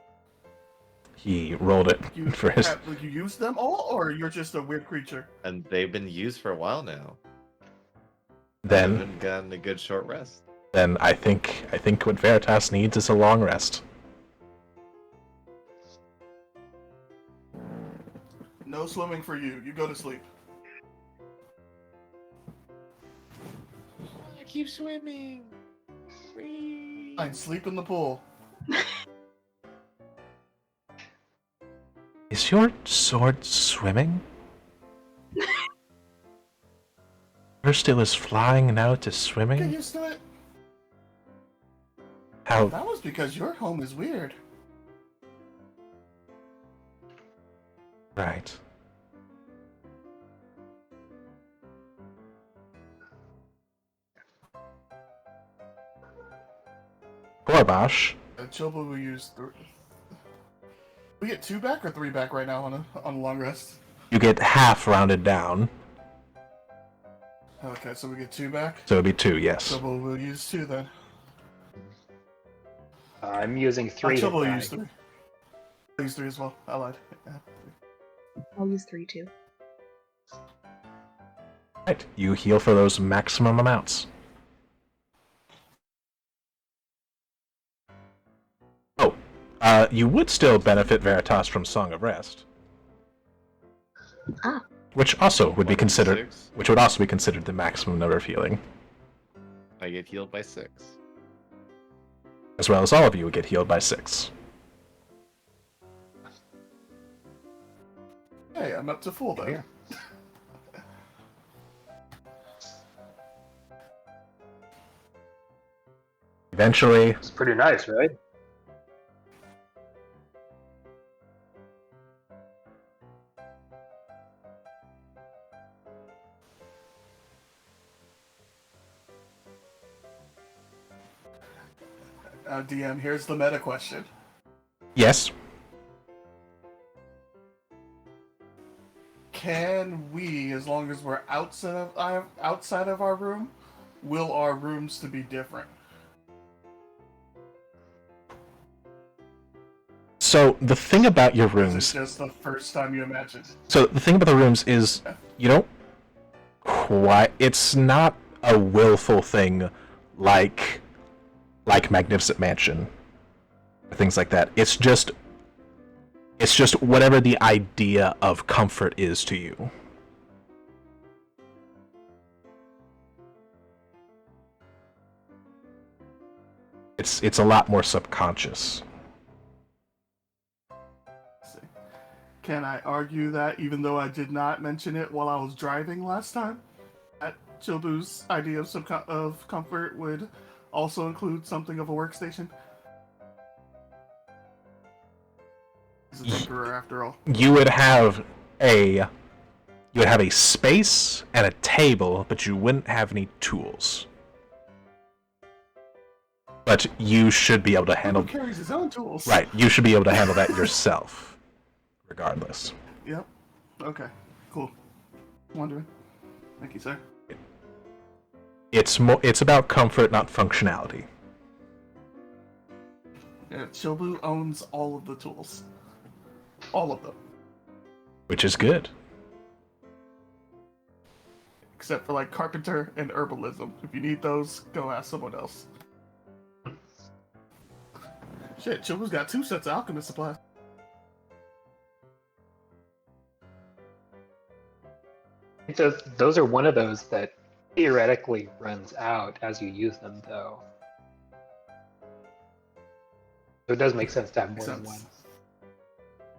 he rolled it You for his. you use them all, or you're just a weird creature? And they've been used for a while now. I Then, haven't gotten a good short rest. then I think what Veritas needs is a long rest. No swimming for you. You go to sleep. I keep swimming. Whee! Fine, sleep in the pool. Is your sword swimming? First it was flying, now it's Get swimming? used to it. How? That was because your home is weird. Right. Gorbash. Chobo will use we get 2 back or 3 back right now on a long rest. You get half rounded down, Okay, so we get 2 back. so it'd be 2, yes. Chobo will use 2 then. I'm using 3 hit Chobo will die. use 3. I'll use 3 as well. I lied. Yeah. I'll use 3 too. Right, you heal for those maximum amounts. Oh, you would still benefit Veritas from Song of Rest. Ah. Which also would be 1d6. considered, which would also be considered the maximum number of healing. I get healed by 6. As well as all of you would get healed by 6. Hey, I'm up to full then. Here. Eventually, It's pretty nice, right? DM, here's the meta question. yes, Can we, as long as we're outside of our room, will our rooms to be different? So the thing about your This rooms. is just the first time you imagined. So the thing about the rooms is you don't quite. It's not a willful thing like Magnificent Mansion, or things like that. It's just whatever the idea of comfort is to you. It's a lot more subconscious. Can I argue that, even though I did not mention it while I was driving last time, that Chilbu's idea of comfort would also include something of a workstation? He's a tinkerer, after all. You would have a space and a table, but you wouldn't have any tools. But you should be able to handle. Who carries his own tools? Right, you should be able to handle that yourself, regardless. Yep. Okay. Cool. Wondering. Thank you, sir. It's about comfort, not functionality. Yeah, Chilbu owns all of the tools. All of them. Which is good. Except for, like, carpenter and herbalism. If you need those, go ask someone else. Shit, Chilbu's got 2 sets of alchemist supplies. Those are one of those that theoretically runs out as you use them, though. So it does make sense to have more than one.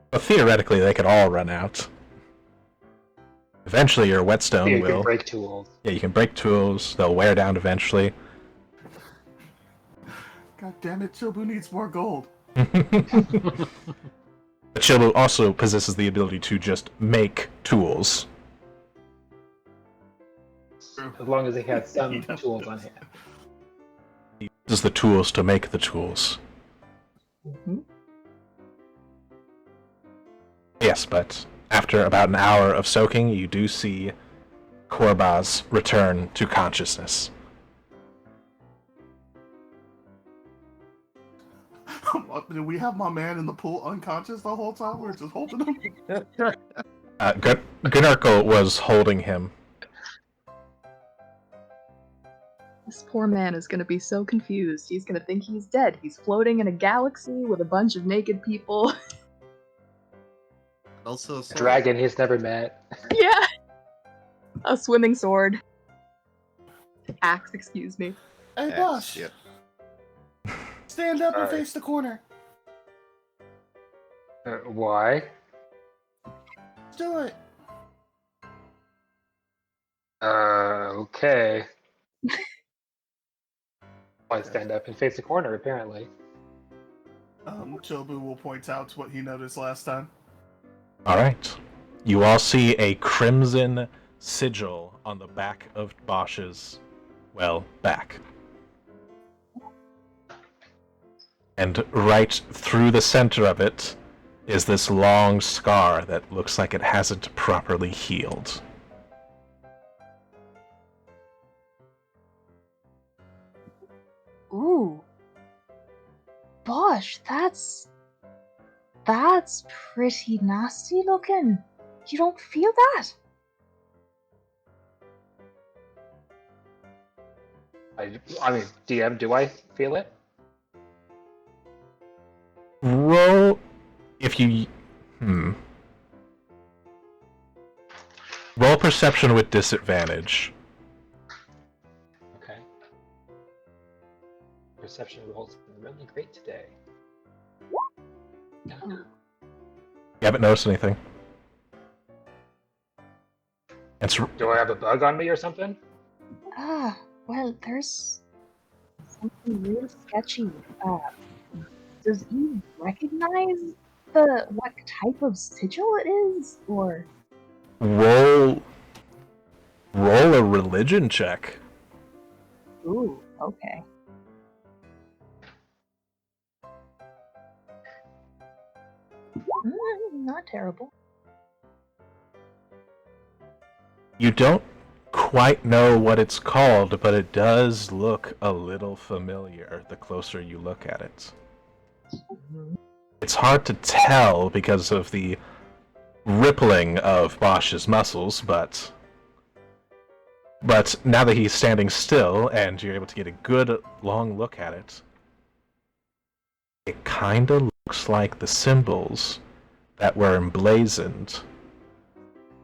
But theoretically, they could all run out. Eventually, your whetstone You will. can break tools. Yeah, you can break tools. They'll wear down eventually. God damn it, Chilbu needs more gold. But Chilbu also possesses the ability to just make tools. As long as he had some tools on hand. He uses the tools to make the tools. Mm-hmm. Yes, but after about an hour of soaking, you do see Korbaz return to consciousness. Did we have my man in the pool unconscious the whole time? We were just holding him? Gunarko was holding him. This poor man is gonna be so confused. He's gonna think he's dead. He's floating in a galaxy with a bunch of naked people. Also, Dragon he's never met. Yeah! A swimming sword. Axe, excuse me. Hey, Bosh! Yep. Stand up and Sorry. face the corner. Why? Do it. Okay. I stand up and face the corner, apparently. Chilbu will point out what he noticed last time. Alright. You all see a crimson sigil on the back of Bosch's, back. And right through the center of it is this long scar that looks like it hasn't properly healed. Ooh. Bosh, that's pretty nasty looking. You don't feel that? I mean, DM, do I feel it? Roll if you Roll perception with disadvantage. Okay. Perception rolls are really great today. You haven't noticed anything. Do I have a bug on me or something? Well, there's something real sketchy. Does he recognize what type of sigil it is, or? roll a religion check. Ooh, okay. Not terrible. You don't quite know what it's called, but it does look a little familiar the closer you look at it. It's hard to tell because of the rippling of Bosch's muscles, but now that he's standing still and you're able to get a good long look at it, it kind of looks like the symbols that were emblazoned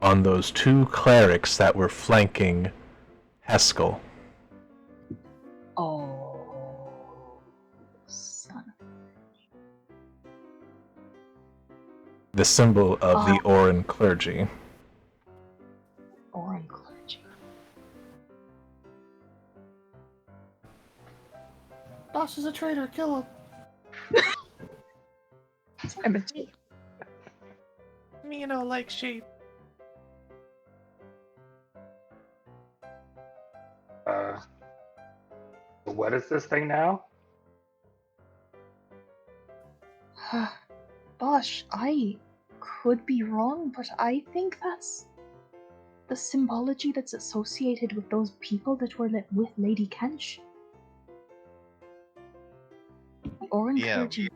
on those two clerics that were flanking Heskel. Oh, son. The symbol of the Oran clergy. Oran clergy. Bosch is a traitor. Kill him. I'm a G. Me no like sheep. What is this thing now? Bosh, I could be wrong, but I think that's the symbology that's associated with those people that were with Lady Kench. The Oran clergy.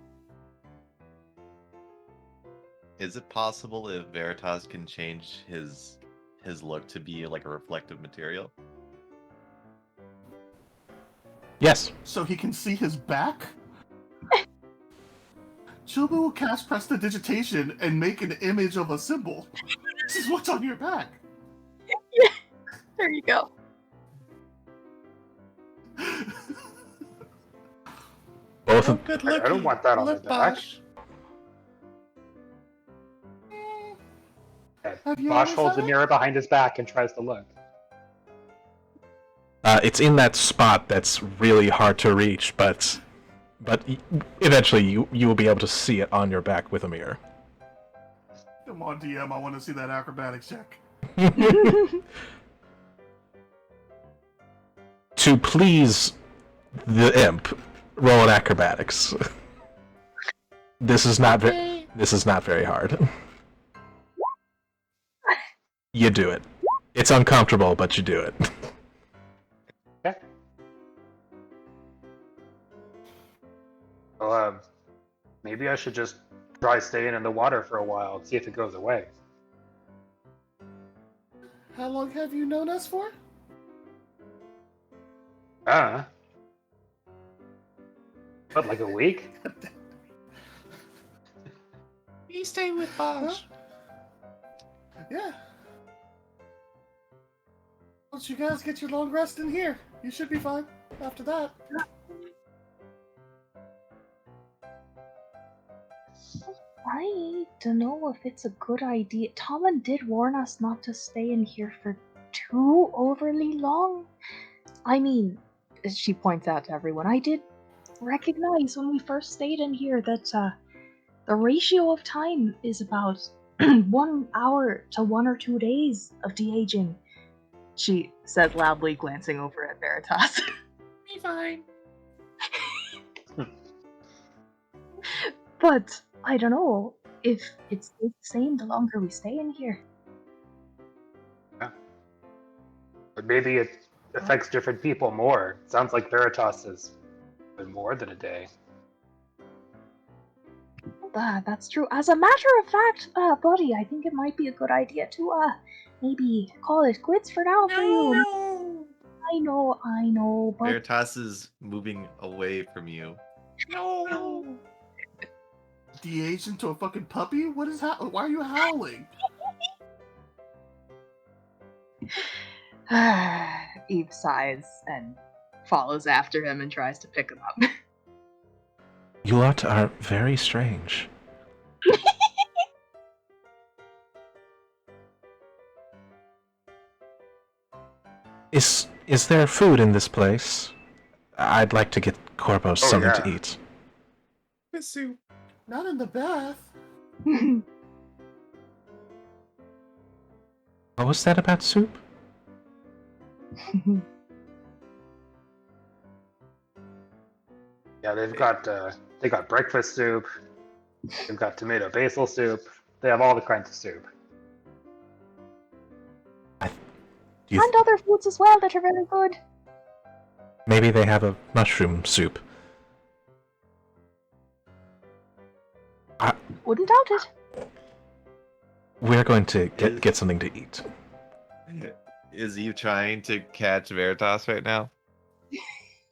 Is it possible if Veritas can change his look to be like a reflective material? Yes. So he can see his back? Chilbu will cast prestidigitation and make an image of a symbol. This is what's on your back. Yeah, there you go. Both of good I don't want that on the back. Have you Bosch always holds had a it? mirror behind his back and tries to look. it's in that spot that's really hard to reach, but eventually you will be able to see it on your back with a mirror. Come on, DM, I want to see that acrobatics check. To please the imp, roll an acrobatics. This is not very hard. You do it. It's uncomfortable, but you do it. Okay. Well, maybe I should just try staying in the water for a while and see if it goes away. How long have you known us for? What, like a week? You stay with Bosch. Yeah. Once you guys get your long rest in here, you should be fine after that. I don't know if it's a good idea. Tomlin did warn us not to stay in here for too overly long. I mean, as she points out to everyone, I did recognize when we first stayed in here that the ratio of time is about 1 hour to 1 or 2 days of de-aging. She said loudly, glancing over at Veritas. Be fine. But I don't know if it's the same the longer we stay in here. But maybe it affects different people more. It sounds like Veritas has been more than a day. That's true. As a matter of fact, buddy, I think it might be a good idea to maybe call it quits for now for you. I know, but Veritas is moving away from you. No. De-aged into a fucking puppy? What is why are you howling? Eve sighs and follows after him and tries to pick him up. You lot are very strange. Is there food in this place? I'd like to get Corpos something to eat. Soup. Not in the bath. What was that about soup? Yeah, they've got breakfast soup. They've got tomato basil soup. They have all the kinds of soup. and other foods as well that are very good. Maybe they have a mushroom soup. Wouldn't doubt it. We're going to get something to eat. Is Eve trying to catch Veritas right now?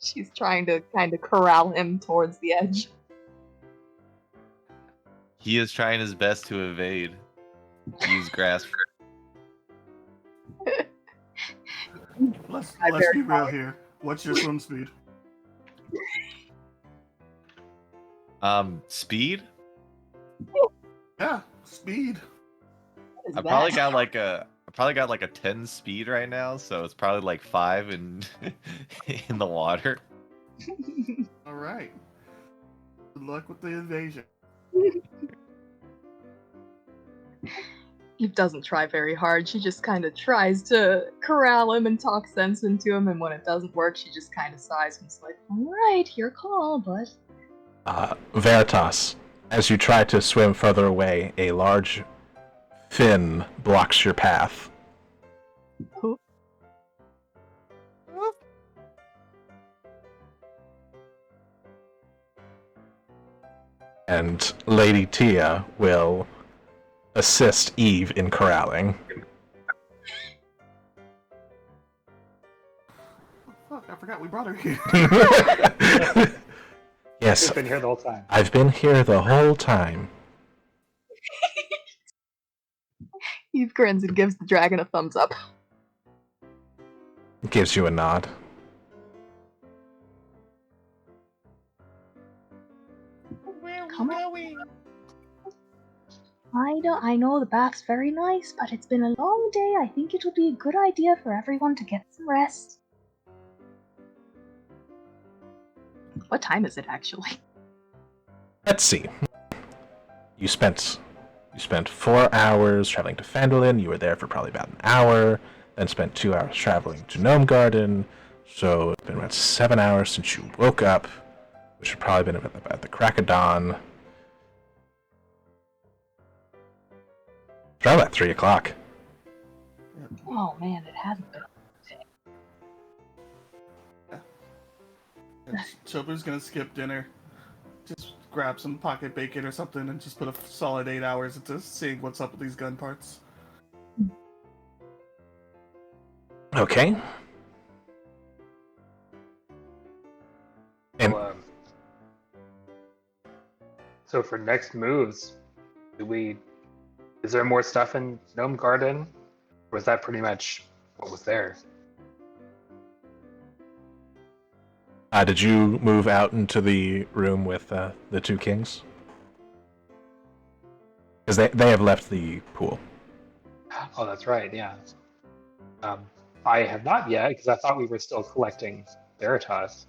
She's trying to kind of corral him towards the edge. He is trying his best to evade. Use grasp. Let's I be real here. What's your swim speed? Speed? Yeah, speed. Is I that- probably got like a 10 speed right now, so it's probably like 5 in in the water. All right. Good luck with the invasion. Eve doesn't try very hard. She just kind of tries to corral him and talk sense into him, and when it doesn't work, she just kind of sighs and is like, "Alright, your call, but..." Veritas, as you try to swim further away, a large fin blocks your path. Who? And Lady Tia will assist Eve in corralling. Oh, fuck, I forgot we brought her here. Yes, She's been here the whole time. I've been here the whole time. Eve grins and gives the dragon a thumbs up. Gives you a nod. Come on. I know the bath's very nice, but it's been a long day. I think it would be a good idea for everyone to get some rest. What time is it actually? Let's see. You spent 4 hours traveling to Phandalin. You were there for probably about an hour. Then spent 2 hours traveling to Gnome Garden. So it's been about 7 hours since you woke up, which would probably been about the crack of dawn. Probably about 3 o'clock. Oh man, it hasn't been. Chobu's gonna skip dinner. Just grab some pocket bacon or something and just put a solid 8 hours into seeing what's up with these gun parts. Okay. And So for next moves, is there more stuff in Gnome Garden? Or was that pretty much what was there? did you move out into the room with the two kings? Because they have left the pool. Oh, that's right, yeah. I have not yet, because I thought we were still collecting Veritas.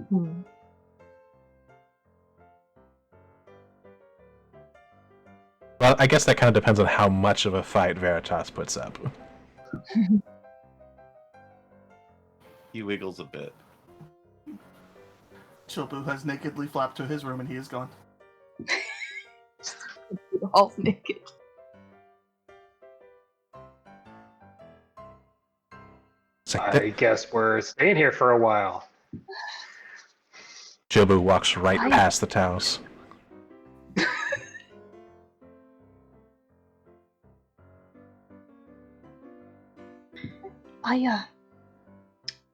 Hmm. Well, I guess that kind of depends on how much of a fight Veritas puts up. He wiggles a bit. Chobu has nakedly flapped to his room and he is gone. All naked. It's like I guess we're staying here for a while. Jobu walks right I- past the towels.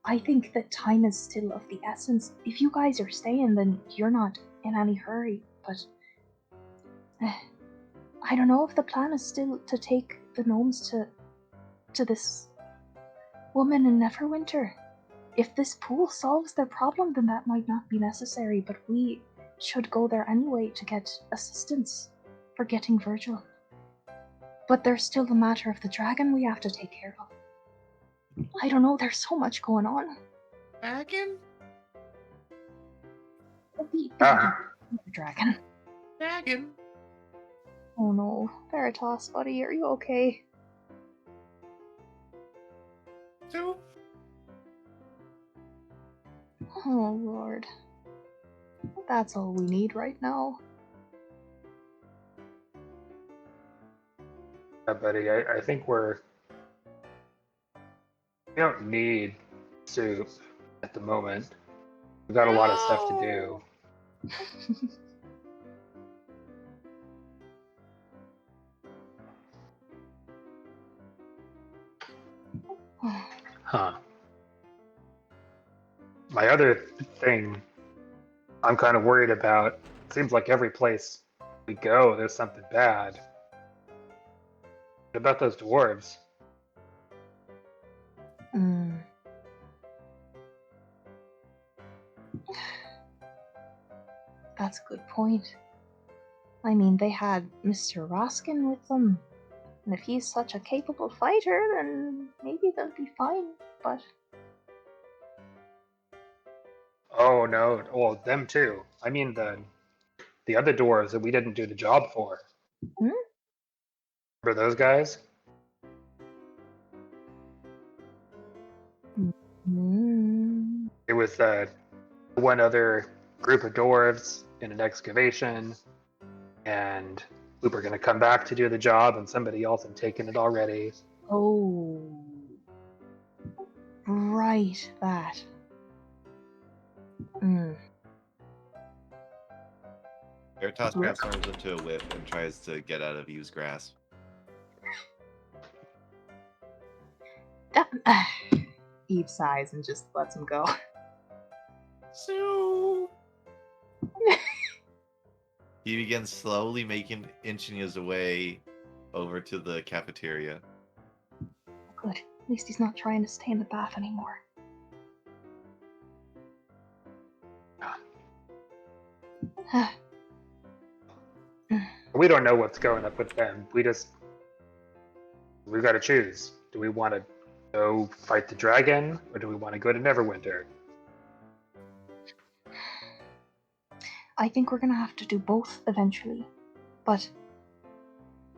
I think that time is still of the essence. If you guys are staying, then you're not in any hurry. But I don't know if the plan is still to take the gnomes to this woman in Neverwinter. If this pool solves their problem, then that might not be necessary. But we should go there anyway to get assistance for getting Virgil. But there's still the matter of the dragon we have to take care of. I don't know, there's so much going on. Dragon? The dragon. Dragon? Oh no. Veritas, buddy, are you okay? Soup? Oh lord. That's all we need right now. Yeah, buddy, I think we don't need soup at the moment. We've got a lot of stuff to do. Huh. My other thing I'm kind of worried about, it seems like every place we go, there's something bad. What about those dwarves? Hmm. That's a good point. I mean, they had Mr. Raskin with them. And if he's such a capable fighter, then maybe they'll be fine. But Oh no, well them too. I mean the other dwarves that we didn't do the job for. Hmm? Remember those guys? Hmm. It was one other group of dwarves in an excavation, and we were going to come back to do the job, and somebody else had taken it already. Oh, right, that. Hmm. Veritas transforms into a whip and tries to get out of Eve's grasp. Eve sighs and just lets him go. So he begins slowly inching his way over to the cafeteria. Good. At least he's not trying to stay in the bath anymore. We don't know what's going up with them. We've got to choose. Do we want to go fight the dragon, or do we want to go to Neverwinter? I think we're gonna have to do both eventually. But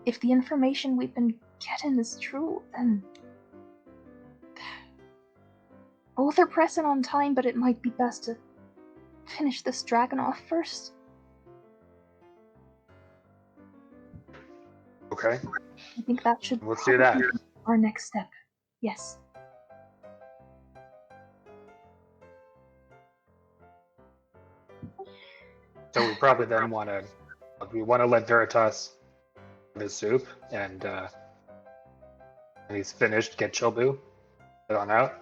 if the information we've been getting is true, then both are pressing on time, but it might be best to finish this dragon off first. Okay, I think that should let's do that. probably be our next step. Yes. So we probably then want to let Veritas have his soup, and when he's finished, get Chilbu, get on out.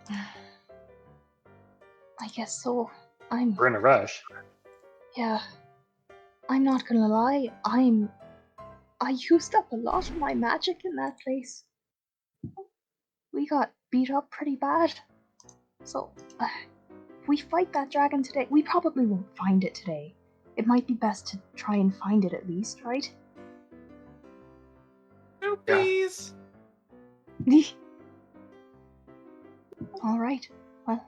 I guess so. We're in a rush. Yeah. I'm not gonna lie, I used up a lot of my magic in that place. We got beat up pretty bad. So, if we fight that dragon today, we probably won't find it today. It might be best to try and find it at least, right? Please. Alright, well,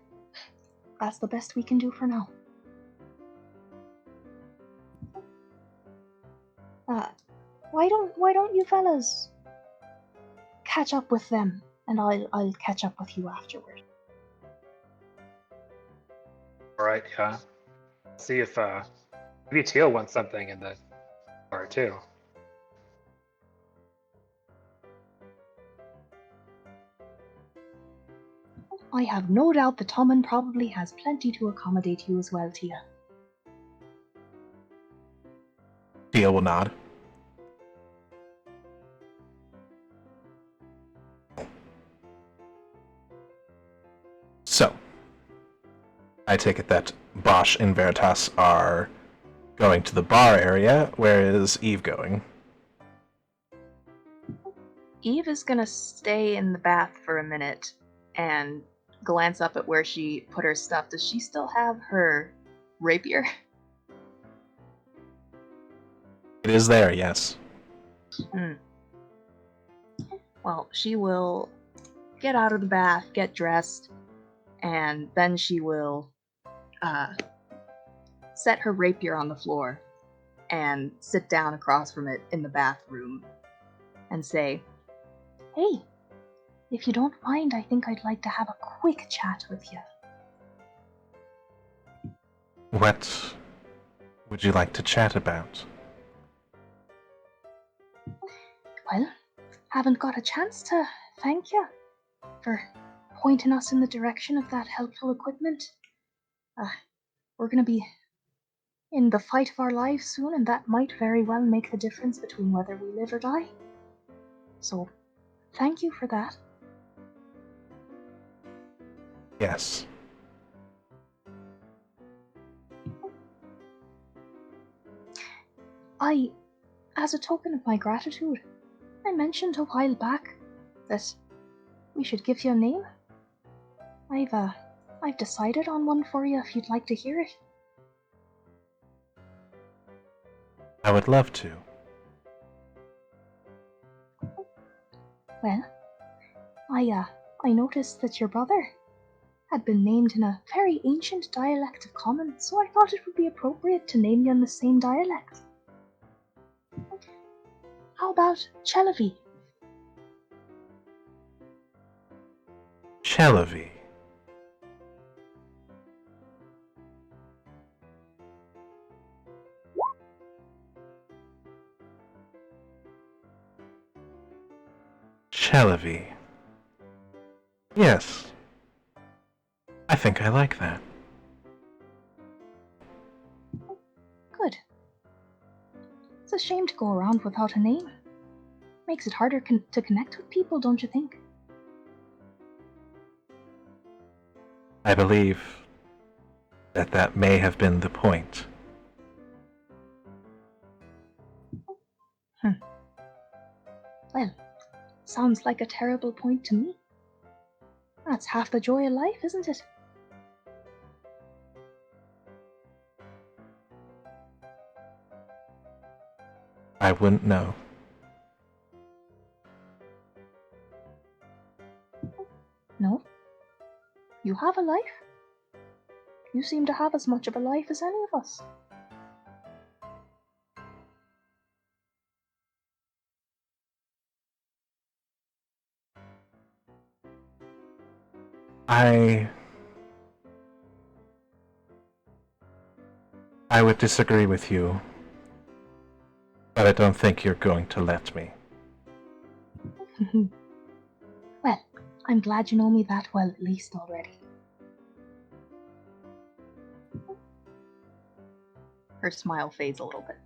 that's the best we can do for now. Why don't you fellas catch up with them, and I'll catch up with you afterward. All right, yeah. See if maybe Teal wants something in the bar too. I have no doubt that Tommen probably has plenty to accommodate you as well, Tia. Tia will nod. So, I take it that Bosch and Veritas are going to the bar area. Where is Eve going? Eve is gonna stay in the bath for a minute and glance up at where she put her stuff. Does she still have her rapier? It is there, yes. Well, she will get out of the bath, get dressed, and then she will set her rapier on the floor and sit down across from it in the bathroom and say, Hey, if you don't mind, I think I'd like to have a quick chat with you. What would you like to chat about? Well, haven't got a chance to thank you for pointing us in the direction of that helpful equipment. We're gonna be in the fight of our lives soon, and that might very well make the difference between whether we live or die. So, Thank you for that. Yes. As a token of my gratitude, I mentioned a while back that we should give you a name. I've decided on one for you if you'd like to hear it. I would love to. Well, I noticed that your brother had been named in a very ancient dialect of Common, so I thought it would be appropriate to name you in the same dialect. How about Chelavi? Chelavi. Chelavi. Yes. I think I like that. Good. It's a shame to go around without a name. Makes it harder to connect with people, don't you think? I believe that may have been the point. Well, sounds like a terrible point to me. That's half the joy of life, isn't it? I wouldn't know. No? You have a life? You seem to have as much of a life as any of us. I would disagree with you, but I don't think you're going to let me. Well, I'm glad you know me that well at least already. Her smile fades a little bit.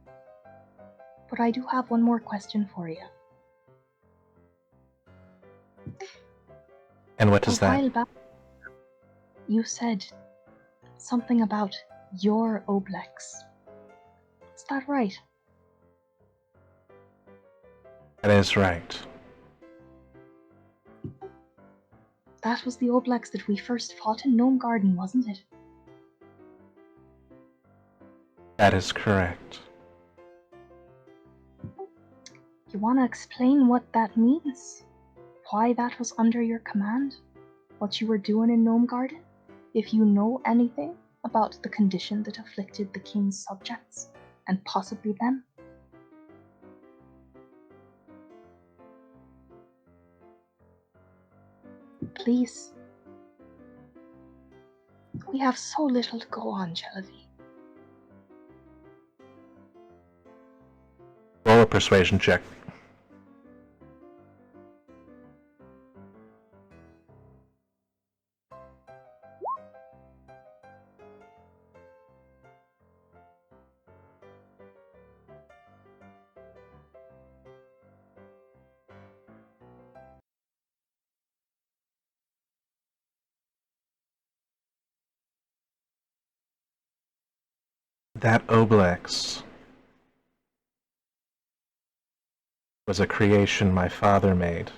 But I do have one more question for you. And what is A that? while back, you said something about your Oblex. Is that right? That is right. That was the Oblex that we first fought in Gnome Garden, wasn't it? That is correct. You want to explain what that means? Why that was under your command? What you were doing in Gnome Garden? If you know anything about the condition that afflicted the king's subjects, and possibly them? Please. We have so little to go on, Chelavi. Roll a persuasion check. That Oblex was a creation my father made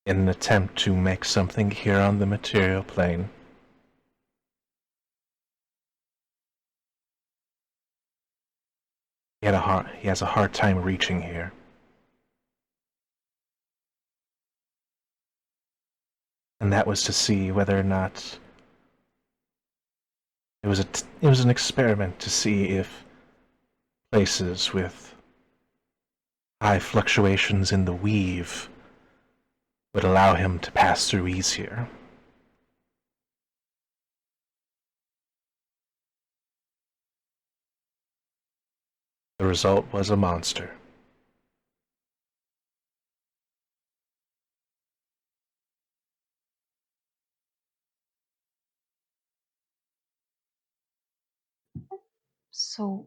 in an attempt to make something here on the material plane. He has a hard time reaching here. And that was to see whether or not it was an experiment to see if places with high fluctuations in the weave would allow him to pass through easier. The result was a monster. So,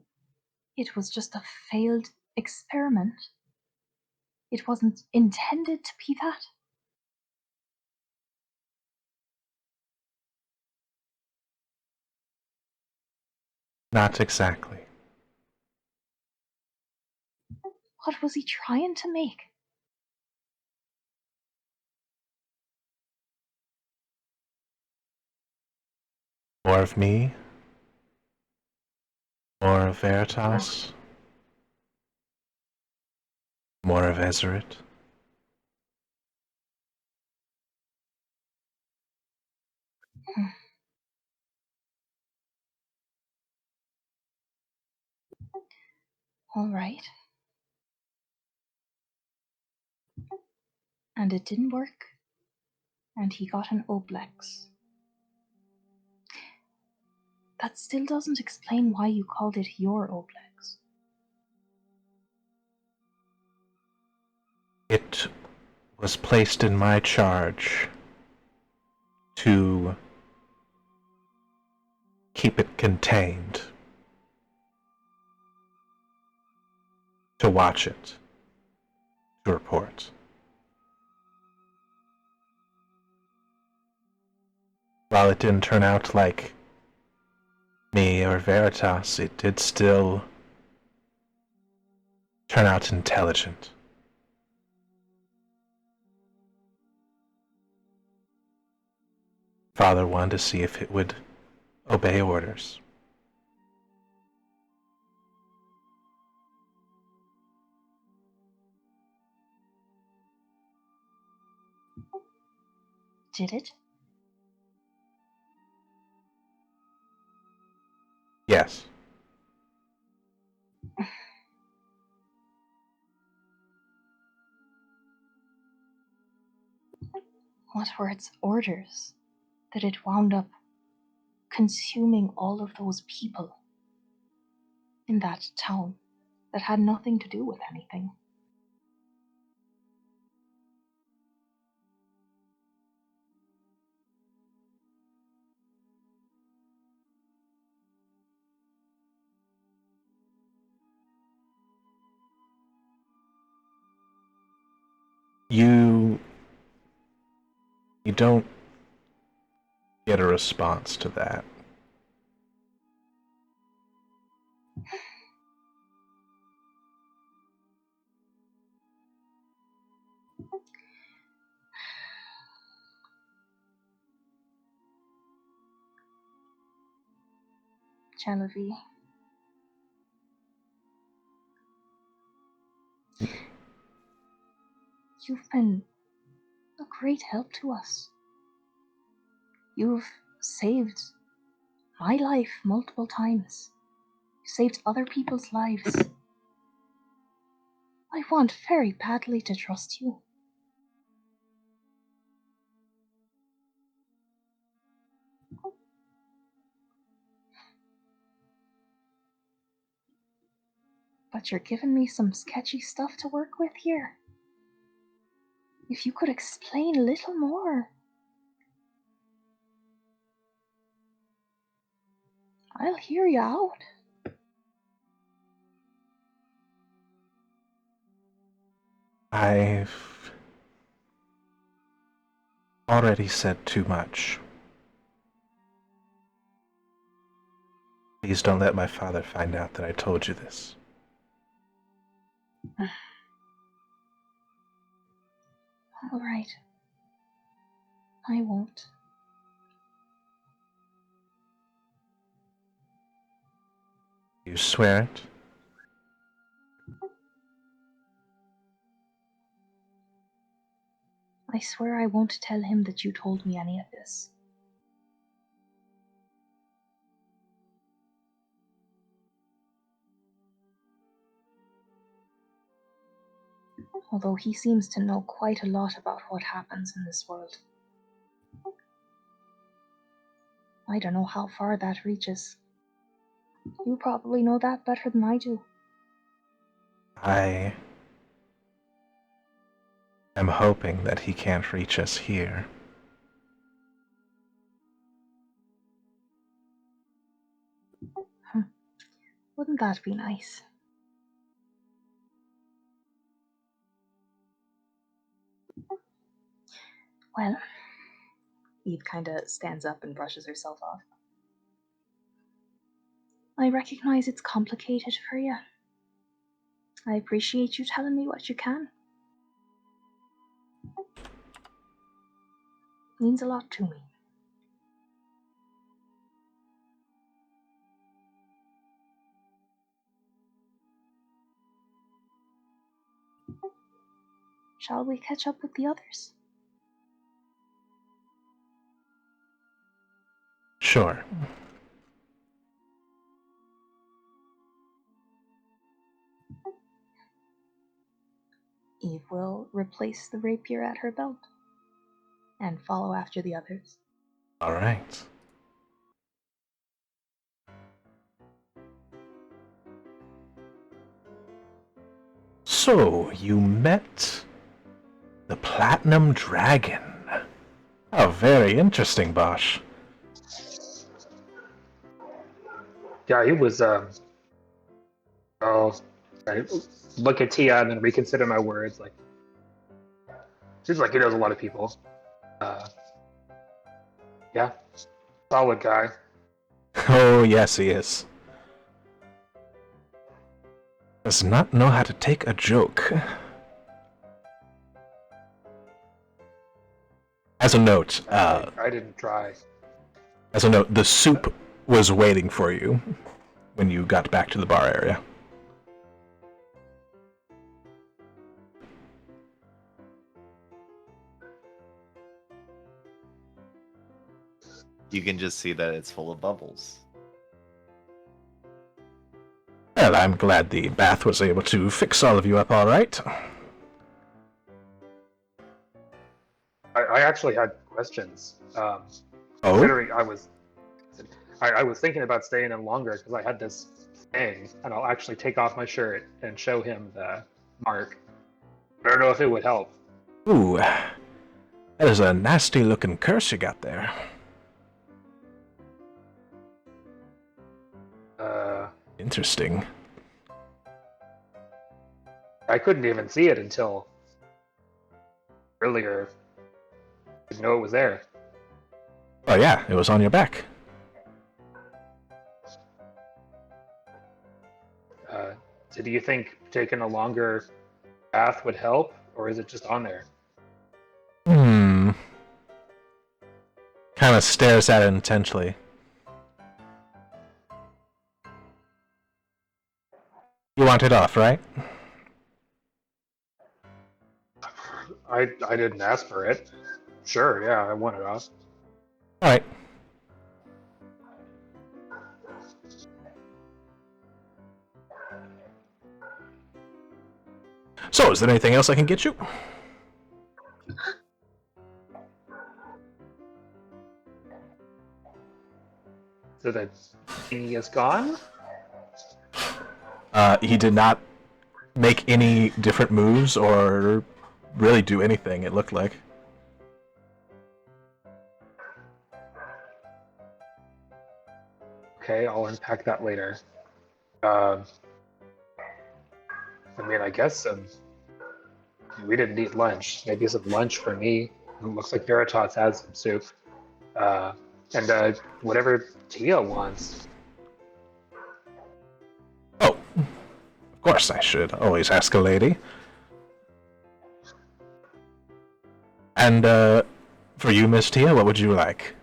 it was just a failed experiment? It wasn't intended to be that. Not exactly. What was he trying to make? More of me? More of Veritas? More of Ezeret? All right. And it didn't work. And he got an Oblex. That still doesn't explain why you called it your Oblex. It was placed in my charge to keep it contained, to watch it, to report. While it didn't turn out like me or Veritas, it did still turn out intelligent. Father wanted to see if it would obey orders. Did it? Yes. What were its orders that it wound up consuming all of those people in that town that had nothing to do with anything? You don't get a response to that. Genevieve. You've been a great help to us. You've saved my life multiple times. You saved other people's lives. I want very badly to trust you. But you're giving me some sketchy stuff to work with here. If you could explain a little more. I'll hear you out. I've already said too much. Please don't let my father find out that I told you this. All right. I won't. You swear it? I swear I won't tell him that you told me any of this. Although he seems to know quite a lot about what happens in this world. I don't know how far that reaches. You probably know that better than I do. I am hoping that he can't reach us here. Wouldn't that be nice? Well, Eve kind of stands up and brushes herself off. I recognize it's complicated for you. I appreciate you telling me what you can. Means a lot to me. Shall we catch up with the others? Sure. Eve will replace the rapier at her belt and follow after the others. All right. So, you met the Platinum Dragon. Oh, very interesting, Bosch. Yeah, he was. Oh, I look at Tia and then reconsider my words. Like, seems like he knows a lot of people. Yeah, solid guy. Oh, yes, he is. Does not know how to take a joke. As a note, I didn't try. the soup was waiting for you when you got back to the bar area. You can just see that it's full of bubbles. Well, I'm glad the bath was able to fix all of you up all right. I actually had questions. Oh? Considering I was thinking about staying in longer because I had this thing, and I'll actually take off my shirt and show him the mark. I don't know if it would help. Ooh, that is a nasty-looking curse you got there. Interesting. I couldn't even see it until earlier. I didn't know it was there. Oh yeah, it was on your back. So do you think taking a longer bath would help, or is it just on there? Kind of stares at it intently. You want it off, right? I didn't ask for it. Sure, yeah, I want it off. Alright. So, is there anything else I can get you? So that thingy is gone? He did not make any different moves or really do anything, it looked like. Okay, I'll unpack that later. I mean, I guess we didn't eat lunch. Maybe some lunch for me. It looks like Veritas has some soup. And whatever Tia wants. Oh, of course I should always ask a lady. And, for you, Miss Tia, what would you like?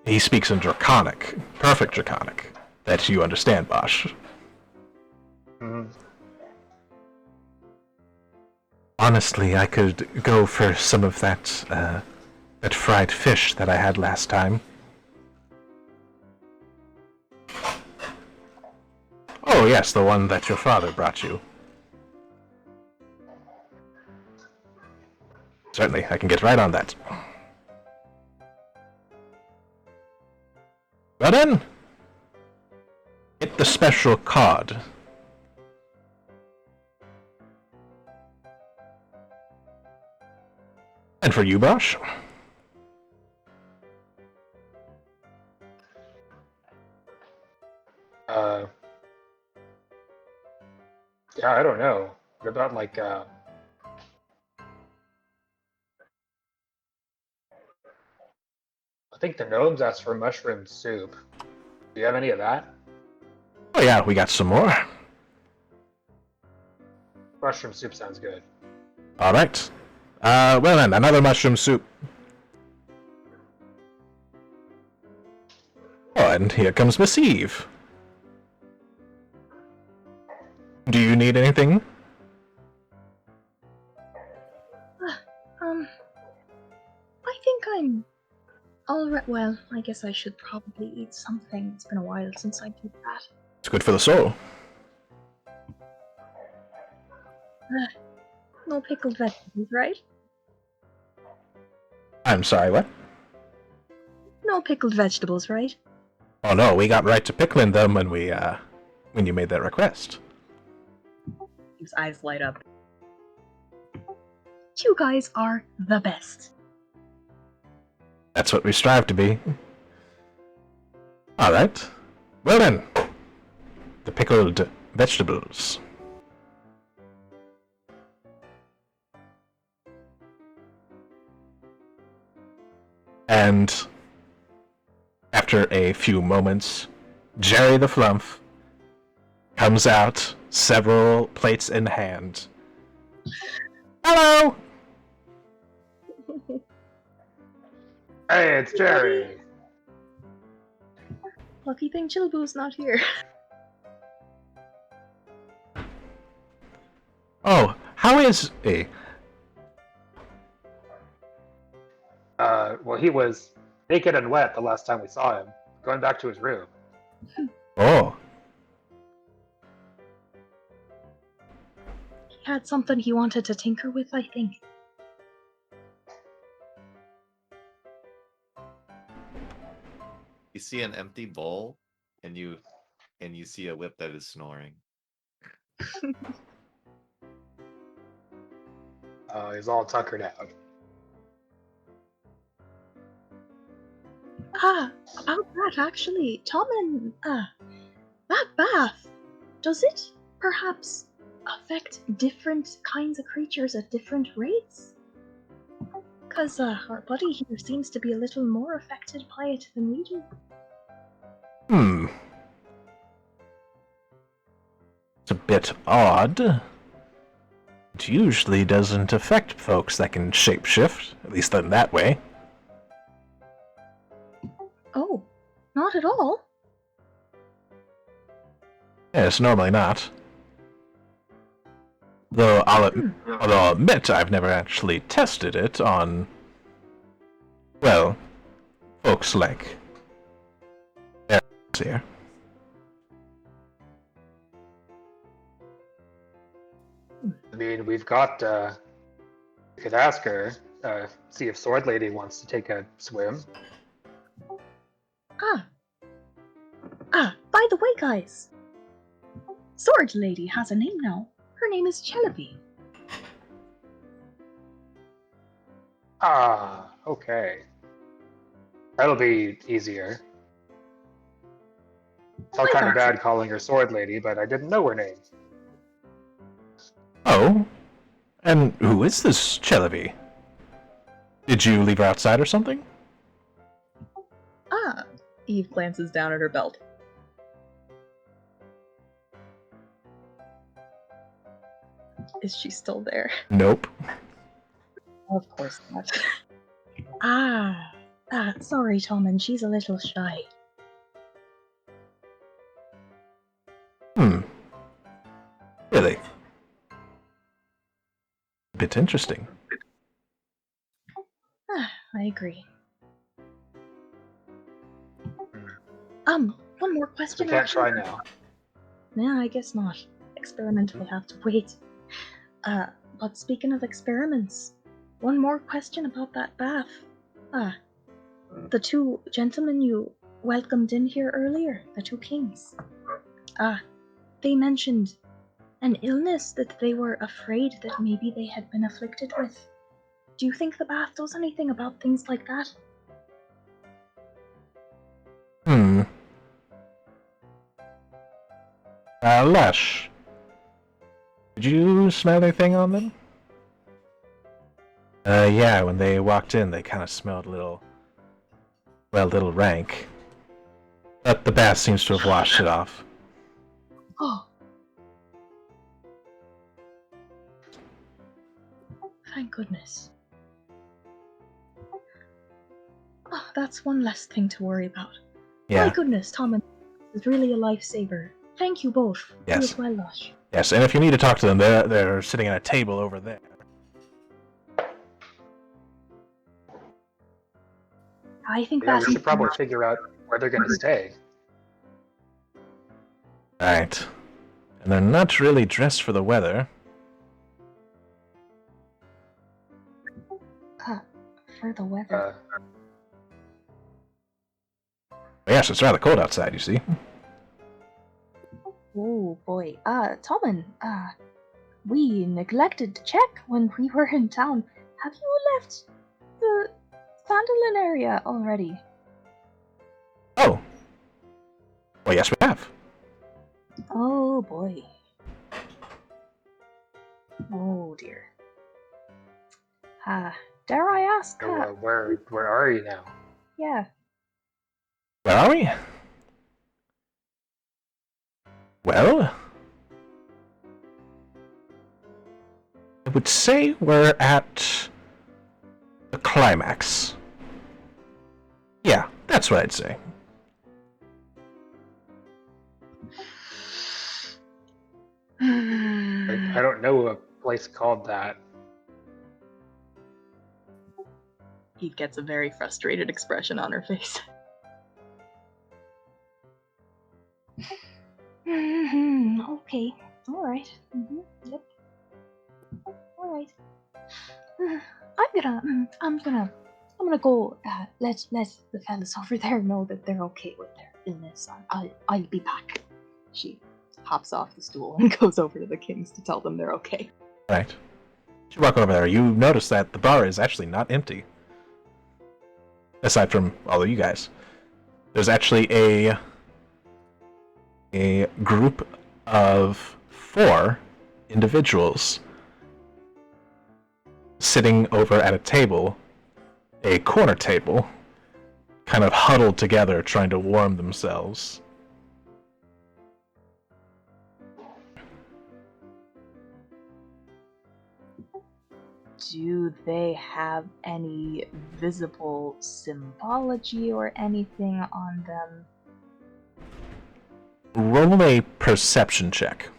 He speaks in Draconic. Perfect Draconic. That you understand, Bosch. Mm, Honestly, I could go for some of that, that fried fish that I had last time. Oh, yes, the one that your father brought you. Certainly, I can get right on that. Well then, get the special card. And for you, Bosch? uh, yeah, I don't know. What about like think the gnomes asked for mushroom soup. Do you have any of that? Oh yeah, we got some more. Mushroom soup sounds good. Alright. Well then, another mushroom soup. Oh, and here comes Miss Eve. Do you need anything? I think I'm alright. Well, I guess I should probably eat something. It's been a while since I did that. It's good for the soul. No pickled vegetables, right? I'm sorry, what? No pickled vegetables, right? Oh no, we got right to pickling them when you made that request. His eyes light up. You guys are the best. That's what we strive to be. Alright. Well then, the pickled vegetables. And after a few moments, Jerry the Flumph comes out, several plates in hand. Hello! Hey, it's Jerry. Lucky thing Chilboo's not here. Oh, how is he? Well, he was naked and wet the last time we saw him, going back to his room. Oh, He had something he wanted to tinker with, I think. You see an empty bowl, and you see a whip that is snoring. He's all tuckered out. About that actually, Tom and that bath, does it perhaps affect different kinds of creatures at different rates? Because our buddy here seems to be a little more affected by it than we do. It's a bit odd. It usually doesn't affect folks that can shapeshift, at least in that way. Oh, not at all. Yes, normally not. Though I'll admit I've never actually tested it on, well, folks like here. I mean, we've got. We could ask her, see if Sword Lady wants to take a swim. By the way, guys, Sword Lady has a name now. Her name is Celebi. Ah, okay. That'll be easier. Felt kind of bad calling her Sword Lady, but I didn't know her name. Oh, and who is this Celebi? Did you leave her outside or something? Eve glances down at her belt. Is she still there? Nope. Of course not. Sorry, Tom, and she's a little shy. Really? A bit interesting. I agree. One more question. We can't actually. try now. Yeah, I guess not. Experiment will have to wait. But speaking of experiments, one more question about that bath. The two gentlemen you welcomed in here earlier, the two kings. They mentioned an illness that they were afraid that maybe they had been afflicted with. Do you think the bath does anything about things like that? Lush. Did you smell anything on them? Yeah, when they walked in, they kind of smelled a little well, little rank. But the bath seems to have washed it off. Oh. Thank goodness. Oh, that's one less thing to worry about. Yeah. My goodness, Tom is really a lifesaver. Thank you both. Yes. You as well, Lush. Yes, and if you need to talk to them, they're sitting at a table over there. I think Yeah, that's... we should probably figure out where they're going to stay. Right. And they're not really dressed for the weather. For the weather. Yes, it's rather cold outside, you see. Oh boy. Tommen, we neglected to check when we were in town. Have you left the Sandalin area already? Oh. Well, yes, we have. Oh boy. Oh dear. Dare I ask? So, where are you now? Yeah. Where are we? Well, I would say we're at the climax. Yeah, that's what I'd say. I don't know a place called that. He gets a very frustrated expression on her face. Okay. All right. Yep. All right. I'm gonna go. Let the fellas over there know that they're okay with their illness. I'll be back. She hops off the stool and goes over to the kings to tell them they're okay. Right. You walk over there, you notice that the bar is actually not empty. Aside from all of you guys. There's actually a group of 4 individuals sitting over at a table, a corner table, kind of huddled together trying to warm themselves. Do they have any visible symbology or anything on them? Roll a perception check.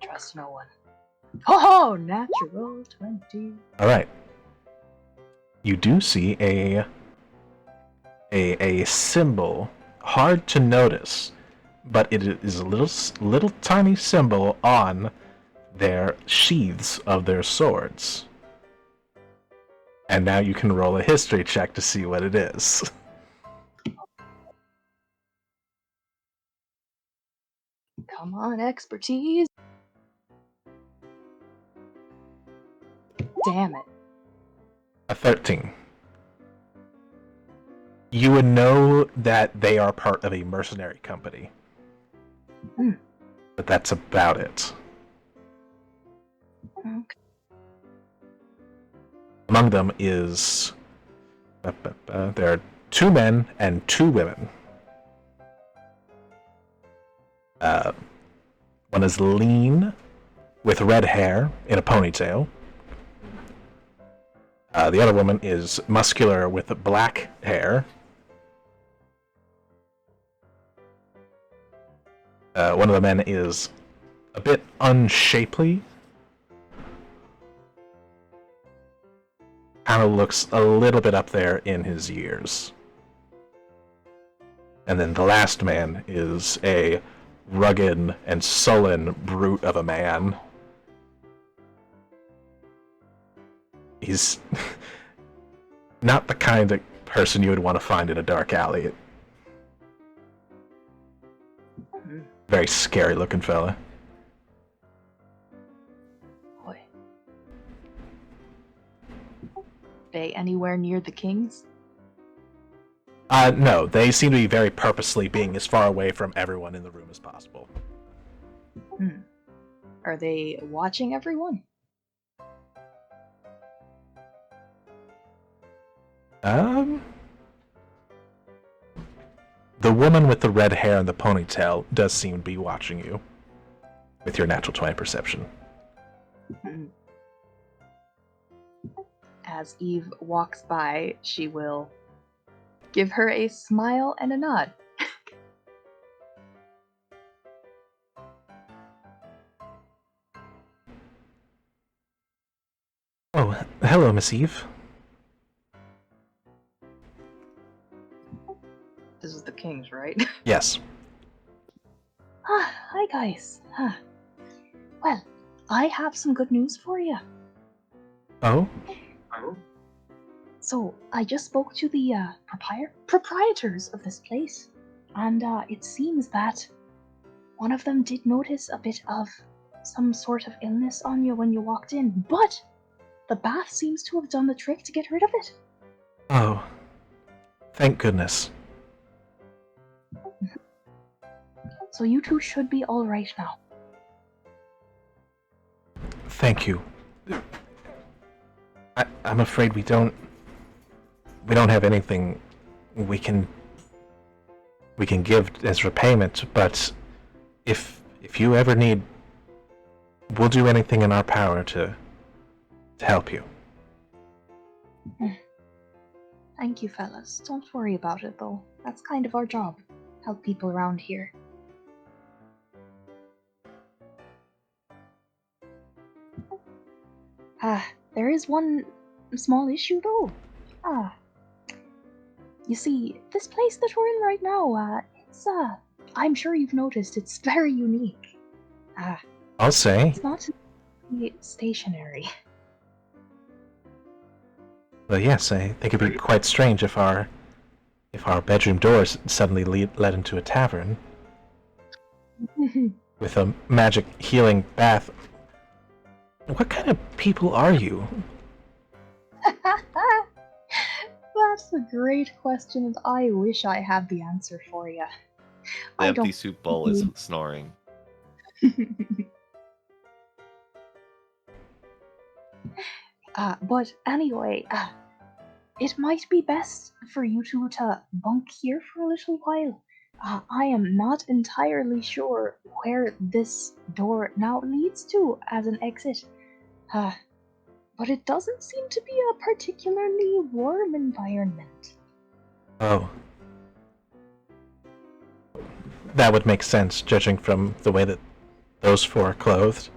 Trust no one. Oh, natural 20. Alright. You do see a symbol, hard to notice, but it is a little tiny symbol on their sheaths of their swords. And now you can roll a history check to see what it is. Come on, expertise. Damn it. A 13. You would know that they are part of a mercenary company. But that's about it. Okay. Among them is... there are 2 men and 2 women. One is lean, with red hair in a ponytail. The other woman is muscular with black hair. One of the men is a bit unshapely. Kind of looks a little bit up there in his years. And then the last man is a rugged and sullen brute of a man. He's not the kind of person you would want to find in a dark alley. Very scary looking fella. Boy. They anywhere near the kings? No, they seem to be very purposely being as far away from everyone in the room as possible. Are they watching everyone? Um, the woman with the red hair and the ponytail does seem to be watching you with your natural 20 perception. As Eve walks by, she will give her a smile and a nod. Oh, hello, Miss Eve. This is the king's, right? Yes. Hi guys. Well, I have some good news for you. Oh? So, I just spoke to the proprietors of this place, and it seems that one of them did notice a bit of some sort of illness on you when you walked in, but the bath seems to have done the trick to get rid of it. Oh. Thank goodness. So you two should be alright now. Thank you. I'm afraid we don't have anything we can give as repayment, but if you ever need, we'll do anything in our power to help you. Thank you, fellas. Don't worry about it, though. That's kind of our job. Help people around here. There is one small issue, though. You see, this place that we're in right now, I'm sure you've noticed it's very unique. I'll say. It's not stationary. Well, yes, I think it'd be quite strange if our bedroom doors suddenly led into a tavern with a magic healing bath. What kind of people are you? That's a great question, and I wish I had the answer for you. The empty soup bowl is snoring. But anyway, it might be best for you two to bunk here for a little while. I am not entirely sure where this door now leads to as an exit. But it doesn't seem to be a particularly warm environment. Oh. That would make sense, judging from the way that those four are clothed.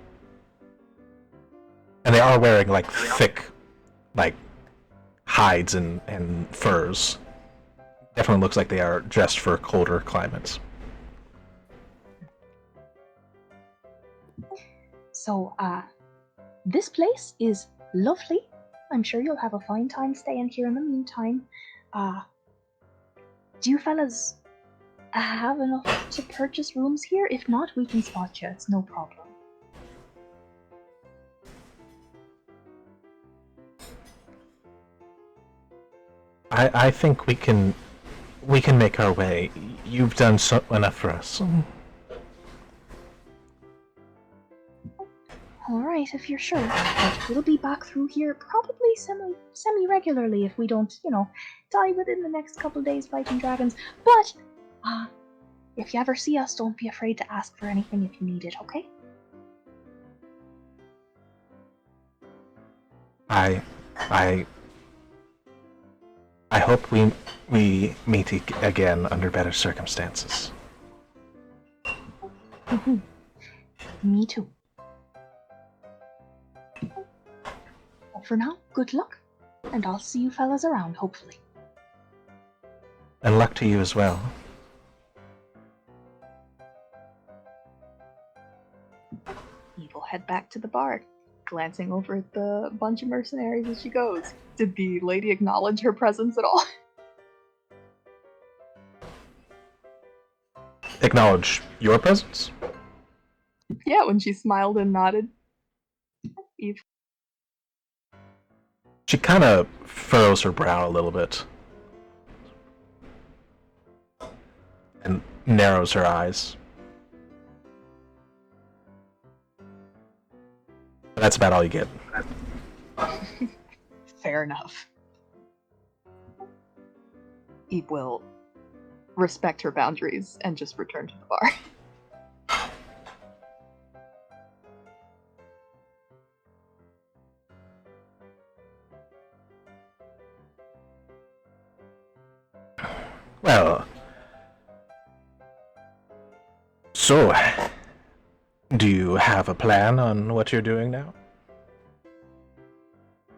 And they are wearing, like, thick, like, hides and furs. Definitely looks like they are dressed for colder climates. So, this place is lovely. I'm sure you'll have a fine time staying here in the meantime. Do you fellas have enough to purchase rooms here? If not, we can spot you. It's no problem. I think we can make our way. You've done enough for us. Alright, if you're sure. But we'll be back through here probably semi-regularly if we don't, die within the next couple days fighting dragons. But, if you ever see us, don't be afraid to ask for anything if you need it, okay? I hope we meet again under better circumstances. Me too. But for now, good luck, and I'll see you fellas around, hopefully. And luck to you as well. Eve will head back to the bar, glancing over at the bunch of mercenaries as she goes. Did the lady acknowledge her presence at all? Acknowledge your presence? Yeah, when she smiled and nodded. Eve. She kind of furrows her brow a little bit. And narrows her eyes. That's about all you get. Fair enough. Eve will respect her boundaries and just return to the bar. Well, so, do you have a plan on what you're doing now?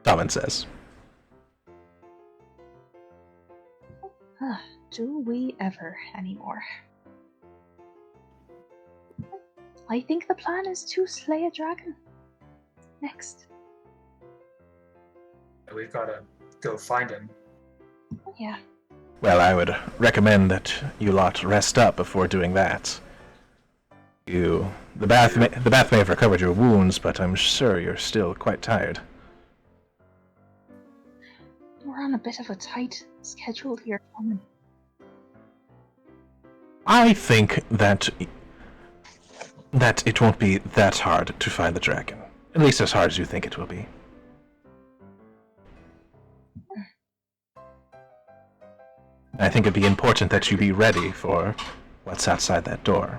Tommen says. Do we ever anymore? I think the plan is to slay a dragon. Next. We've got to go find him. Yeah. Well, I would recommend that you lot rest up before doing that. The bath may have recovered your wounds, but I'm sure you're still quite tired. We're on a bit of a tight schedule here, Tommen. I think that it won't be that hard to find the dragon. At least as hard as you think it will be. I think it'd be important that you be ready for what's outside that door.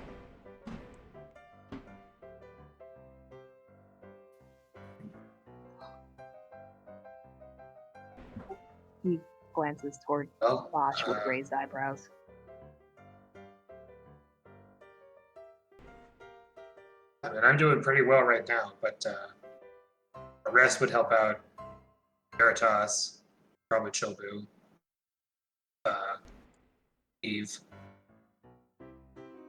He glances toward Well, Bosch with raised eyebrows. I mean, I'm doing pretty well right now, but a rest would help out. Veritas, probably Chilbu, Eve.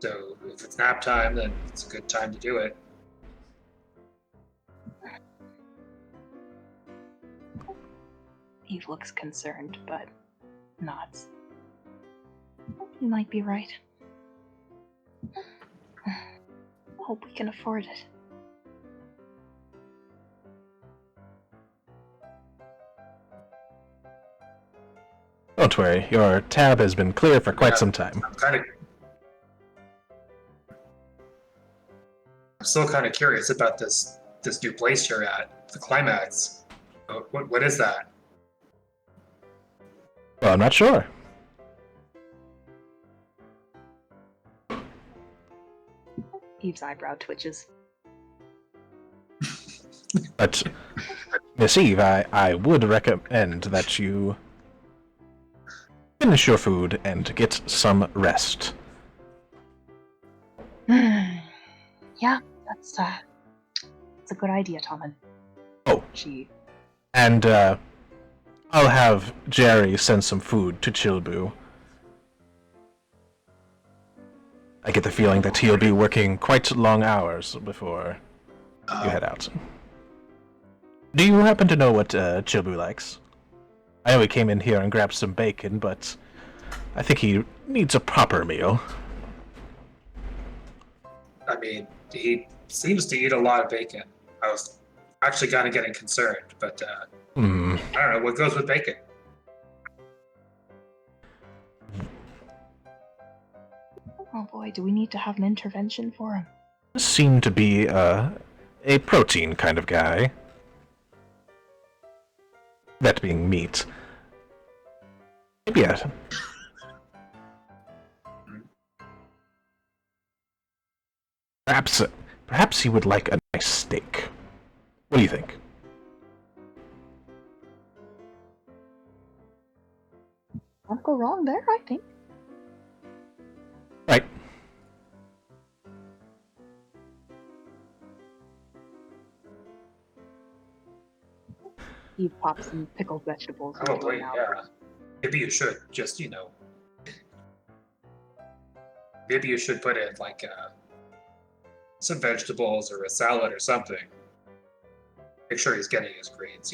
So if it's nap time, then it's a good time to do it. Eve looks concerned, but nods. You might be right. Hope we can afford it. Don't worry, your tab has been clear for quite some time. I'm still kind of curious about this new place you're at, the Climax. What is that? Well, I'm not sure. Eve's eyebrow twitches. But, Miss Eve, I would recommend that you finish your food and get some rest. Yeah, that's a good idea, Tommen. Oh, She and I'll have Jerry send some food to Chilbu. I get the feeling that he'll be working quite long hours before you head out. Do you happen to know what Chilbu likes? I know he came in here and grabbed some bacon, but I think he needs a proper meal. I mean, he seems to eat a lot of bacon. I was actually kind of getting concerned, but I don't know, what goes with bacon? Oh boy, do we need to have an intervention for him? Seemed to be a protein kind of guy. That being meat. Maybe perhaps he would like a nice steak. What do you think? Can't go wrong there, I think. Right. Eve pops some pickled vegetables. into Probably, her mouth. yeah. Maybe you should just, maybe you should put in like some vegetables or a salad or something. Make sure he's getting his greens,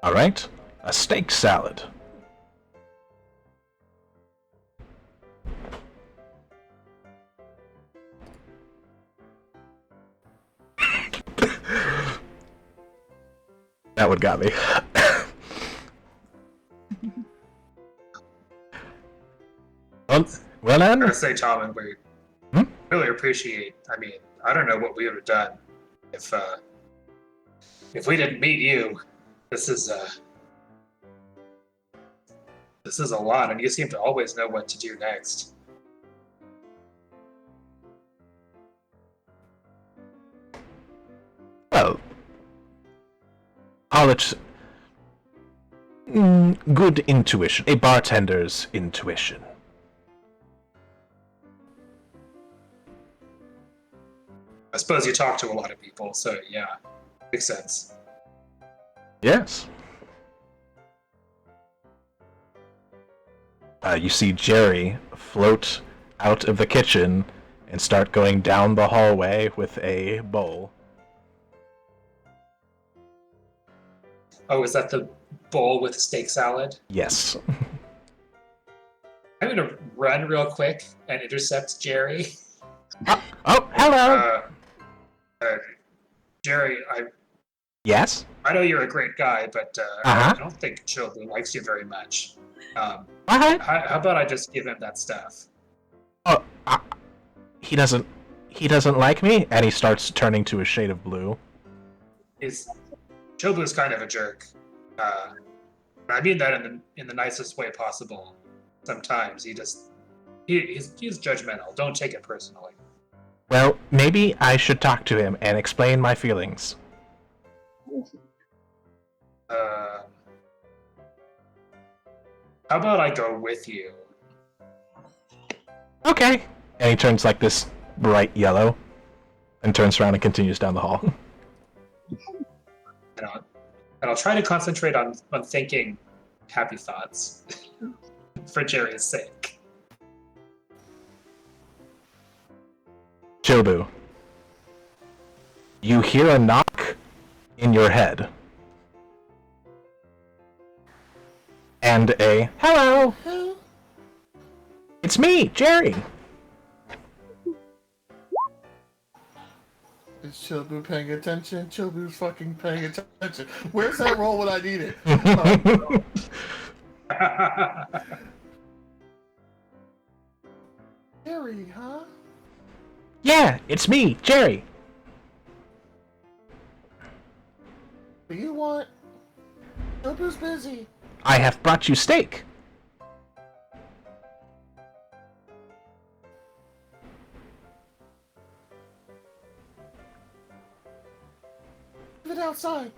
All right. A steak salad. That one got me. Well, I'm then. gonna say, Tom, and we really appreciate. I mean, I don't know what we would have done if we didn't meet you. This is This is a lot, and you seem to always know what to do next. Well, call it good intuition, a bartender's intuition. I suppose you talk to a lot of people, so yeah, makes sense. Yes. You see Jerry float out of the kitchen and start going down the hallway with a bowl. Oh, is that the bowl with steak salad? Yes. I'm gonna run real quick and intercept Jerry. Oh, hello! Jerry, Yes? I know you're a great guy, but Uh-huh. I don't think Chilbu likes you very much. What? How about I just give him that stuff? Oh, he doesn't like me? And he starts turning to a shade of blue. Chilbu's kind of a jerk. I mean that in the nicest way possible. Sometimes he's judgmental. Don't take it personally. Well, maybe I should talk to him and explain my feelings. How about I go with you? Okay. And he turns like this bright yellow and turns around and continues down the hall. And I'll try to concentrate on thinking happy thoughts for Jerry's sake. Chilbu, you hear a knock in your head. And a, hello! It's me, Jerry! Is Chilbu paying attention? Chilbu's fucking paying attention. Where's that roll when I need it? Harry, huh? Yeah, it's me, Jerry! What do you want? Chilbu's busy. I have brought you steak. Leave it outside.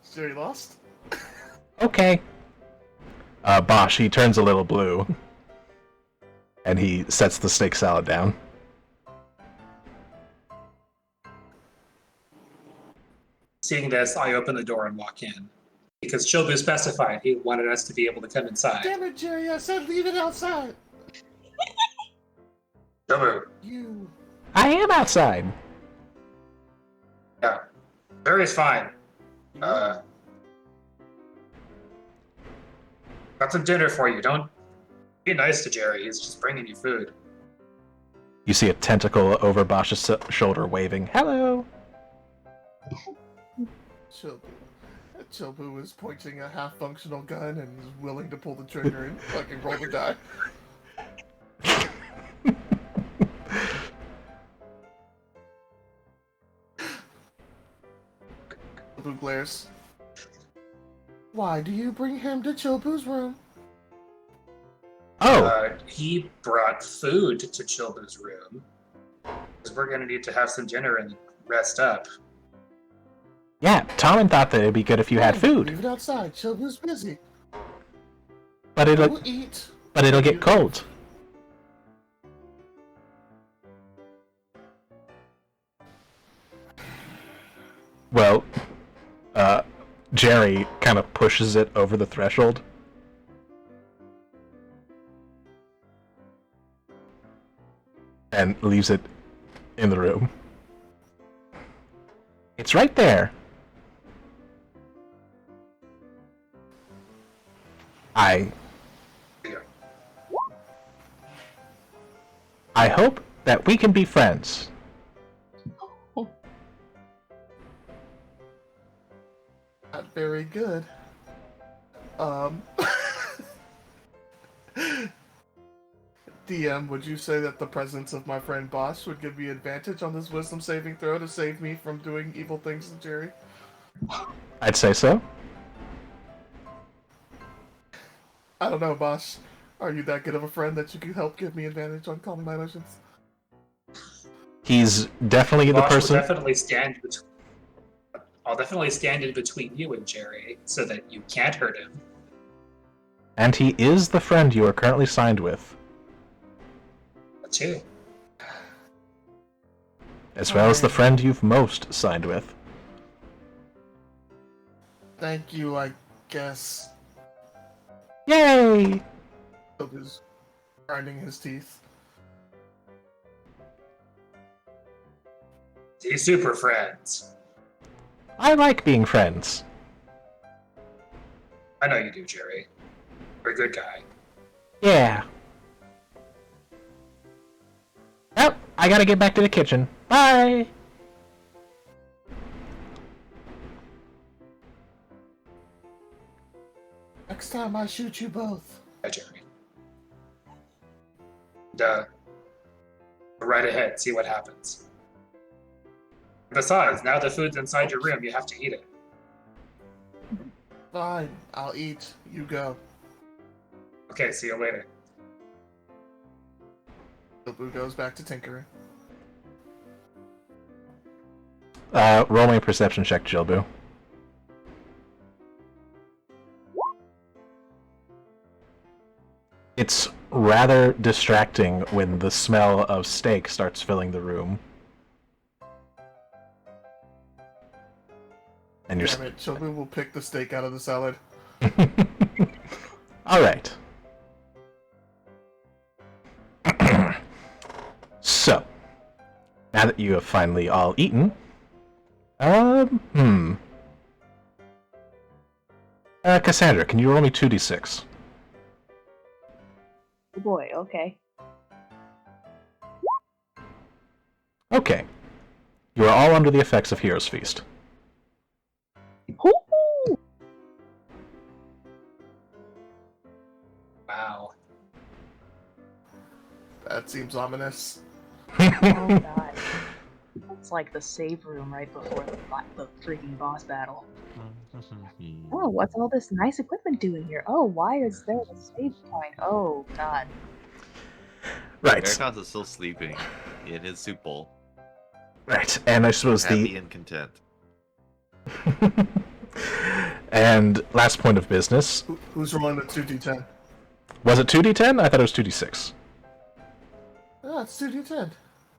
Is Jerry lost? Okay. Bosch, he turns a little blue. And he sets the steak salad down. Seeing this, I open the door and walk in. Because Chilbu specified he wanted us to be able to come inside. Damn it, Jerry! I said leave it outside. Chilbu, You. I am outside. yeah. Jerry's fine. Got some dinner for you. Don't be nice to Jerry. He's just bringing you food. You see a tentacle over Bosch's shoulder waving, hello! Chilbu is pointing a half-functional gun and is willing to pull the trigger and fucking roll the die. Chilbu glares. Why do you bring him to Chilbu's room? Oh! He brought food to Chilbu's room. Because we're going to need to have some dinner and rest up. Yeah, Tommen thought that it'd be good if you had food. Leave it outside. Chilbu's busy. But We'll eat. it'll get cold. Well, Jerry kind of pushes it over the threshold. And leaves it in the room. It's right there. I hope that we can be friends. Not very good. DM, would you say that the presence of my friend Bosch would give me advantage on this wisdom saving throw to save me from doing evil things to Jerry? I'd say so. I don't know, Bosch. Are you that good of a friend that you can help give me advantage on calming my emotions? He's definitely the Bosch will person. definitely stand between. I'll definitely stand in between you and Jerry so that you can't hurt him. And he is the friend you are currently signed with, Too. as well as the Alright. friend you've most signed with. Thank you, I guess. Yay! Is grinding his teeth. See, super friends. I like being friends. I know you do, Jerry. You're a good guy. Yeah. Well, I gotta get back to the kitchen. Bye! Next time I shoot you both. Hi, Jeremy. Go right ahead, see what happens. Besides, now the food's inside your room, you have to eat it. Fine, I'll eat. You go. Okay, see you later. Boo goes back to tinkering. Roll me a perception check, Jilbu. It's rather distracting when the smell of steak starts filling the room. And you're... Damn it, Chobu will pick the steak out of the salad. Alright. So, now that you have finally all eaten, Cassandra, can you roll me 2d6? Oh boy, okay. Okay. You are all under the effects of Hero's Feast. Hoo-hoo! Wow. That seems ominous. Oh god. It's like the save room right before the freaking boss battle. Oh, what's all this nice equipment doing here? Oh, why is there a save point? Oh god. Right, Ericons is still sleeping in his soup bowl, right, and I suppose happy and content. And last point of business. Who's rolling the 2d10? Was it 2d10? I thought it was 2d6. Ah, it's 2d10.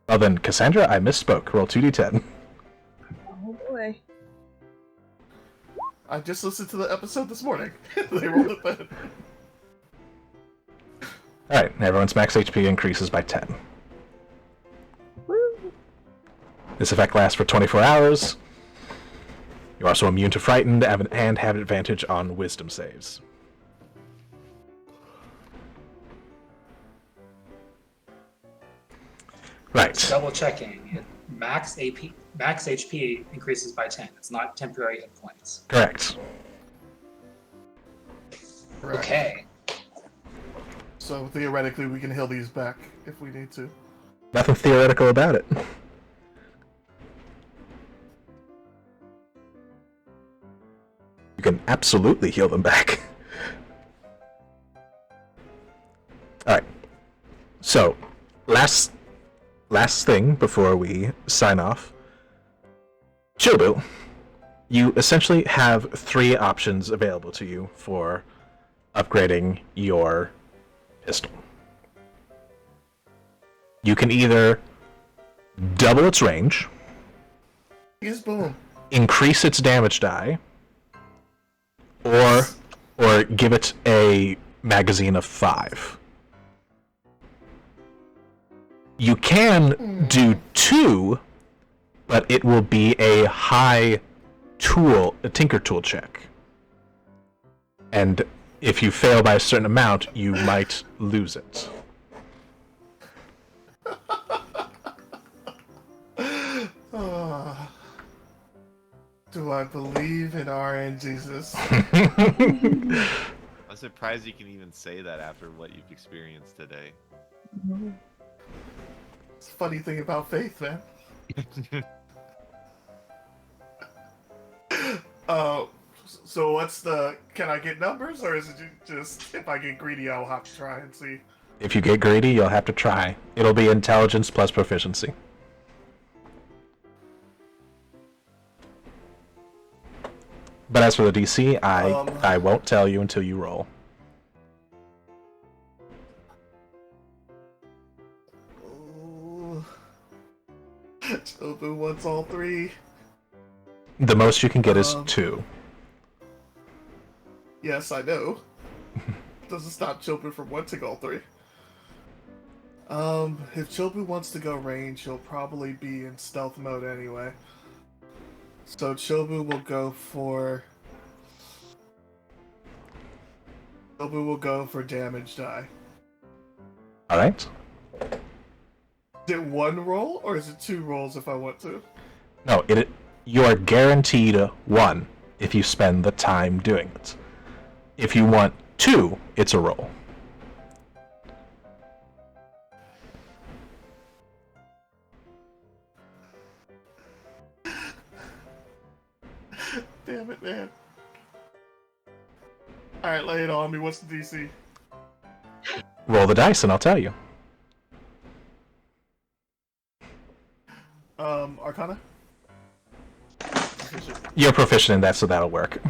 Well then, Cassandra, I misspoke. Roll 2d10. Oh boy. I just listened to the episode this morning. They rolled it then. Alright, everyone's max HP increases by 10. Woo! This effect lasts for 24 hours. You're also immune to frightened and have advantage on wisdom saves. Right. Double checking. Max HP increases by 10. It's not temporary hit points. Correct. Correct. Okay. So theoretically, we can heal these back if we need to. Nothing theoretical about it. You can absolutely heal them back. Alright. So, last thing before we sign off. Chobu, you essentially have 3 options available to you for upgrading your pistol. You can either double its range, Use boom. increase its damage die, or give it a magazine of 5. You can do 2, but it will be a high tinker tool check. And if you fail by a certain amount, you might lose it. Do I believe in RNGesus? I'm surprised you can even say that after what you've experienced today. It's a funny thing about faith, man. So what's the? Can I get numbers, or is it just if I get greedy, I'll have to try and see? If you get greedy, you'll have to try. It'll be intelligence plus proficiency. But as for the DC, I won't tell you until you roll. Oh. Chobu wants all 3. The most you can get is 2. Yes, I know. Doesn't stop Chobu from wanting all 3. If Chobu wants to go range, he'll probably be in stealth mode anyway. So Chobu will go for... Chobu will go for damage die. Alright. Is it 1 roll, or is it 2 rolls if I want to? No, you are guaranteed 1 if you spend the time doing it. If you want 2, it's a roll. Damn it, man. Alright, lay it on me. What's the DC? Roll the dice and I'll tell you. Arcana? You're proficient in that, so that'll work.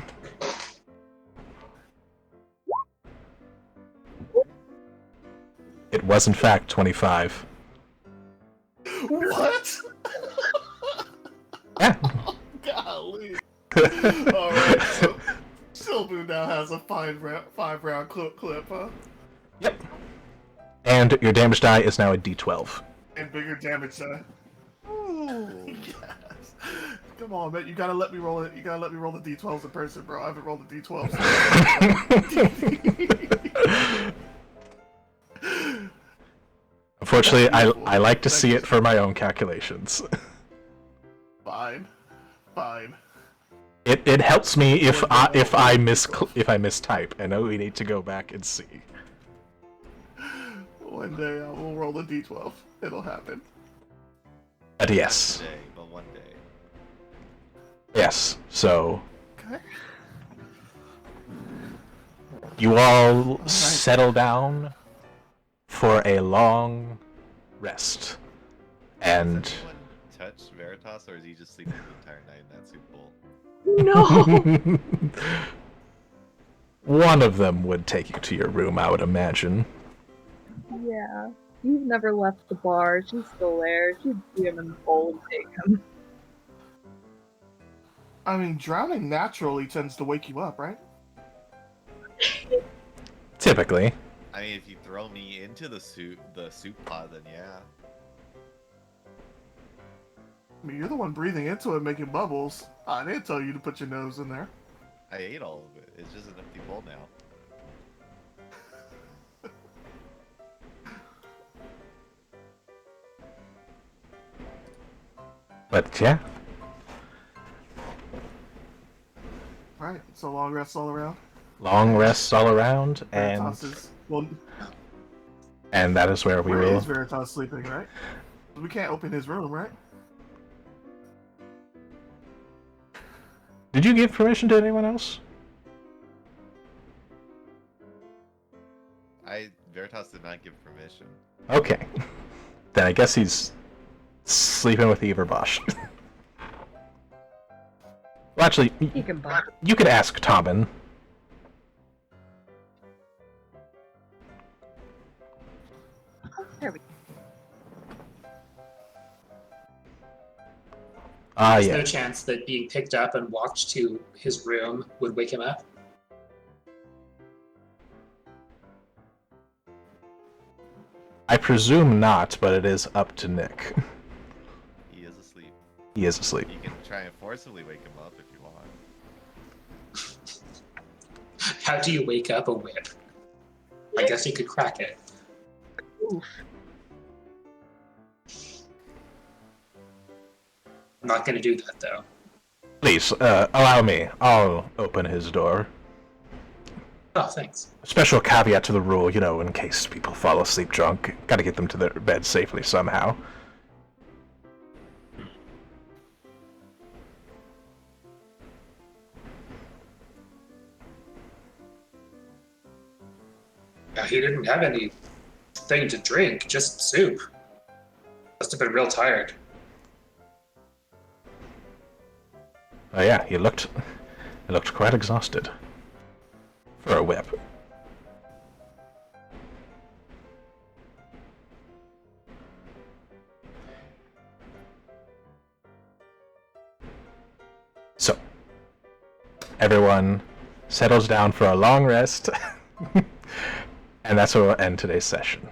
It was in fact 25. What? Yeah. Golly. Alright, so Silver now has a 5-round clip, huh? Yep. And your damage die is now a D12. And bigger damage die. Ooh, yes. Come on, man. You gotta let me roll it. You gotta let me roll the D12s in person, bro. I haven't rolled the D12s. Unfortunately, I like to see it for my own calculations. Fine. Fine. It helps me if I mistype. I know we need to go back and see. One day I will roll a D12. It'll happen. But yes. Not today, but one day. Yes. So Okay. you all settle down for a long rest. And Does anyone touch Veritas, or is he just sleeping the entire night in that soup bowl? No! one of them would take you to your room, I would imagine. Yeah. You've never left the bar. She's still there. She'd see him in the bowl and take him. I mean, drowning naturally tends to wake you up, right? Typically. I mean, if you throw me into the soup pot, then yeah. I mean, you're the one breathing into it, making bubbles. I didn't tell you to put your nose in there. I ate all of it. It's just an empty bowl now. But yeah. Right, so long rest all around. Long rests all around, and Veritas is, well, that is where we where will. is Veritas sleeping, right? We can't open his room, right? Did you give permission to anyone else? Veritas did not give permission. Okay. Then I guess he's sleeping with Everbosch. Well, actually, He can buy. you could ask Tobin. There we go. Ah, There's yeah. no chance that being picked up and walked to his room would wake him up. I presume not, but it is up to Nick. He is asleep. He is asleep. You can try and forcibly wake him up if you want. How do you wake up a whip? I guess you could crack it. Oof. I'm not going to do that, though. Please, allow me. I'll open his door. Oh, thanks. special caveat to the rule, in case people fall asleep drunk. Gotta get them to their bed safely somehow. He didn't have anything to drink, just soup. Must have been real tired. Oh yeah, he looked quite exhausted. For a whip. So, everyone settles down for a long rest, and that's where we'll end today's session.